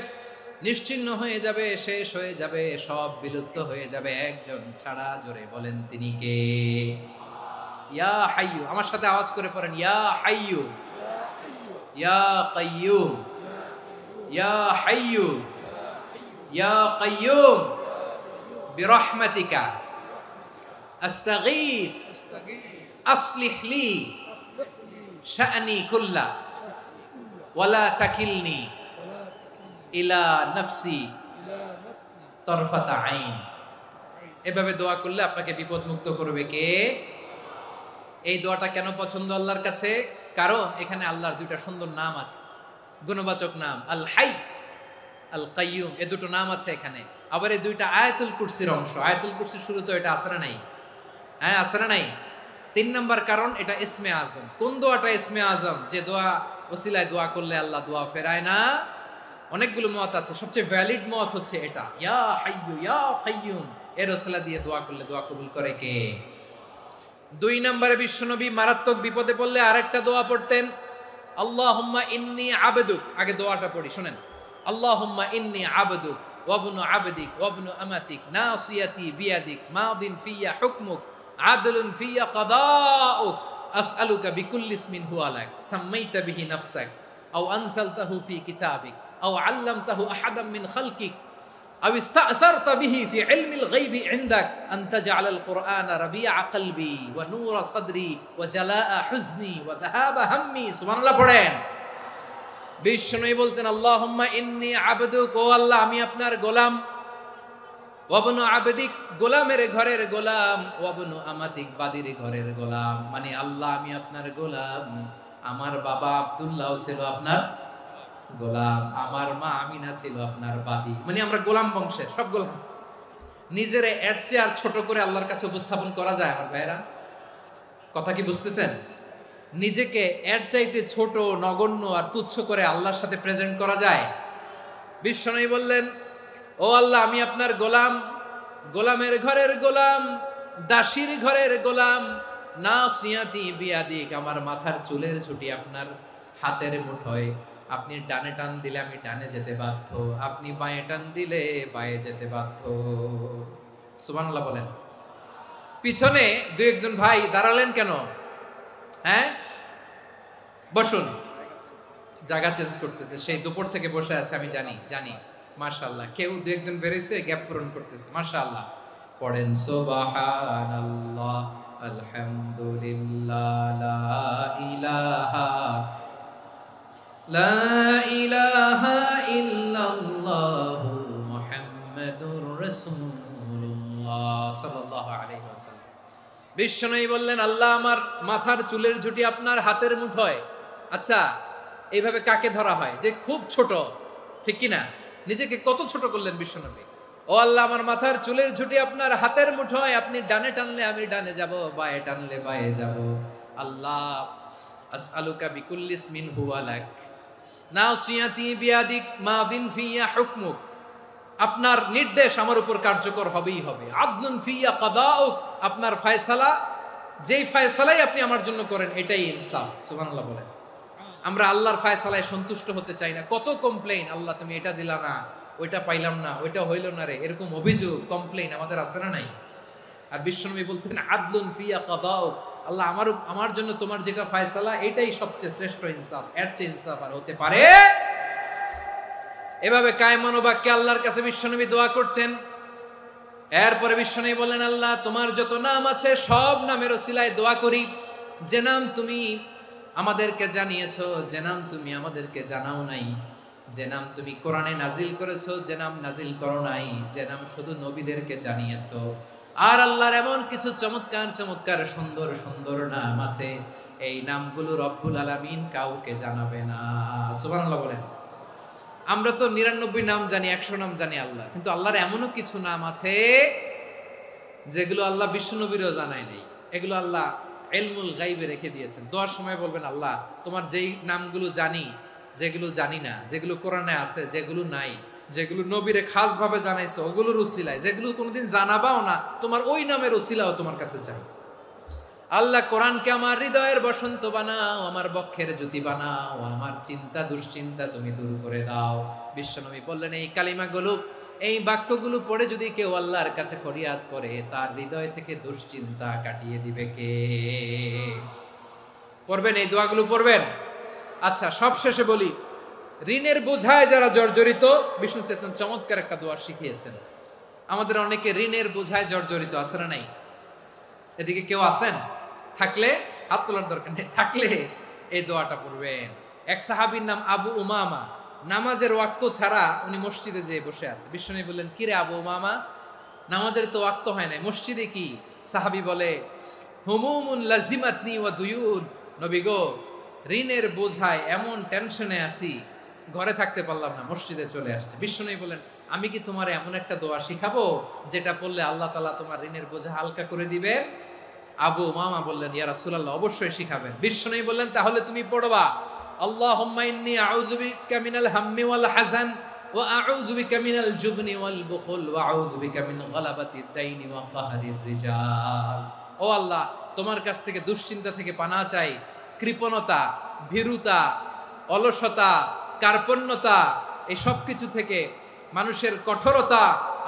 নিশ্চিহ্ন হয়ে যাবে, শেষ হয়ে যাবে, সব বিলুপ্ত হয়ে যাবে, একজন ছাড়া। জোরে বলেন তিনি কে? ইয়া হাইয়ু। আমার সাথে আওয়াজ করে পড়েন ইয়া হাইয়ু ইয়া কাইয়ুম ইয়া হাইয়ু ইয়া কাইয়ুম বিরহমাতিকা আস্তাগীথ আসলিহ লি শা'নি কুল্লা ওয়ালা তাকিলনি ইলা নাফসি তারফাতা আইন। এভাবে দোয়া করলে আপনাকে বিপদ মুক্ত করবে কে? এই দোয়াটা কেন পছন্দ আল্লাহর কাছে? কারণ এখানে আল্লাহর 2টা সুন্দর নাম আছে, গুণবাচক নাম, আল হাই, আল কাইয়ুম। এই 2টো নাম আছে এখানে। আবার এই 2টা আয়াতুল কুরসির অংশ। আয়াতুল কুরসির শুরু তো এটা আছে না নাই? হ্যাঁ, আছে না নাই? 3 নাম্বার কারণ এটা ইসমে আজম। কোন দোয়াটা ইসমে আজম? যে দোয়া ওসিলায় দোয়া করলে আল্লাহ দোয়া ফেরায় না। অনেকগুলো মত আছে, সবচেয়ে ভ্যালিড মত হচ্ছে এটা, ইয়া হাইয়ু ইয়া কাইয়ুম। এর ওসিলা দিয়ে দোয়া করলে দোয়া কবুল করে কে? 2 নম্বরে বিশ্বনবী মারাত্মক বিপদে পড়লে আরেকটা দোয়া পড়তেন, আল্লাহুম্মা ইন্নী আবদুক। আগে দোয়াটা পড়ি, শুনেন। আল্লাহুম্মা ইন্নী আবদুক ওয়া ইবনু আবদিক ওয়া ইবনু আমাতিক নাসিয়াতি বিয়াদিক মাদিন ফিয়া হুকমুক আদলুন ফিয়া কাদাউক আসআলুকা বিকুল্লি ইসমিন হুয়া লাক সাম্মাইতা বিহি নাফসাক আও আনসালতাহু ফি কিতাবিক আও আল্লামতাহু আহাদাম মিন খালকিক আও ইস্তা'সারতা বিহি ফি ইলমিল গায়বি ইনদাক আন তাজআলাল কুরআনা রাবিআ কলবি ওয়া নূরা সাদরি ওয়া জালাআ হুজনি ওয়া যাহাবা হাম্মি। সুবহানাল্লাহ পড়েন। বিষ্ণু বলতেন, আল্লাহুম্মা ইন্নী আবদুক, ও আল্লাহ আমি আপনার গোলাম, ওয়া ইবনু আবদিক, গোলামের ঘরের গোলাম, ওয়া ইবনু আমাতিক, বাদির ঘরের গোলাম। মানে আল্লাহ আমি আপনার গোলাম, আমার বাবা আব্দুল্লাহ ছিল আপনার গোলাম, আমার মা আমিনা ছিল আপনার বাদী। মানে আমরা গোলাম বংশের, সব গোলাম। নিজেরে এর চেয়ে আর ছোট করে আল্লাহর কাছে উপস্থাপন করা যায় আমার ভাইরা? কথা কি বুঝতেছেন? নিজেকে এর চাইতে ছোট, নগণ্য আর তুচ্ছ করে আল্লাহর সাথে প্রেজেন্ট করা যায়? বিশ্বনবী বললেন, ও আল্লাহ আমি আপনার গোলাম, গোলামের ঘরের গোলাম, দাসীর ঘরের গোলাম, নাসিয়াতি বিয়াদিক, আমার মাথার চুলের ছুটি আপনার হাতের মুঠোয়, আপনি ডানে টান দিলে আমি ডানে যেতে বাধ্য, আপনি বাঁয়ে টান দিলে বাঁয়ে যেতে বাধ্য। সুবহানাল্লাহ বলেন। পিছনে দু একজন ভাই দাঁড়ালেন কেন? হ্যাঁ, বসুন। জায়গা চেঞ্জ করতেছে, সেই দুপুর থেকে বসে আছে আমি জানি। মাশাআল্লাহ, কেউ দু একজন বেরিয়েছে, গ্যাপ পূরণ করতেছে। মাশাআল্লাহ পড়েন সুবহানাল্লাহ আলহামদুলিল্লাহ লা ইলাহা ইল্লাল্লাহু মুহাম্মাদুর রাসূলুল্লাহ সাল্লাল্লাহু আলাইহি ওয়াসাল্লাম। বিশ্বনবী বললেন, আল্লাহ আমার মাথার চুলের ঝুঁটি আপনার হাতের মুঠোয়। আচ্ছা, এইভাবে কাকে ধরা হয়? যে খুব ছোট, ঠিক কিনা? নিজেকে কত ছোট করলেন বিশ্বনবী। ও আল্লাহ আমার মাথার চুলের ঝুঁটি আপনার হাতের মুঠোয়, আপনি ডানে টানলে আমি ডানে যাব, বাঁয়ে টানলে বাঁয়ে যাব। আল্লাহ আসআলুকা বিকুল্লি ইসমিন হুয়া লাক নাসিয়াতি বিয়াদিক মাদিন ফিয়া হুকমুক, আপনার নির্দেশ আমার উপর কার্যকর হবেই হবে। আদলুন ফিয়া কাদাউক, আপনার ফয়সালা, যেই ফয়সালাই আপনি আমার জন্য করেন এটাই ইনসাফ। সুবহানাল্লাহ বলেন। আমরা আল্লাহর ফয়সালায় সন্তুষ্ট হতে চাই না। কত কমপ্লেইন, আল্লাহ তুমি এটা দিলা না, ওইটা পাইলাম না, ওইটা হইল না রে, এরকম অভিযোগ, কমপ্লেইন আমাদের আছে না নাই? আর বিশ্বনবী বলতেন আদলুন ফিয়া কাদাউক, আল্লাহ আমার জন্য তোমার যেটা ফয়সালা এটাই সবচেয়ে শ্রেষ্ঠ ইনসাফ, এর চেয়ে ইনসাফ আর হতে পারে? এভাবে কায়মান বাক্যে আল্লাহর কাছে বিশ্বনবী দোয়া করতেন। এরপরে বিশ্বনবী বললেন, আল্লাহ তোমার যত নাম আছে সব নামের ওসিলায় দোয়া করি, যে নাম তুমি আমাদেরকে জানিয়েছো, যে নাম তুমি আমাদেরকে জানাও নাই, যে নাম তুমি কোরআনে নাজিল করেছো, যে নাম নাজিল করো নাই, যে নাম শুধু নবীদেরকে জানিয়েছো। আর আল্লাহর এমন কিছু চমৎকার চমৎকার সুন্দর সুন্দর নাম আছে, এই নামগুলো রব্বুল আলামিন কাউকে জানাবে না। সুবহানাল্লাহ বলেন। আমরা তো 99 নাম জানি, 100 নাম জানি আল্লাহ, কিন্তু আল্লাহর এমনও কিছু নাম আছে যেগুলো আল্লাহ বিশ্বনবীরও জানায় নাই। এগুলো আল্লাহ ইলমুল গায়বে রেখে দিয়েছেন। দোয়ার সময় বলবেন, আল্লাহ তোমার যেই নামগুলো জানি, যেগুলো জানি না, যেগুলো কোরআনে আছে, যেগুলো নাই, যেগুলো নবীরে খাস ভাবে জানাইছো ওগুলোর উসিলায়, যেগুলো কোনোদিন জানাবাও না, তোমার ওই নামের উসিলাও তোমার কাছে চাই। আল্লাহ কোরআনকে আমার হৃদয়ের বসন্ত বানাও, আমার বক্ষের জ্যোতি বানাও, আমার চিন্তা দুশ্চিন্তা তুমি দূর করে দাও। বিশ্বনবী বললেন, এই কালিমাগুলো, এই বাক্যগুলো পড়ে যদি কেউ আল্লাহর কাছে ফরিয়াদ করে, তার হৃদয় থেকে দুশ্চিন্তা কাটিয়ে দিবে কে? পড়বেন, এই দোয়াগুলো পড়বেন। আচ্ছা, সব শেষে বলি, ঋণের বোঝায় যারা জর্জরিত, বিষ্ণু ইসলাম চমৎকার একটা দোয়া শিখিয়েছেন। আমাদের অনেকে ঋণের বোঝায় জর্জরিত, আছে না নাই? এদিকে কেউ আছেন? থাকলে হাত তোলার দরকার নেই, থাকলে এই দোয়াটা পড়বেন। এক সাহাবীর নাম আবু উমামা, নামাজের ওয়াক্ত ছাড়া উনি মসজিদে যেয়ে বসে আছে। বিশ্বনবী বললেন, কিরে আবু উমামা, নামাজের তো ওয়াক্ত হয় নাই, মসজিদে কি? সাহাবী বলে, হুমুমুন লাজিমাতনি ওয়া দুয়ুন, নবী গো ঋণের বোঝায় এমন টেনশনে আছি, ঘরে থাকতে পারলাম না, মসজিদে চলে আসছে। বিশ্বনবী বলেন, আমি কি তোমার এমন একটা দোয়া শিখাবো যেটা পড়লে আল্লাহ তাআলা তোমার ঋণের বোঝা হালকা করে দিবে? আবু উমামা বললেন, ইয়া রাসূলুল্লাহ, অবশ্যই শিখাবেন। বিশ্বনবী বললেন, তাহলে তুমি পড়বা, আল্লাহুম্মা ইন্নী আউযু বিকা মিনাল হাম্মি ওয়াল হাযান ওয়া আউযু বিকা মিনাল জুবনি ওয়াল বুখল ওয়া আউযু বিকা মিন গালাবাতিদ দাইনি ওয়া কাহরির রিজাল। ও আল্লাহ, তোমার কাছ থেকে দুশ্চিন্তা থেকে পানা চাই, কৃপণতা, ভীরুতা, অলসতা, কার্পণ্যতা, এই সব কিছু থেকে, মানুষের কঠোরতা,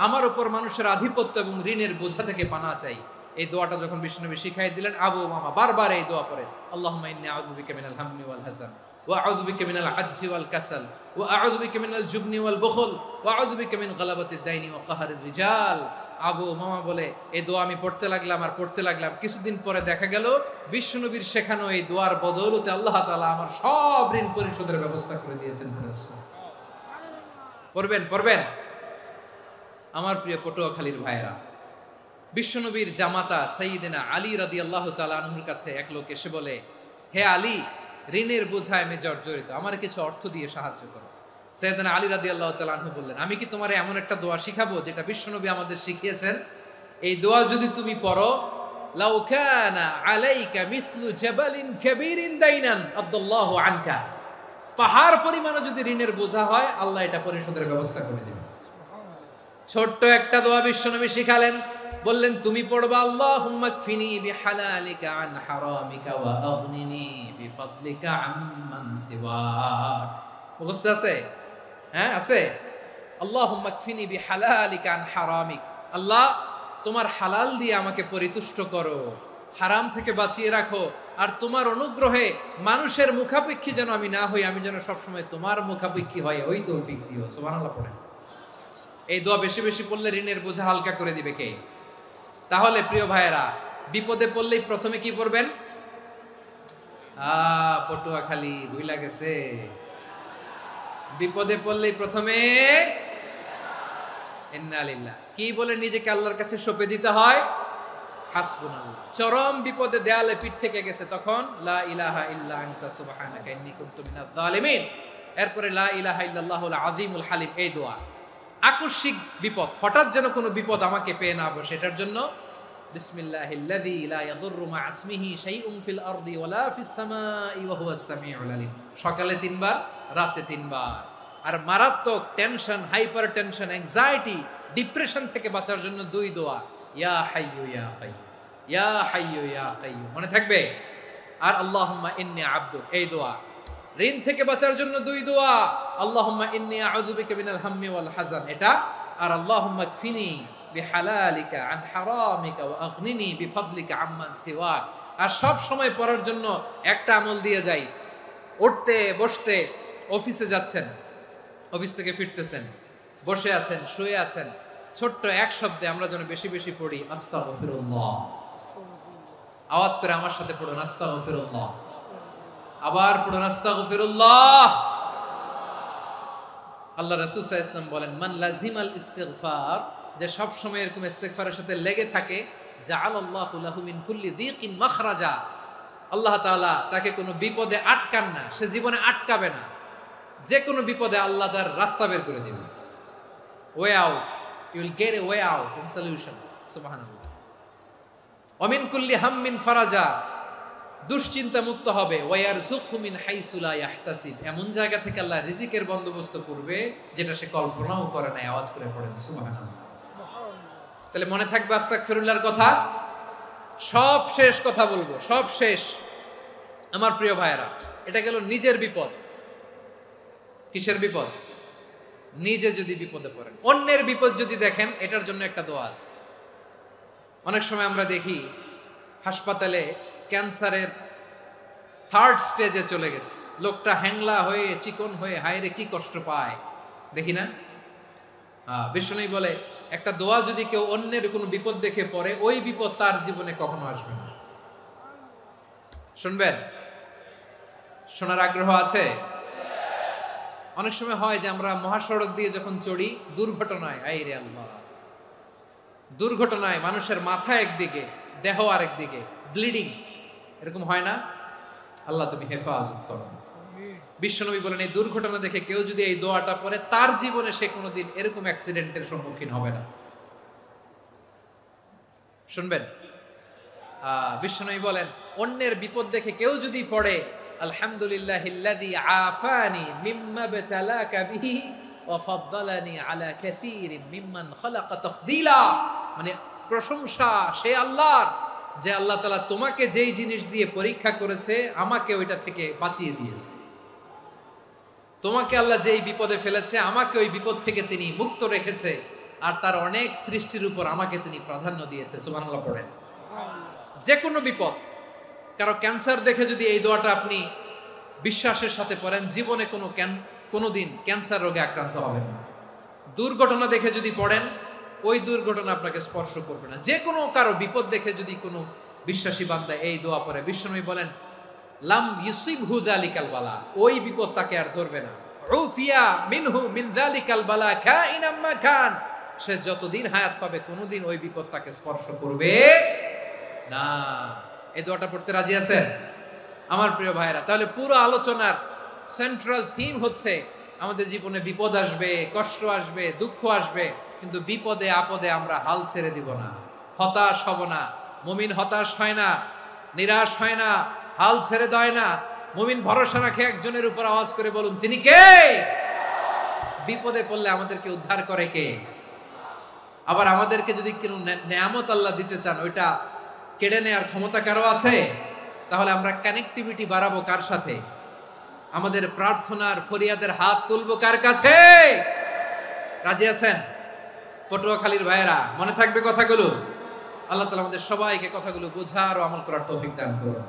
আমার উপর মানুষের আধিপত্য এবং ঋণের বোঝা থেকে পানা চাই। এই দোয়াটা যখন বিশ্বনবী শিখাই দিলেন, আবু মামা বারবার এই দোয়া পড়ে, আল্লাহুম্মা ইন্নী আউযু বিকা মিনাল হাম্মি ওয়াল হাযান ওয়া আউযু বিকা মিনাল আজজি ওয়াল কাসাল ওয়া আউযু বিকা মিনাল জুবনি ওয়াল বুখল ওয়া আউযু বিকা মিন গালাবাতিদ দাইনি ওয়া কাহরির রিজাল। আবু মামা বলে এই দোয়া আমি পড়তে লাগলাম। কিছুদিন পরে দেখা গেল বিশ্বনবীর শেখানো এই দোয়ার বদৌলতে আল্লাহ তাআলা আমার সব ঋণ পরিশোধের ব্যবস্থা করে দিয়েছেন। পড়বেন। আমার প্রিয় পটুয়াখালীর ভাইরা, বিশ্বনবীর জামাতা সাইয়্যিদিনা আলী রাদিয়াল্লাহু তাআলা আনহুর কাছে এক লোক এসে বলে, হে আলী, ঋণের বোঝায় আমি জর্জরিত, আমার কিছু অর্থ দিয়ে সাহায্য করো। সাইয়্যিদিনা আলী রাদিয়াল্লাহু তাআলা আনহু বললেন, আমি কি তোমারে এমন একটা দোয়া শিখাবো যেটা বিশ্বনবী আমাদের শিখিয়েছেন? এই দোয়া যদি তুমি পড়ো, লাউ কানা আলাইকা মিসলু জাবালিন কাবীরিন দাইনান আদাল্লাহু আনকা, পাহাড় পরিমাণে যদি ঋণের বোঝা হয়, আল্লাহ এটা পরিশোধের ব্যবস্থা করে দিবেন। ছোট্ট একটা দোয়া বিশ্বনবী শিখালেন, বললেন তুমি পড়বা, আল্লাহুম্মা কফিনি বিহালালিকা আন হারামিকা ওয়া আগনিনি বিফাদলিকা আম্মান সিওয়াক। মুখস্থ আছে? হ্যাঁ আছে। আল্লাহুম্মা কফিনি বিহালালিকা আন হারামিক, আল্লাহ তোমার হালাল দিয়ে আমাকে পরিতুষ্ট করো, হারাম থেকে বাঁচিয়ে রাখো, আর তোমার অনুগ্রহে মানুষের মুখাপেক্ষী যেন আমি না হই, আমি যেন সবসময় তোমার মুখাপেক্ষী হয়, ওই তৌফিক দিও। সুবহানাল্লাহ পড়েন। এই দোয়া বেশি বেশি পড়লে ঋণের বোঝা হালকা করে দিবে কে? তাহলে প্রিয় ভাইয়েরা, বিপদে পড়লেই প্রথমে কি পড়বেন? পটুয়াখালী ভুইলা গেছে। বিপদে পড়লেই প্রথমে ইন্না লিল্লাহ কি বলে নিজেকে আল্লাহর কাছে সঁপে দিতে হয়? হাসবুনাল্লাহ। চরম বিপদে দেয়ালে পিঠ থেকে গেছে, তখন লা ইলাহা ইল্লা আনতা সুবহানাকা ইন্নী কুনতু মিনাজ জালিমিন। এরপরে লা ইলাহা ইল্লাল্লাহুল আযীমুল হালিম, এই দোয়া। আকস্মিক বিপদ, হঠাৎ যেন কোনো বিপদ আমাকে পেয়ে না বসে, এটার জন্য বিসমিল্লাহিল্লাযী লা ইয়াদুররু মা ইসমিহি শাইউন ফিল আরদি ওয়ালা ফিস সামাই ওয়া হুয়াস সামিউল আলিম। সকালে 3 বার, রাতে 3 বার। আর মারাত্মক tension, hyper tension, anxiety, depression থেকে বাঁচার জন্য 2 দোয়া, ইয়া হাইয়্যু ইয়া কাইয়্যুম, ইয়া হাইয়্যু ইয়া কাইয়্যুম, মনে থাকবে? আর আল্লাহুম্মা ইন্নী আবদুক, এই দোয়া। ঋণ থেকে বাঁচার জন্য 2 দোয়া, আল্লাহুম্মা ইন্নী আউযু বিকা মিনাল হাম্মি ওয়াল হাযান, এটা। আর আল্লাহুম্মা কফিনি বিহালালিকা আন হারামিকা ওয়া আগনিনি বিফাদলিকা আম্মান সিওয়াক। আর সব সময় পড়ার জন্য একটা আমল দিয়ে যাই, উঠতে বসতে, অফিসে যাচ্ছেন, অফিস থেকে ফিরতেছেন, বসে আছেন, শুয়ে আছেন, ছোট্ট এক শব্দে আমরা যেন বেশি বেশি পড়ি আস্তাগফিরুল্লাহ। আওয়াজ করে আমার সাথে পড়ুন, আস্তাগফিরুল্লাহ। আবার পড়ুন, আস্তাগফিরুল্লাহ। আল্লাহ রাসূল সাল্লাল্লাহু আলাইহি ওয়াসাল্লাম বলেন, মান লাজিমাল ইস্তিগফার, যে সব সময় এরকম ইস্তিগফারের সাথে লেগে থাকে, জাআলাল্লাহু লাহু মিন কুল্লি যিকিন মাখরাজা, আল্লাহ তাআলা তাকে কোনো বিপদে আটকান না, সে জীবনে আটকাবে না, যে কোনো বিপদে আল্লাহ তার রাস্তা বের করে দিবেন। Way out, you will get a way out and solution. সুবহানাল্লাহ। ওয়া মিন কুল্লি হাম্মিন ফারাজা, দুশ্চিন্তা মুক্ত হবে। ওয়ায়ারযুকহু মিন হাইসু লা ইয়াহতাসিব, এমন জায়গা থেকে আল্লাহ রিজিকের বন্দোবস্ত করবে যেটা সে কল্পনাও করে নাই। আওয়াজ করে পড়েন সুবহানাল্লাহ। তাহলে মনে থাকবে আস্তাগফিরুল্লাহর কথা। সব শেষ কথা বলবো, সব শেষ। আমার প্রিয় ভাইয়েরা, এটা গেল নিজের বিপদ। কিসের বিপদ? নিজে যদি বিপদে পড়েন। অন্যের বিপদ যদি দেখেন, এটার জন্য একটা দোয়া আছে। অনেক সময় আমরা দেখি হাসপাতালে ক্যান্সারের 3rd স্টেজে চলে গেছে, লোকটা হ্যাংলা হয়ে, চিকন হয়ে, হায়রে কি কষ্ট পায়, দেখি না? বিশ্বনবী বলে, একটা দোয়া যদি কেউ অন্যের কোনো বিপদ দেখে পড়ে, ওই বিপদ তার জীবনে কখনো আসবে না। শুনবেন? শোনার আগ্রহ আছে? অনেক সময় হয় যে আমরা মহাসড়ক দিয়ে যখন চড়ি, দুর্ঘটনায়, আইরে আল্লাহ, দুর্ঘটনায় মানুষের মাথা একদিকে, দেহ আরেকদিকে, ব্লিডিং, এরকম হয় না? আল্লাহ তুমি হেফাজত করো। বিশ্বনবী বলেন, এই দুর্ঘটনা দেখে কেউ যদি এই দোয়াটা পড়ে, তার জীবনে সে কোনোদিন এরকম অ্যাক্সিডেন্টের সম্মুখীন হবে না। শুনবেন? বিশ্বনবী বলেন, অন্যের বিপদ দেখে কেউ যদি পড়ে, আলহামদুলিল্লাহিল্লাযী আফানি মিম্মা বতালাকা বিহি ওয়া ফাদ্দালানি আলা কাসীরিন মিম্মান খালাকা তাফদীলা, মানে প্রশংসা সে আল্লাহর যে আল্লাহ তাআলা তোমাকে যেই জিনিস দিয়ে পরীক্ষা করেছে আমাকে ওইটা থেকে বাঁচিয়ে দিয়েছে। তোমাকে আল্লাহ যেই বিপদে ফেলেছে আমাকে ওই বিপদ থেকে তিনি মুক্ত রেখেছে, আর তার অনেক সৃষ্টির উপর আমাকে তিনি প্রাধান্য দিয়েছে। সুবহানাল্লাহ পড়েন। যে কোনো বিপদ, কারো ক্যান্সার দেখে যদি এই দোয়াটা আপনি বিশ্বাসের সাথে পড়েন, জীবনে কোনোদিন ক্যান্সার রোগে আক্রান্ত হবেন না। দুর্ঘটনা দেখে যদি পড়েন, ওই দুর্ঘটনা আপনাকে স্পর্শ করবে না। যে কোনো কারো বিপদ দেখে যদি কোনো বিশ্বাসী বান্দা এই দোয়া পড়ে, বিশ্বনবী বলেন লাম ইউসিবহু যালিকাল বালা, ওই বিপদ তাকে আর ধরবে না। উফিয়া মিনহু মিন যালিকাল বালা কাইনাম মা কান, সে যতদিন হায়াত পাবে কোনোদিন ওই বিপদ তাকে স্পর্শ করবে না। এই দোয়াটা পড়তে রাজি আছেন আমার প্রিয় ভাইরা? তাহলে পুরো আলোচনার সেন্ট্রাল থিম হচ্ছে আমাদের জীবনে বিপদ আসবে, কষ্ট আসবে, দুঃখ আসবে, কিন্তু বিপদে আপদে আমরা হাল ছেড়ে দিব না, হতাশ হব না। মুমিন হতাশ হয় না, নিরাশ হয় না, হাল ছেড়ে দেয় না। মুমিন ভরসা রাখে একজনের উপর। আওয়াজ করে বলুন, যিনি কে? বিপদে পড়লে আমাদেরকে উদ্ধার করে কে? আবার আমাদেরকে যদি কোনো নেয়ামত আল্লাহ দিতে চান, ওইটা কেড়ে নেওয়ার ক্ষমতা কারো আছে? তাহলে আমরা কানেক্টিভিটি বাড়াবো কার সাথে? আমাদের প্রার্থনার ফরিয়াদের হাত তুলবো কার কাছে? রাজি আছেন পটুয়াখালীর ভাইয়েরা? মনে থাকবে কথাগুলো? আল্লাহ তাআলা আমাদের সবাইকে কথাগুলো বোঝার ও আমল করার তৌফিক দান করুন।